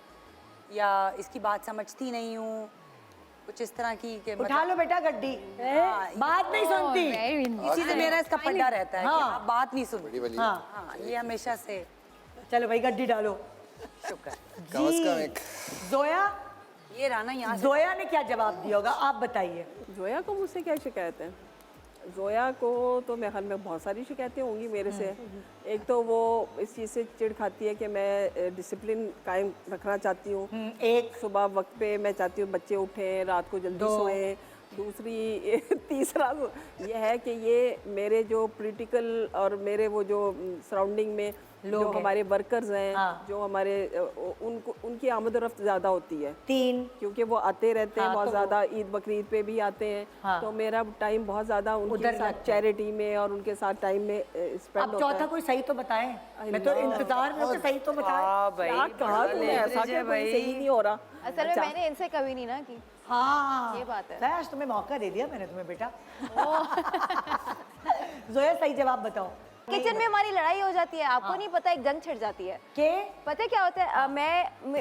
या इसकी बात समझती नहीं हूँ, कुछ इस तरह की कि उठा लो बेटा गड्डी, बात नहीं सुनती। इसी से मेरा इसका पड्डा रहता है कि आप बात नहीं सुनती। बड़ी वाली। हाँ, ये हमेशा से। चलो भाई गड्डी डालो। शुक्र। कम से कम एक। जोया, ये राना यहाँ जोया ने क्या जवाब दिया होगा, आप बताइए। जोया को मुझसे क्या शिकायत है? जोया को तो मेरे ख्याल में बहुत सारी शिकायतें होंगी मेरे से। एक तो वो इस चीज़ से चिढ़ खाती है कि मैं डिसिप्लिन कायम रखना चाहती हूँ। एक सुबह वक्त पे मैं चाहती हूँ बच्चे उठें, रात को जल्दी सोएं। दूसरी तीसरा ये है कि ये मेरे जो पॉलिटिकल और मेरे वो जो सराउंडिंग में जो हमारे वर्कर्स हैं, जो हमारे उनको उनकी आमद और रफ्त ज़्यादा होती है। 3 क्योंकि वो आते रहते हैं बहुत ज़्यादा, ईद बकरीद पे भी आते हैं। तो मेरा टाइम बहुत ज़्यादा उनके साथ चैरिटी में और उनके साथ टाइम में स्पेंड अब होता चौथा है। कोई सही तो बताएं, मैं तो इंतजार में हूं कि सही तो बताएं। क्या कहा तुमने, ऐसा क्या कोई सही नहीं हो रहा? असल में मैंने इनसे कभी नहीं ना की। हाँ ये बात है। नहीं, आज तुम्हें मौका दे दिया मैंने तुम्हें बेटा। जोया सही जवाब बताओ। किचन में हमारी लड़ाई हो जाती है, आपको नहीं पता, एक जंग छिड़ जाती है। के पता है क्या होता है,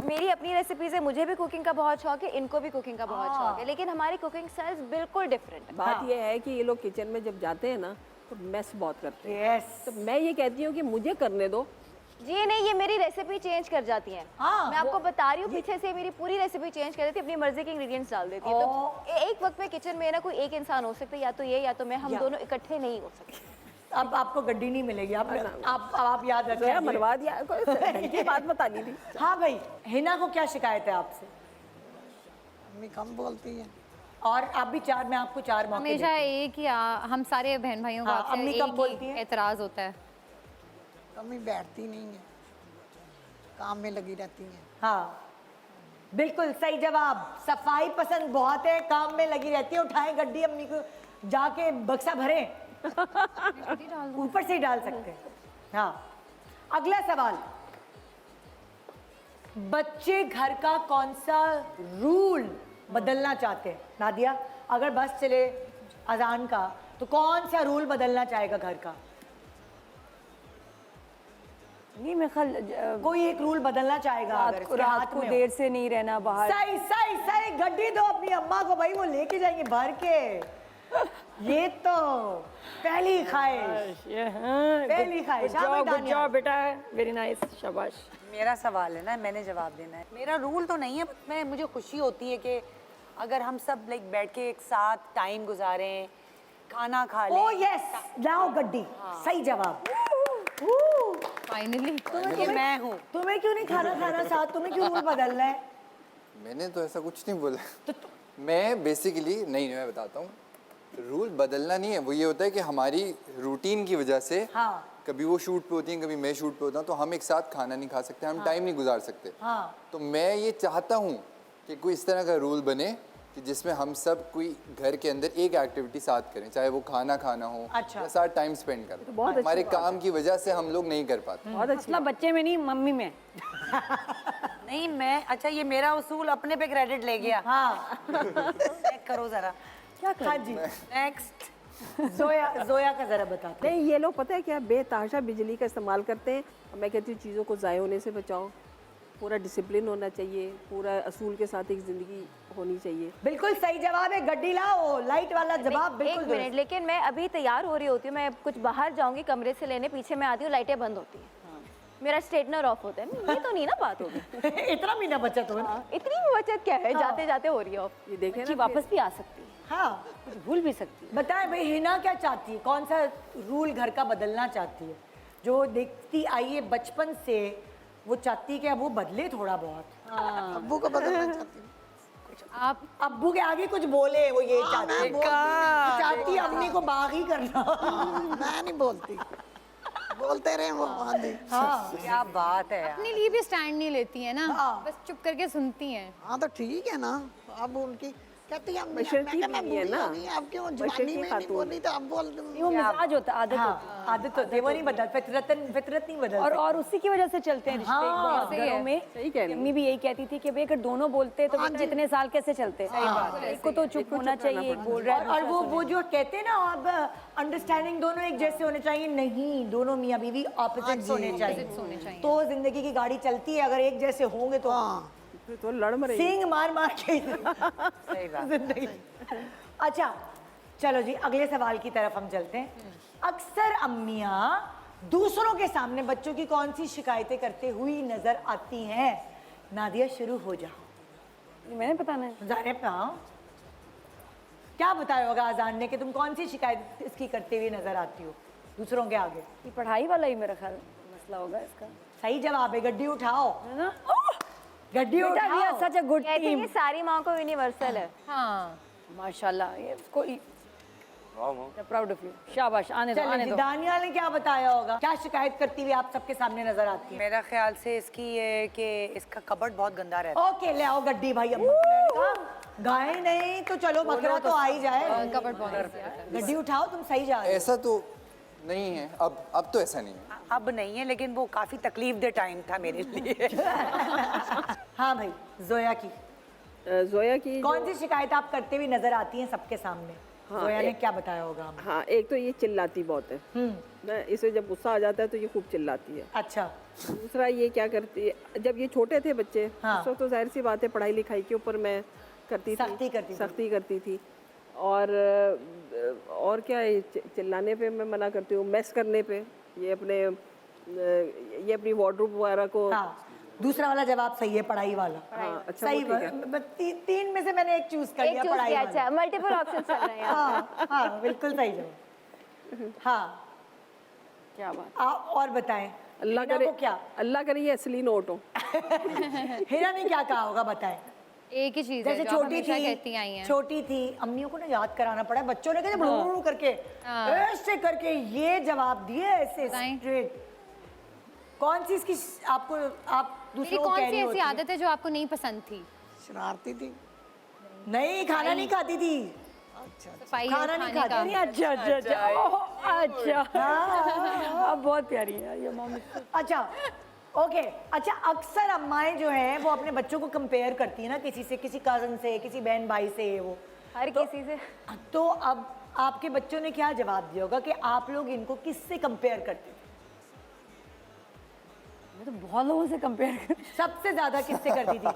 मेरी अपनी रेसिपीज है, मुझे भी कुकिंग का बहुत शौक है, इनको भी कुकिंग का बहुत शौक है, लेकिन हमारी कुकिंग स्टाइल्स बिल्कुल डिफरेंट है। बात ये है कि ये लोग किचन में जब जाते हैं ना तो मेस बहुत करते हैं। यस तो मैं ये कहती हूँ कि मुझे करने दो। जी नहीं, ये मेरी रेसिपी चेंज कर जाती हैं। हाँ, मैं आपको बता रही हूँ, पीछे से मेरी पूरी रेसिपी चेंज कर देती है, अपनी मर्जी के इंग्रेडिएंट्स डाल देती है। तो एक वक्त में किचन में ना कोई एक इंसान हो सकता है, या तो ये या तो मैं, हम दोनों इकट्ठे नहीं हो सकते। अब आपको गड्डी नहीं मिलेगी, आप याद रखें। मरवा दिया, कोई बात बता दी थी। हाँ भाई, हिना को क्या शिकायत है आपसे? अम्मी कम बोलती है। और आप भी 4, मैं आपको 4 मौके हमेशा एक ही हम सारे बहन भाइयों का हाँ, आपसे अम्मी एक कब बोलती ही हैं? एतराज होता है। कमी बैठती नहीं है, काम में लगी रहती है। हाँ बिल्कुल सही जवाब। सफाई पसंद बहुत है, काम में लगी रहती है। उठाएं गड्डी, अम्मी को जाके बक्सा भरें, ऊपर से ही डाल सकते हैं। हाँ, अगला सवाल, बच्चे घर का कौन सा रूल बदलना चाहते हैं? नादिया, अगर बस चले अजान का तो कौन सा रूल बदलना चाहेगा घर का? नहीं मैं ख्याल कोई एक रूल बदलना चाहेगा अगर इसके रात हाथ को में हो। देर से नहीं रहना बाहर। सही सही सही, गड्डी दो अपनी अम्मा को भाई, वो लेके जाएंगे भर के। ये तो पहली ख्वाहिश, पहली ख्वाहिश। हाँ भाई, गुड दानिया। जॉब बेटा, वेरी नाइस, शाबाश। मेरा सवाल है ना, मैंने जवाब देना है। मेरा रूल तो नहीं है, बट मुझे खुशी होती है कि अगर हम सब लाइक बैठ के एक साथ टाइम गुजारें, खाना खा लें। ओ यस, लाओ गड्डी। सही जवाब। फाइनली ये मैं हूँ। तुम्हें क्यों नहीं खाना खाना साथ? तुम्हें क्यों रूल बदलना है? मैंने तो ऐसा कुछ नहीं बोला। मैं बेसिकली नहीं, मैं बताता हूँ, रूल बदलना नहीं है, वो ये होता है कि हमारी रूटीन की वजह से कभी वो शूट पे होती हैं, कभी मैं शूट पे होता हूँ, तो हम एक साथ खाना नहीं खा सकते, हम टाइम नहीं गुजार सकते। तो मैं ये चाहता हूँ कि कोई इस तरह का रूल बने कि जिसमें हम सब कोई घर के अंदर एक एक्टिविटी साथ करें, चाहे वो खाना खाना हो या साथ टाइम स्पेंड करें। हमारे काम की वजह से हम लोग नहीं कर पाते। बहुत अच्छा, बच्चे में नहीं मम्मी में। नहीं मैं, अच्छा ये मेरा उसूल अपने पे क्रेडिट ले गया। हाँ चेक करो जरा। क्या? हाँ जी, नेक्स्ट। जोया का जरा बताते। नहीं, ये लोग पता है क्या, बेतहाशा बिजली का इस्तेमाल करते हैं। मैं कहती हूँ चीज़ों को ज़ाय होने से बचाओ, पूरा डिसिप्लिन होना चाहिए, पूरा असूल के साथ एक ज़िंदगी होनी चाहिए। बिल्कुल सही जवाब है, गड्डी लाओ। लाइट वाला जवाब बिल्कुल। एक मिनट, लेकिन मैं अभी तैयार हो रही होती हूँ, मैं कुछ बाहर जाऊंगी कमरे से लेने, पीछे मैं आती हूँ, लाइटें बंद होती हैं, मेरा स्ट्रेटनर ऑफ होता है। ये तो नहीं ना बात होगी। इतना भी ना बचत हो। इतनी भी बचत क्या है, जाते जाते हो रही है ऑफ। ये देखें बच्ची ना, वापस भी आ सकती है, हाँ कुछ भूल भी सकती है। बताएं भाई, हिना क्या चाहती है? कौन सा रूल घर का बदलना चाहती है? जो देखती आई है बचपन से, वो चाहती है कि अब वो बदले थोड़ा बहुत। अब्बू को बदलना चाहती हूँ। आप अब्बू के आगे कुछ बोले, वो ये चाहती है, चाहती है अम्मी को बागी करना। मैं नहीं बोलती, बोलते रहे वो आंधी। हाँ क्या बात है यार। अपने लिए भी स्टैंड नहीं लेती है ना, बस चुप करके सुनती हैं। हाँ तो ठीक है ना, अब उनकी कहती है अम्मी, बशर्ती मैं कहना बीवी है बूढ़ी ना। हो गई, अब क्यों बशर्ती जवानी में नहीं खातून। बोली तो अब बोल दूँ। वो मिजाज होता है, आदत होती हाँ, आदत होती है, वो नहीं बदल, फितरत नहीं बदल। है। और उसी की वजह से चलते हैं रिश्ते बहुत सही घरों है। में। सही कह रही अम्मी भी यही कहती थी कि भाई अगर दोनों बोलते तो बेटा इतने साल कैसे चलते। एक को तो चुप होना चाहिए, एक बोल रहा है। और वो जो कहते हैं ना, अब अंडरस्टैंडिंग दोनों एक जैसे होने चाहिए, नहीं, दोनों मियाँ बीवी ऑपोजिट्स होने चाहिए, तो जिंदगी की गाड़ी चलती है। अगर एक जैसे होंगे तो तो लड़ मरे। सींग मार मार के सही बात। जिंदगी। अच्छा चलो जी, अगले सवाल की तरफ हम चलते हैं। अक्सर अम्मियाँ दूसरों के सामने बच्चों की कौन सी शिकायतें करते हुई नजर आती हैं? नादिया शुरू हो जाओ। मैंने बताना है। जाने पाओ। क्या बताया होगा अजान ने कि तुम कौन सी शिकायत इसकी करते हुए नजर आती हो दूसरों के आगे? ये पढ़ाई वाला ही मेरा ख्याल मसला होगा इसका। सही जवाब है, गड्डी उठाओ, गड्डी उठाओ। Such a good I think team. ये सारी माँ को यूनिवर्सल है। हाँ माशाल्लाह, ये कोई वाह मॉम, प्राउड ऑफ यू, शाबाश। आने दो, चलिए आने जी, दो। दानियाल ने क्या बताया होगा? क्या शिकायत करती हुई आप सबके सामने नजर आती है? मेरा ख्याल से इसकी ये कि इसका कबर्ड बहुत गंदा रहता है। ओके, ले आओ गड्डी भाई। अम्मा की मैंने कहा गाय नहीं तो चलो बकरा तो आ ही जाए। कबर्ड बहुत गड्डी उठाओ, तुम सही जा रहे हो। ऐसा तो नहीं है, अब तो ऐसा नहीं है। अब नहीं है, लेकिन वो काफी तकलीफ दे टाइम था मेरे लिए। हाँ भाई, जोया की जोया की कौन सी शिकायत आप करते हुए नजर आती हैं सबके सामने? जोया ने क्या बताया होगा हमें? हाँ, एक तो ये चिल्लाती बहुत है। मैं इसे जब गुस्सा आ जाता है तो ये खूब चिल्लाती है। अच्छा, दूसरा ये क्या करती है, जब ये छोटे थे बच्चे हाँ। उस वक्त तो जाहिर सी बात है पढ़ाई लिखाई के ऊपर मैं सख्ती करती थी। और क्या है, चिल्लाने पे मैं मना करती हूँ, मेस करने पे, ये अपनी वार्डरोब वगैरह को। हाँ, दूसरा वाला जवाब सही है, पढ़ाई वाला। हाँ, अच्छा, सही वो ठीक है। तीन में से मैंने एक चूज कर लिया, पढ़ाई वाला। अच्छा, मल्टीपल ऑप्शन चल रहे हैं यहाँ पे। हाँ हाँ, बिल्कुल सही जवाब। हाँ, क्या बात। आप और बताएं। अल्लाह हिना करे, को क्या? अल्लाह करे ये असली नोट हो। हिना ने क्या कहा होगा बताएं? एक ही चीज है जैसे जो आप छोटी हमेशा कहती आई थी, हैं। छोटी थी, अम्मियों को ना याद कराना पड़ा, बच्चों ने कैसे ब्लू करके ऐसे करके ये जवाब दिए ऐसे स्ट्रेट। कौन सी इसकी आपको आप मेरी दूसरों को कौन कह सी रही ऐसी होती? आदत है जो आपको नहीं पसंद थी? शरारती थी। नहीं, खाना नहीं खाती थी। सफाई खाना नहीं खाने खाती। का। अच्छा अच्छा अच्छा, ओह, अच्छा। अब बहुत प्यारी है ये मम्मी। अच्छा, ओके। अच्छा, अक्सर अम्माएं जो हैं वो अपने बच्चों को कंपेयर करती है ना किसी से, किसी कजन से, किसी बहन भाई से, वो हर किसी से। तो अब आपके बच्चों ने क्या जवाब दिया होगा कि आप लोग इनको किससे कंपेयर करते थे? मैं तो बहुत लोगों से कंपेयर कर। सबसे ज्यादा किससे करती थी?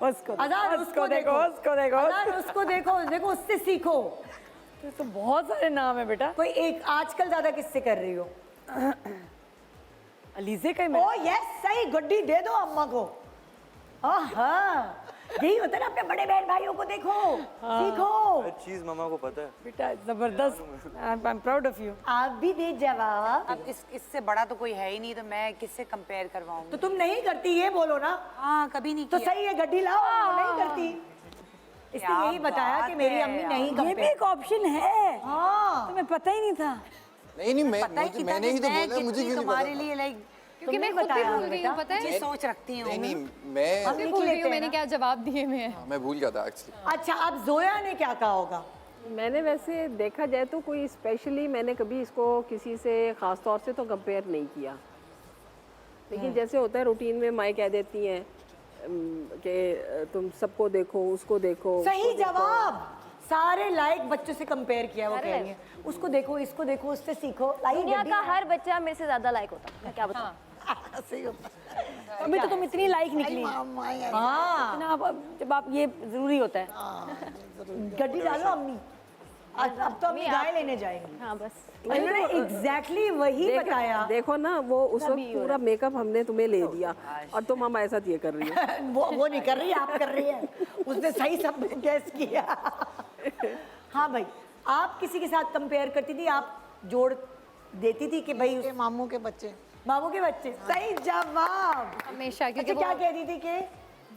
उसको अजान, उसको देखो, उसको देखो, अजान, उसको देखो, देखो उससे सीखो। तो बहुत सारे नाम है बेटा। कोई एक आजकल ज्यादा किससे कर रही हो? अलीजे का ही ओ यस, सही, गड्डी दे दो अम्मा को। हाँ, यही होता है ना, अपने बड़े बहन भाइयों को देखो, सीखो। हर चीज मम्मा को पता है। बेटा जबरदस्त। I am proud of you. आप भी दे जवाब। अब इससे बड़ा तो कोई है ही नहीं, तो मैं किससे कंपेयर करवाऊंगी? तो तुम नहीं करती, ये बोलो ना। हाँ, कभी नहीं तो किया। सही है, गड्डी लाओ। नहीं करती, इसने क्या यही बताया बात कि मेरी है अम्मी यार। नहीं ये भी कंपेयर। एक ऑप्शन है। हाँ, तुम्हें पता ही नहीं था। नहीं पता ही कितना मैंने ही तो मैं बोला, मुझे कितनी क्यों नहीं तुम्हारे पता? लिए लाइक क्योंकि मैं तुमने खुद भी बताया भूल गई हूँ, पता है? ये सोच रखती हूँ। नहीं, मैं मैं भी भूल गई हूँ मैंने क्या जवाब दिए हुए हैं। मैं भूल गया था एक्चुअली। अच्छा, अब जोया ने क्या कहा होगा? मैंने वैसे देखा जाए तो कोई स्पेशली मैंने कभी इसको किसी से ख़ास तौर से तो कंपेयर नहीं किया, लेकिन जैसे होता है रूटीन में माएँ कह देती हैं कि तुम सबको देखो, उसको देखो। सही जवाब। सारे लायक बच्चों से कंपेयर किया, वो कह रही है उसको देखो, इसको देखो, उससे सीखो। लाइक दुनिया का हर बच्चा मेरे से ज्यादा लाइक होता है, मैं क्या बताऊँ। सही होता है। अभी तो तुम इतनी लाइक निकली। मामा यार। हाँ, इतना जब आप ये जरूरी होता है। गड्डी डालो अम्मी। अब तो अम्मी गाय लेने जाएंगी। हाँ बस। उन्होंने एग्जैक्टली वही बताया। देखो ना, वो उस वक्त पूरा मेकअप हमने तुम्हें ले दिया और तुम हमारे साथ ये कर रही हो। वो नहीं कर रही, आप कर रही है। उसने सही सब गैस किया। हाँ भाई, आप किसी के साथ कंपेयर करती थी, आप जोड़ देती थी कि भाई के मामू के बच्चे। मामू के बच्चे। सही जवाब। हमेशा, क्योंकि अच्छा, क्या वो कहती थी कि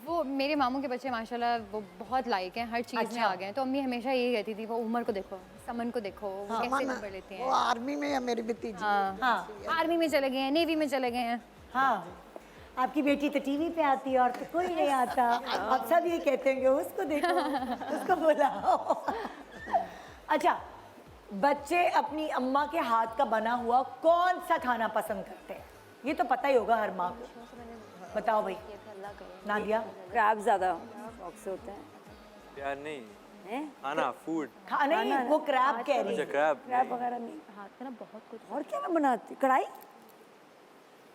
वो मेरे मामू के बच्चे माशाल्लाह वो बहुत लाइक हैं, हर चीज़ में आ गए हैं। तो अम्मी हमेशा यही कहती थी, वो उमर को देखो, समन को देखो, वो कैसे नंबर लेते वो हैं। आर्मी में है मेरी भतीजी। हाँ आर्मी में चले गए हैं, नेवी में चले गए हैं। हाँ, आपकी बेटी तो टीवी पे आती है और तो कोई नहीं आता। अब सब ये कहते हैं कि उसको देखो, उसको बुलाओ। अच्छा, बच्चे अपनी अम्मा के हाथ का बना हुआ कौन सा खाना पसंद करते हैं? ये तो पता ही होगा हर माँ को। बताओ भाई, नादिया। क्रैब ज्यादा शौक से होते हैं। प्यार नहीं, हैं? खाना, फूड। खाना नहीं, वो क्रैब कह रही अच्छा, है। क्रैब। क्रैब वगैरह नहीं। हाथ में ना बहुत कुछ। और क्या मैं बनाती? कढ़ाई।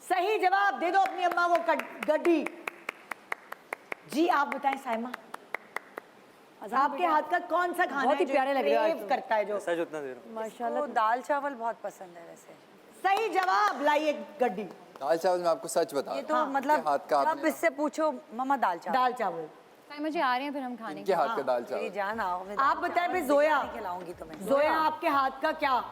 सही जवाब। दे दो अपनी अम्मा को गड्डी। जी आप बताएं साइमा, आपके हाथ का कौन सा खाना बहुत ही है जो प्यारे लग रहे हो आज crave तुम। करता है जो? ऐसा जितना दे रहा हूँ। माशाल्लाह, दाल चावल बहुत पसंद है वैसे। सही जवाब। लाइए गड्डी। दाल चावल मैं आपको सच बता ये रहा तो हूँ। मतलब हाथ का जब इससे पूछो मम्मा दाल चावल। दाल चावल। मुझे आ रहे हैं फिर हम खाने इनके हाथ का दाल मेरी चावल। जान आओ, मैं आप दाल बताएं चावल फिर जोया, बिरयानी खिलाऊंगी तुम्हें। जोया आपके हाथ का क्या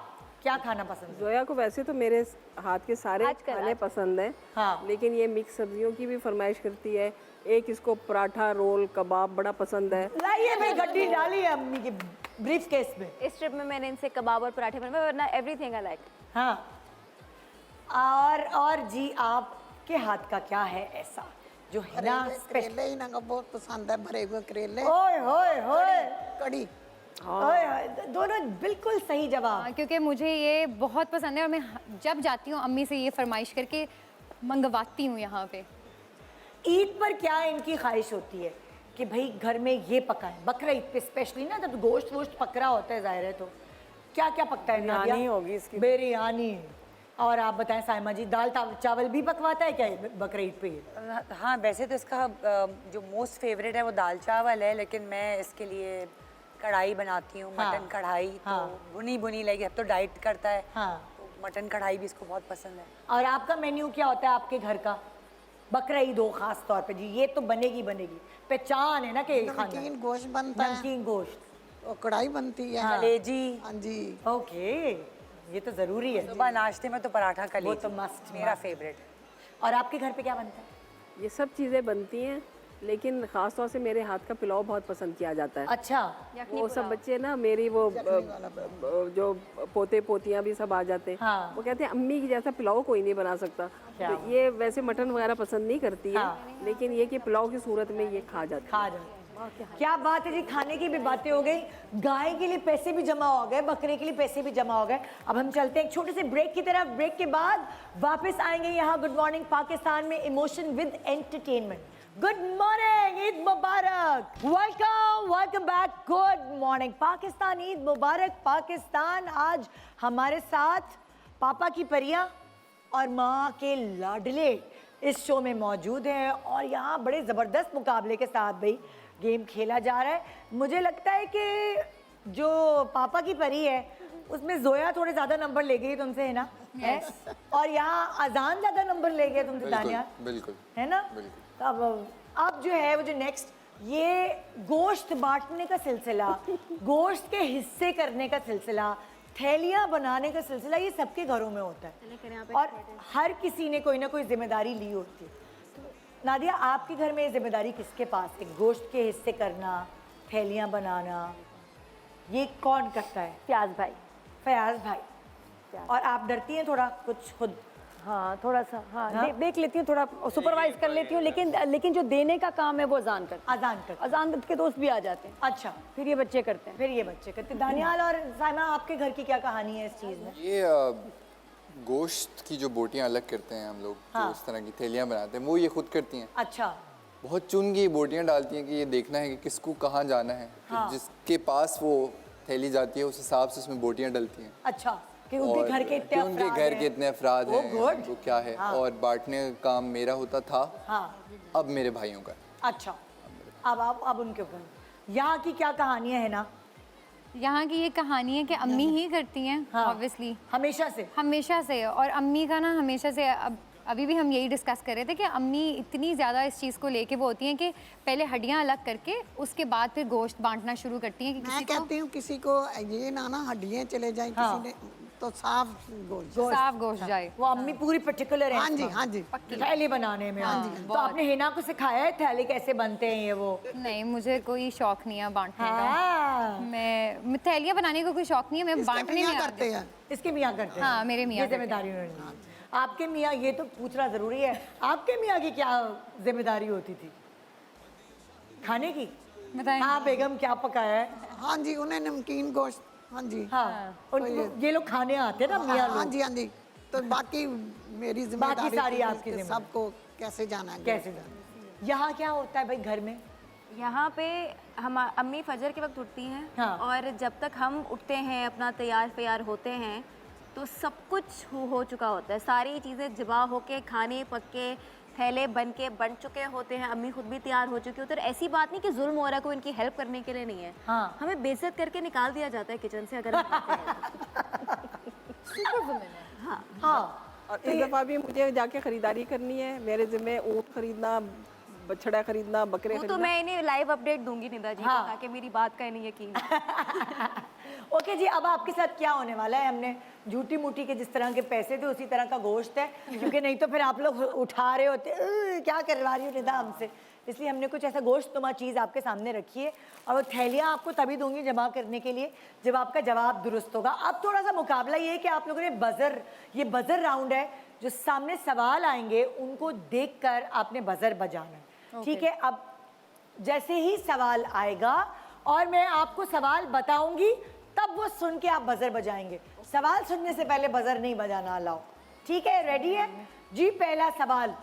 क्या खाना पसंद है? जोया को वैसे तो मेरे हाथ के सारे आजकल- खाने पसंद हैं, हाँ। लेकिन ये मिक्स सब्जियों की भी फरमाइश करती है। एक इसको पराठा, रोल, कबाब बड़ा पसंद है। लाइए भाई, गड्डी डाली है अम्मी के ब्रीफ केस में। इस ट्रिप में मैंने इनसे कबाब और पराठे बनवाए, वरना एवरीथिंग आई लाइक। हाँ, और जी आपके हाथ का क्या है ऐसा जो है ना स्पेशल? करेले ही ना बहुत पसंद है, भरे हुए करेले। ओए होए होए, कड़ी। ओए होए, दोनों बिल्कुल सही जवाब। हाँ, क्योंकि मुझे ये बहुत पसंद है और मैं जब जाती हूँ अम्मी से ये फरमाइश करके मंगवाती हूँ यहाँ पे। ईद पर क्या इनकी ख्वाहिश होती है कि भाई घर में ये पकाएं? बकरा ईद पे स्पेशली ना, जब गोश्त वोश्त पक रहा होता है जाहिर है, तो क्या क्या पकता है? नादिया? बिरयानी होगी इसकी। बिरयानी। और आप बताएं साइमा जी, दाल चावल भी पकवाता है क्या बकरा ईद पे? हाँ, वैसे तो इसका जो मोस्ट फेवरेट है वो दाल चावल है, लेकिन मैं इसके लिए कढ़ाई बनाती हूँ, हाँ। मटन कढ़ाई। हाँ। तो भुनी भुनी लगी, अब तो डाइट करता है, हाँ। तो मटन कढ़ाई भी इसको बहुत पसंद है। और आपका मेन्यू क्या होता है आपके घर का? बकरा ईद हो खास तौर पे जी, ये तो बनेगी बनेगी, पहचान है ना कि नमकीन गोश्त बनता है, नमकीन गोश्त, और कढ़ाई बनती है। कलेजी। हाँ जी। ओके, ये तो जरूरी है। सुबह नाश्ते में तो पराठा कलेजी, वो तो मस्त मेरा मस्त। फेवरेट है। और आपके घर पे क्या बनता है? ये सब चीज़ें बनती हैं, लेकिन ख़ास तौर से मेरे हाथ का पुलाव बहुत पसंद किया जाता है। अच्छा, वो सब बच्चे ना, मेरी वो जो पोते पोतियाँ भी सब आ जाते हैं, हाँ। वो कहते हैं अम्मी की जैसा पुलाव कोई नहीं बना सकता। तो ये वैसे मटन वगैरह पसंद नहीं करती है, लेकिन ये कि पुलाव की सूरत में ये खा जाती है। खा जाओ। क्या बात है जी, खाने की भी बातें हो गई, गाय के लिए पैसे भी जमा हो गए, बकरे के लिए पैसे भी जमा हो गए। अब हम चलते हैं एक छोटे से ब्रेक की तरफ। ब्रेक के बाद वापस आएंगे यहाँ गुड मॉर्निंग पाकिस्तान में, emotion with entertainment. Good morning, Eid मुबारक, welcome back. Good morning Pakistan, Eid मुबारक पाकिस्तान। आज हमारे साथ पापा की परियां और माँ के लाडले इस शो में मौजूद हैं, और यहाँ बड़े ज़बरदस्त मुकाबले के साथ भाई गेम खेला जा रहा है। मुझे लगता है कि जो पापा की परी है उसमें जोया थोड़े ज़्यादा नंबर ले गई तुमसे, है ना? है? और यहाँ अजान ज़्यादा नंबर ले गया तुमसे दानिया, बिल्कुल। है ना? तो अब जो है वो जो नेक्स्ट, ये गोश्त बांटने का सिलसिला, गोश्त के हिस्से करने का सिलसिला, थैलियाँ बनाने का सिलसिला, ये सबके घरों में होता है और हर किसी ने कोई ना कोई जिम्मेदारी ली होती है। तो नादिया, आपके घर में ये जिम्मेदारी किसके पास है? गोश्त के हिस्से करना, थैलियाँ बनाना, ये कौन करता है? फयाज भाई। फयाज भाई। और आप डरती हैं थोड़ा कुछ खुद? हाँ, थोड़ा सा। हाँ, हाँ? देख लेती हूँ, थोड़ा सुपरवाइज कर लेती हूँ, लेकिन जो देने का काम है वो अजान करते अजान अजान के दोस्त भी आ जाते हैं। अच्छा, फिर ये बच्चे करते हैं। फिर ये बच्चे करते। दानियाल और साइमा, आपके घर की क्या कहानी है इस चीज़ में? ये गोश्त की जो बोटियाँ अलग करते हैं हम लोग, हाँ। जो इस तरह की थैलियाँ बनाते हैं, वो ये खुद करती हैं। अच्छा, बहुत चुन के बोटियाँ डालती हैं कि ये देखना है कि किसको कहाँ जाना है। हाँ। तो जिसके पास वो थैली जाती है उस हिसाब से उसमें बोटियाँ डलती हैं। अच्छा, कि उनके घर के इतने उनके अफराद घर हैं। के इतने अफराद Oh, हैं, good. उनको क्या है। हाँ। और बांटने का काम मेरा होता था, हाँ, अब मेरे भाइयों का। अच्छा, अब उनके ऊपर यहाँ की क्या कहानियाँ है ना? यहाँ की ये कहानी है कि अम्मी ही करती हैं हाँ। ऑब्वियसली, हमेशा से। हमेशा से। और अम्मी का ना हमेशा से, अभी भी हम यही डिस्कस कर रहे थे कि अम्मी इतनी ज़्यादा इस चीज़ को लेके वो होती हैं कि पहले हड्डियाँ अलग करके उसके बाद फिर गोश्त बांटना शुरू करती हैं कि मैं कहती हूँ किसी को ये ना हड्डियाँ चले जाएं, हाँ। किसी ने तो साफ गोश्त। साफ गोश्त जाए। वो अम्मी पूरी पर्टिकुलर है। हाँ जी, इसमें। हाँ जी। थैली बनाने में। हाँ। तो आपने हिना को सिखाया है थैली कैसे बनते हैं ये वो? नहीं, मुझे कोई शौक नहीं है बांटने हाँ। का। मैं थैलियाँ बनाने का कोई शौक नहीं है, मैं इसके बांटने मियाँ में करते हैं। इसके मियाँ करते हैं? हाँ, मेरे मियाँ ये जिम्मेदारी उन्होंने ली। आपके मियाँ, ये तो पूछना जरूरी है, आपके मियाँ की क्या जिम्मेदारी होती थी खाने की? बताएं। हाँ बेगम, क्या पकाया है? हाँ जी, उन्हें नमकीन गोश्त। हाँ जी। हाँ, ये लोग खाने आते हैं ना मियाँ हाँ लोग। जी, हाँ जी। तो बाकी मेरी जिम्मेदारी सारी थी आपकी कि जिम्मेदारी। सबको कैसे जाना है, कैसे जाना? यहाँ क्या होता है भाई घर में? यहाँ पे हम अम्मी फजर के वक्त उठती हैं, हाँ। और जब तक हम उठते हैं, अपना तैयार फैयार होते हैं, तो सब कुछ हो चुका होता है। सारी चीज़ें जबा होके, खाने पक के, थैले बन चुके होते हैं, अम्मी खुद भी तैयार हो चुकी होती है। और ऐसी बात नहीं कि जुल्म हो रहा है, कोई इनकी हेल्प करने के लिए नहीं है। हाँ। हमें बेइज्जत करके निकाल दिया जाता है किचन से अगर हम खाते हैं। हाँ। और इस दफ़ा भी मुझे जाके ख़रीदारी करनी है, मेरे ज़िम्मे ऊँट ख़रीदना, बछड़ा खरीदना, बकरे वो तो खरीदना। मैं इन्हें लाइव अपडेट दूंगी निदा जी को, हाँ। ताकि मेरी बात का इन्हें यकीन हो। ओके जी, अब आपके साथ क्या होने वाला है? हमने झूठी मूठी के जिस तरह के पैसे थे उसी तरह का गोश्त है, क्योंकि नहीं तो फिर आप लोग उठा रहे होते क्या करवा रही हो निदा हमसे, इसलिए हमने कुछ ऐसा गोश्तनुमा चीज़ आपके सामने रखी है और वो थैलियाँ आपको तभी दूंगी जमा करने के लिए जब आपका जवाब दुरुस्त होगा। अब थोड़ा सा मुकाबला ये है कि आप लोगों ने ये बजर राउंड है, जो सामने सवाल आएंगे उनको देखकर आपने बजर बजाना है, ठीक है? अब जैसे ही सवाल आएगा और मैं आपको सवाल बताऊंगी तब वो सुन के आप बजर बजाएंगे, सवाल सुनने से पहले बजर नहीं बजाना अलाउ, ठीक है? रेडी है जी? पहला सवाल,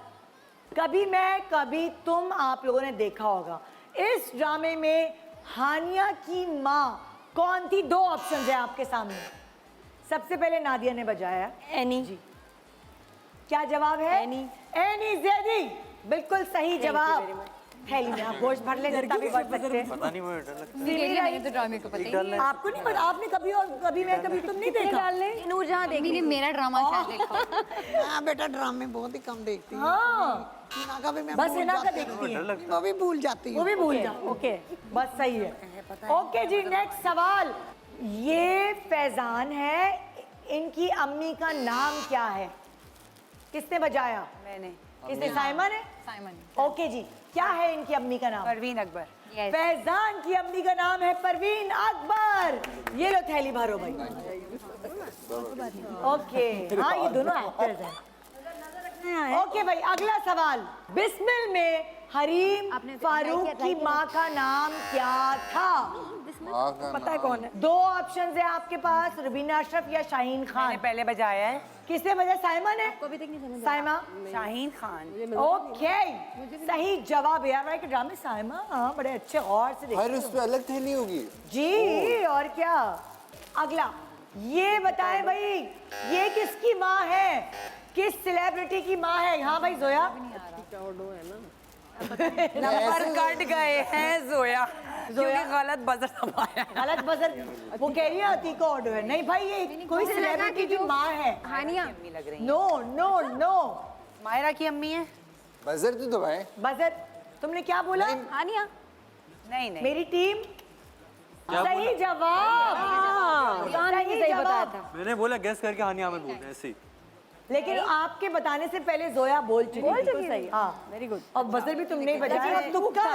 कभी मैं कभी तुम आप लोगों ने देखा होगा, इस ड्रामे में हानिया की माँ कौन थी? 2 ऑप्शन है आपके सामने। सबसे पहले नादिया ने बजाया एनी जी, क्या जवाब है? एनी ज़ैदी, बिल्कुल सही जवाब। थैली में आप गोश्त भर ले, जितना भी भर सकते हैं। पता नहीं, मुझे डर लगता मैंने तो ड्रामे को पता ही नहीं। आपको नहीं पता? आपने कभी और कभी मैं कभी तुम नहीं देखा? नूरजहां देख मैंने मेरा ड्रामा शायद देखा। हाँ बेटा, ड्रामे बहुत ही कम देखती हूँ। हाँ, हिना का भी मैं बस भूल हिना का जाती देखती हूँ। है, वो भी भूल जाती वो हूँ। भी भूल जा। ओके, बस सही है। ओके जी, नेक्स्ट सवाल, ये फैजान है, इनकी अम्मी का नाम क्या है? किसने बजाया? मैंने। किसने? साइमा ने? साइमन। ओके जी, क्या है इनकी अम्मी का नाम? परवीन अकबर। फैजान की अम्मी का नाम है परवीन अकबर। ये लो थैली भरो भाई। ओके, हाँ ये दोनों एक्टर्स हैं। ओके भाई, अगला सवाल, बिस्मिल में हरीम फारूक की माँ का नाम क्या था? पता है कौन है? 2 ऑप्शंस है आपके पास, रुबीना अशरफ या शाहीन मैंने खान। पहले बजाया है। किसने बजाया? साइमा ने? साइमा। शाहीन खान। ओके, सही जवाब है यार, ड्रामे में साइमा, हाँ बड़े अच्छे गौर से देखते हर हो। उस पे अलग थैली होगी जी, और क्या। अगला, ये बताएं भाई, ये किसकी माँ है? किस सेलिब्रिटी की माँ है? हाँ भाई जोया। नंबर कट गए हैं जोया, क्योंकि गलत बजर दबाया। गलत बजर, वो कह रही है अतीक ऑर्डर है। नहीं भाई, ये कोई सेलिब्रिटी की माँ है। हानिया अम्मी लग रही है। नो नो नो, मायरा की अम्मी है। बजर तो दबाए। बजर, तुमने क्या बोला? हानिया नहीं नहीं, मेरी टीम सही जवाब। सही जवाब। मैंने बोला गैस करके हानिया में बोलते हैं ऐसे ही। लेकिन आपके बताने से पहले जोया बोल चुकी थी। सही, हाँ वेरी गुड। और बजर भी तुमने ही बजाया, तुक्का,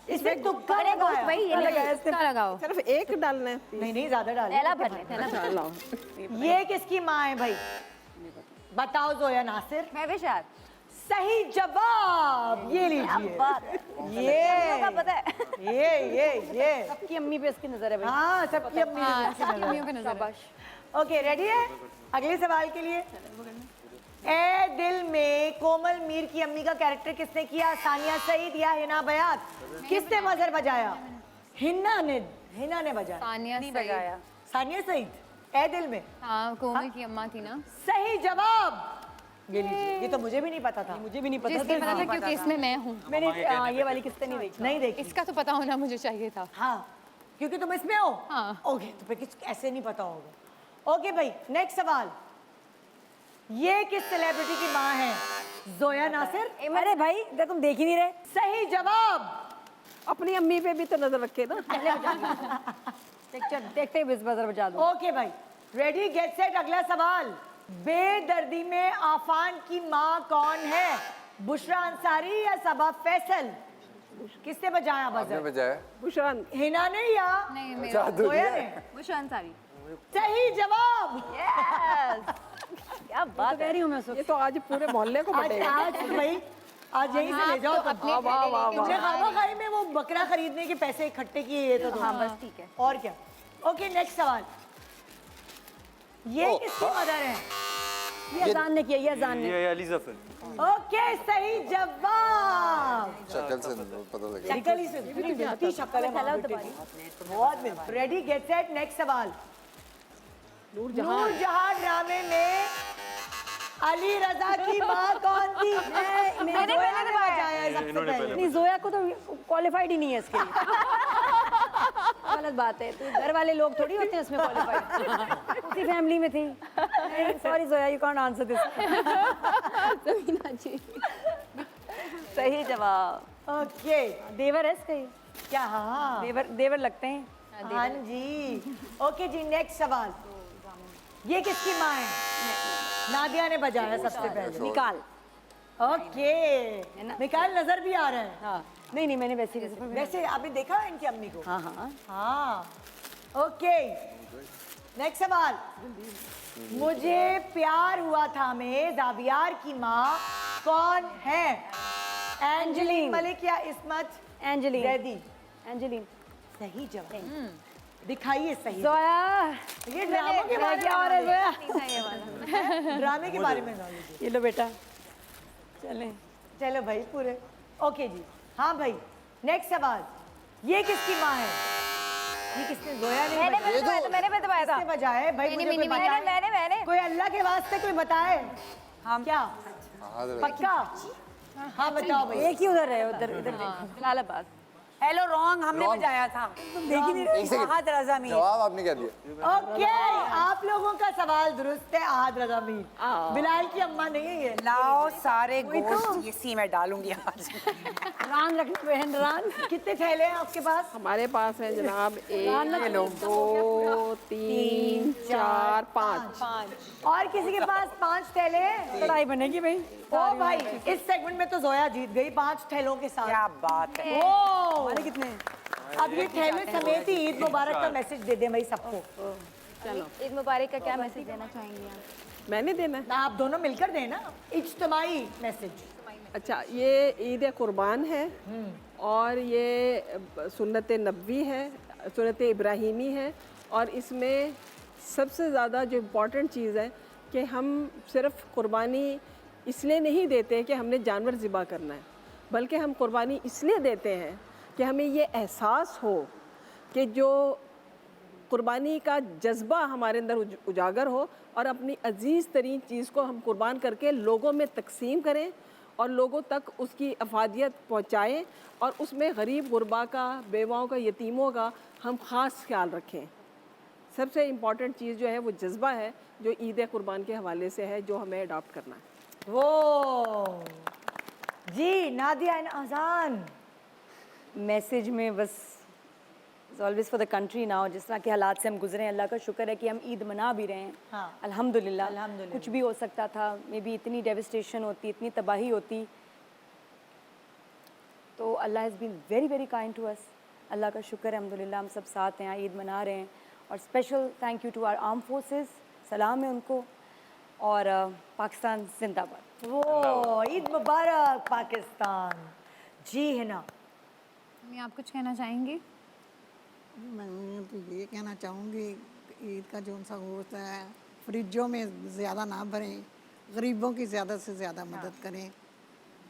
इसमें तुक्का लगाया। भाई ये लगाओ, सिर्फ एक डालना है। नहीं नहीं, ज्यादा डाल। थैला भर ले, थैला भर ले। ये किसकी माँ है भाई? बताओ जोया नासिर। मैं विशाल। सही जवाब, ये लीजिए। ये पता है, ये सबकी अम्मी पे इसकी नजर है भाई। हाँ, सबकी अम्मी अम्मियों पे नजर है। ओके, रेडी है अगले सवाल के लिए? ए दिल में कोमल मीर की अम्मी का कैरेक्टर किसने किया? सानिया सईद या हिना बयात? किसने बजर बजाया? हिना ने बजाया। सानिया नहीं सईद। बजाया। सानिया सईद, ए दिल में। हाँ, कोमल की अम्मा थी ना। सही जवाब, ये लीजिए। ये तो मुझे भी नहीं पता था। मुझे भी नहीं पता जिसने पता था क्योंकि इसमें मैं हूँ। मैंने ये वाली किसने नहीं देखी। नहीं देखी। इसका तो पता होना मुझे चाहिए था। हाँ, क्योंकि तुम इसमें हो। हाँ। ओके, तो फिर किस ऐसे नहीं पता होगा। ओके भाई, नेक्स्ट सवाल, ये किस सेलिब्रिटी की माँ है? जोया नासिर। अरे भाई, तुम देख ही नहीं रहे। सही जवाब। अपनी अम्मी पे भी तो नजर रखे ना। देखते ही बजर बजा दो। ओके भाई, रेडी गेट सेट, अगला सवाल, बेदर्दी में आफान की माँ कौन है? बुशरा अंसारी या सबा फैसल? किसने बजाया आपने बजर? बजाया। बुशरान। हिना ने या नहीं, मेरा जोया ने? बुशरा अंसारी। सही जवाब। क्या बात कह रही हूँ मैं। ये तो आज पूरे मोहल्ले को आज बटेगा। आज भाई, आज यहीं से ले जाओ तुम। अपने तुमने खामा खाई में वो बकरा खरीदने के पैसे इकट्ठे किए, ये तो हाँ बस ठीक है। और क्या। ओके, नेक्स्ट सवाल, ये किसकी मदर है? ये अजान ने किया, ये अजान ने। ये एलिजाबेथ है। ओके, सही जवाब। शक्ल से पता लग गया। शक्ल ही से इतनी मिलती शक्ल है मामू बेटी की। बहुत मिलती। रेडी गेट सेट, नेक्स्ट सवाल, नूरजहां ड्रामे में अली रजा की माँ कौन थी? मैंने पहले बजाया सबसे पहले। नहीं, जोया को तो क्वालिफाइड ही नहीं है इसके लिए। गलत बात है, तो घर वाले लोग थोड़ी होते हैं इसमें क्वालिफाइड। उसी फैमिली में थी। Sorry Zoya, you can't answer this. सही जवाब। ओके देवर है इसका ये। क्या? हाँ देवर लगते हैं। हाँ जी। ओके जी, नेक्स्ट सवाल। ये किसकी माँ है? नादिया ने बजाया सबसे पहले। निकाल। ओके, निकाल नजर भी आ रहा है। हाँ नहीं मैंने वैसे वैसे आपने देखा है इनकी अम्मी को? हाँ हाँ। हाँ ओके, नेक्स्ट सवाल। मुझे प्यार हुआ था में जावियार की माँ कौन है? एंजेलिन मलिक या इस्मत एंजेलिन। जैदी? एंजेलिन। सही जवाब। दिखाइए सही। जोया। ये ड्रामों के बारे में क्या हो रहा है जोया? ड्रामे के बारे में नॉलेज। ये लो बेटा। चले। चलो भाई पूरे। ओके जी। हाँ भाई, नेक्स्ट सवाल। ये किसकी माँ है? ये किसने? जोया ने मैंने बताया था। किसने बजाया है भाई? मुझे कोई बताए। मैंने कोई अल्लाह के वास्ते कोई बताए। हम क्या पक्का? हाँ बताओ भाई। एक ही उधर है, उधर इधर जलालाबाद। हेलो रॉन्ग, हमने बजाया था। तुम देख ही नहीं रहे। आहद रज़ा मीर। जवाब आपने क्या दिया? ओके, आप लोगों का सवाल दुरुस्त है। आहद रज़ा मीर बिलाल की अम्मा नहीं है ये। लाओ सारे गोश्त इसी में डालूंगी आज। रान रखना बहन, रान। कितने थैले हैं आपके पास? हमारे पास है जनाब 1 2 3 4 5। और किसी के पास 5 थैले हैं? कढ़ाई बनेगी भाई। ओ भाई, इस सेगमेंट में तो जोया जीत गई 5 थैलों के साथ। क्या बात है। ओ, हमारे कितने? अब ये थैले समेत ही ईद मुबारक का मैसेज दे दे भाई सबको। चलो, ईद मुबारक का क्या मैसेज देना चाहेंगी आप? मैंने देना है। ना आप दोनों मिलकर देना इज्तिमाई मैसेज। अच्छा, ये ईद कुर्बान है और ये सुन्नत नबवी है, सुन्नत इब्राहिमी है। और इसमें सबसे ज़्यादा जो इम्पोर्टेंट चीज़ है कि हम सिर्फ कुर्बानी इसलिए नहीं देते कि हमने जानवर ज़िबा करना है, बल्कि हम कुर्बानी इसलिए देते हैं कि हमें ये एहसास हो कि जो कुर्बानी का जज्बा हमारे अंदर उजागर हो और अपनी अजीज़ तरीन चीज़ को हम कुर्बान करके लोगों में तकसीम करें और लोगों तक उसकी अफादियत पहुँचाएँ और उसमें गरीब गुरबा का, बेवाओं का, यतीमों का हम ख़ास ख्याल रखें। सबसे इम्पॉर्टेंट चीज़ जो है वो जज्बा है जो ईद कुर्बान के हवाले से है, जो हमें अडॉप्ट करना है। वो जी नादिया एंड अजान। मैसेज में बस always for the country now, जिस तरह के हालात से हम गुजरे हैं, अल्लाह का शुक्र है कि हम ईद मना भी रहे हैं। हाँ। अल्हम्दुलिल्लाह। अल्हम्दुलिल्लाह। कुछ भी हो सकता था, मे बी इतनी डेविस्टेशन होती, इतनी तबाही होती, तो Allah has been very very kind to us. Allah का शुक्र है, अल्हम्दुलिल्लाह हम सब साथ हैं, ईद मना रहे हैं। और special thank you to our arm forces, सलाम है उनको। और पाकिस्तान जिंदाबाद। वो ईद मुबारक पाकिस्तान। जी है ना, आप कुछ कहना चाहेंगी? मैं तो ये कहना चाहूँगी ईद का जो सा गोश्त है फ्रिजों में ज़्यादा ना भरें, गरीबों की ज़्यादा से ज़्यादा मदद करें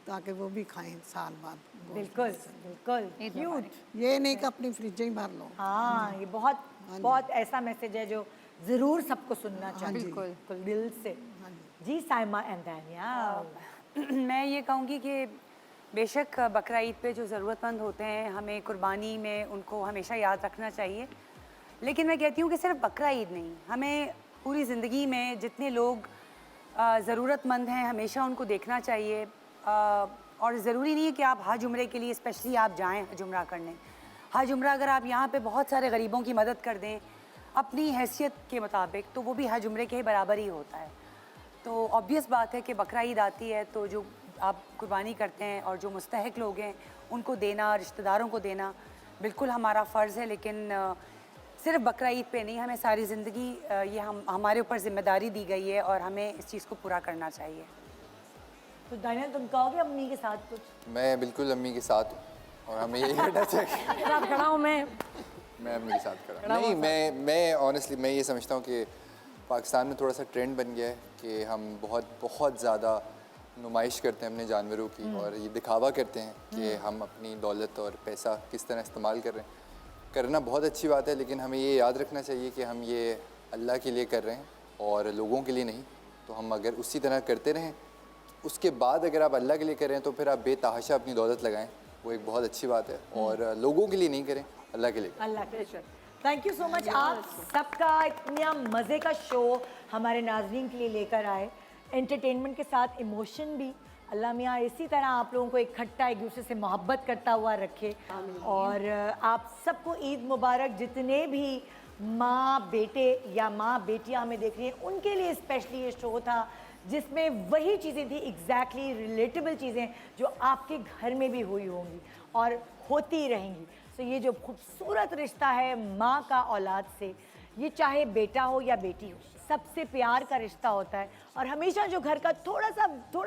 ताकि वो भी खाएं साल बाद। बिल्कुल बिल्कुल क्यूट। ये नहीं कि अपनी फ्रिजें ही भर लो। हाँ, ये बहुत बहुत ऐसा मैसेज है जो ज़रूर सबको सुनना चाहिए। बिल्कुल दिल से। जी साइमा एंड दानिया। मैं ये कहूँगी कि बेशक बकरा ईद पे जो ज़रूरतमंद होते हैं हमें कुर्बानी में उनको हमेशा याद रखना चाहिए, लेकिन मैं कहती हूँ कि सिर्फ बकरा ईद नहीं, हमें पूरी ज़िंदगी में जितने लोग ज़रूरतमंद हैं हमेशा उनको देखना चाहिए। और ज़रूरी नहीं है कि आप हज उम्रे के लिए स्पेशली आप जाएँ हज उम्रा करने। हज उम्रा अगर आप यहाँ पे बहुत सारे गरीबों की मदद कर दें अपनी हैसियत के मुताबिक, तो वो भी हज उम्रे के बराबर ही होता है। तो ऑब्वियस बात है कि बकरा ईद आती है तो जो आप कुर्बानी करते हैं और जो मुस्तहिक लोग हैं उनको देना, रिश्तेदारों को देना बिल्कुल हमारा फ़र्ज़ है। लेकिन सिर्फ बकरा ईद पे नहीं, हमें सारी ज़िंदगी ये हमारे ऊपर ज़िम्मेदारी दी गई है और हमें इस चीज़ को पूरा करना चाहिए। तो दानिया तुम कहोगे अम्मी के साथ कुछ? मैं बिल्कुल अम्मी के साथ हूँ और हमें यही बेटा चाहिए। खड़ा हूँ मैं अम्मी के साथ खड़ा नहीं। मैं ऑनेस्टली मैं ये समझता हूँ कि पाकिस्तान में थोड़ा सा ट्रेंड बन गया है कि हम बहुत ज़्यादा नुमाइश करते हैं अपने जानवरों की और ये दिखावा करते हैं कि हम अपनी दौलत और पैसा किस तरह इस्तेमाल कर रहे हैं। करना बहुत अच्छी बात है, लेकिन हमें ये याद रखना चाहिए कि हम ये अल्लाह के लिए कर रहे हैं और लोगों के लिए नहीं। तो हम अगर उसी तरह करते रहें, उसके बाद अगर आप अल्लाह के लिए करें तो फिर आप बेतहाशा अपनी दौलत लगाएं, वो एक बहुत अच्छी बात है। और लोगों के लिए नहीं करें, अल्लाह के लिए। अल्लाह के लिए। थैंक यू सो मच, आप सबका इतना मज़े का शो हमारे नाज़रीन के लिए लेकर आए। एंटरटेनमेंट के साथ इमोशन भी अल्लाह मियाँ इसी तरह आप लोगों को इकट्ठा एक दूसरे से मोहब्बत करता हुआ रखे। और आप सबको ईद मुबारक। जितने भी माँ बेटे या माँ बेटियाँ हमें देख रही हैं उनके लिए स्पेशली ये शो था जिसमें वही चीज़ें थी, एग्जैक्टली रिलेटेबल चीज़ें जो आपके घर में भी हुई होंगी और होती रहेंगी। तो ये जो खूबसूरत रिश्ता है माँ का औलाद से, ये चाहे बेटा हो या बेटी हो, सबसे प्यार का रिश्ता होता है। और हमेशा जो घर का थोड़ा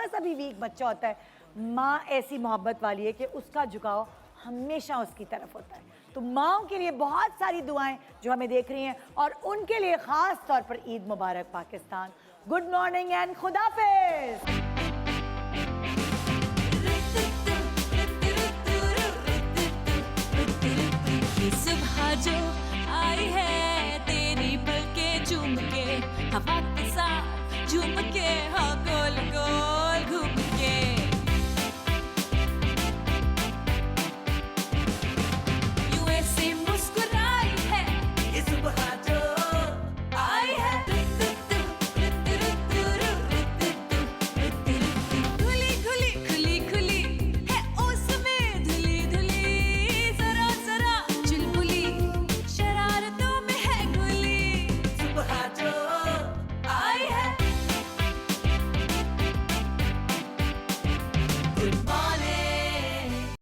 सा भी वीक बच्चा होता है, माँ ऐसी मोहब्बत वाली है कि उसका झुकाव हमेशा उसकी तरफ होता है। तो माँओं के लिए बहुत सारी दुआएं जो हमें देख रही हैं और उनके लिए ख़ास तौर पर ईद मुबारक पाकिस्तान। गुड मॉर्निंग एंड खुदाफिज। सुबह जो आई है तेरी पलके चूम के, हवा के साथ झूम के, हाँ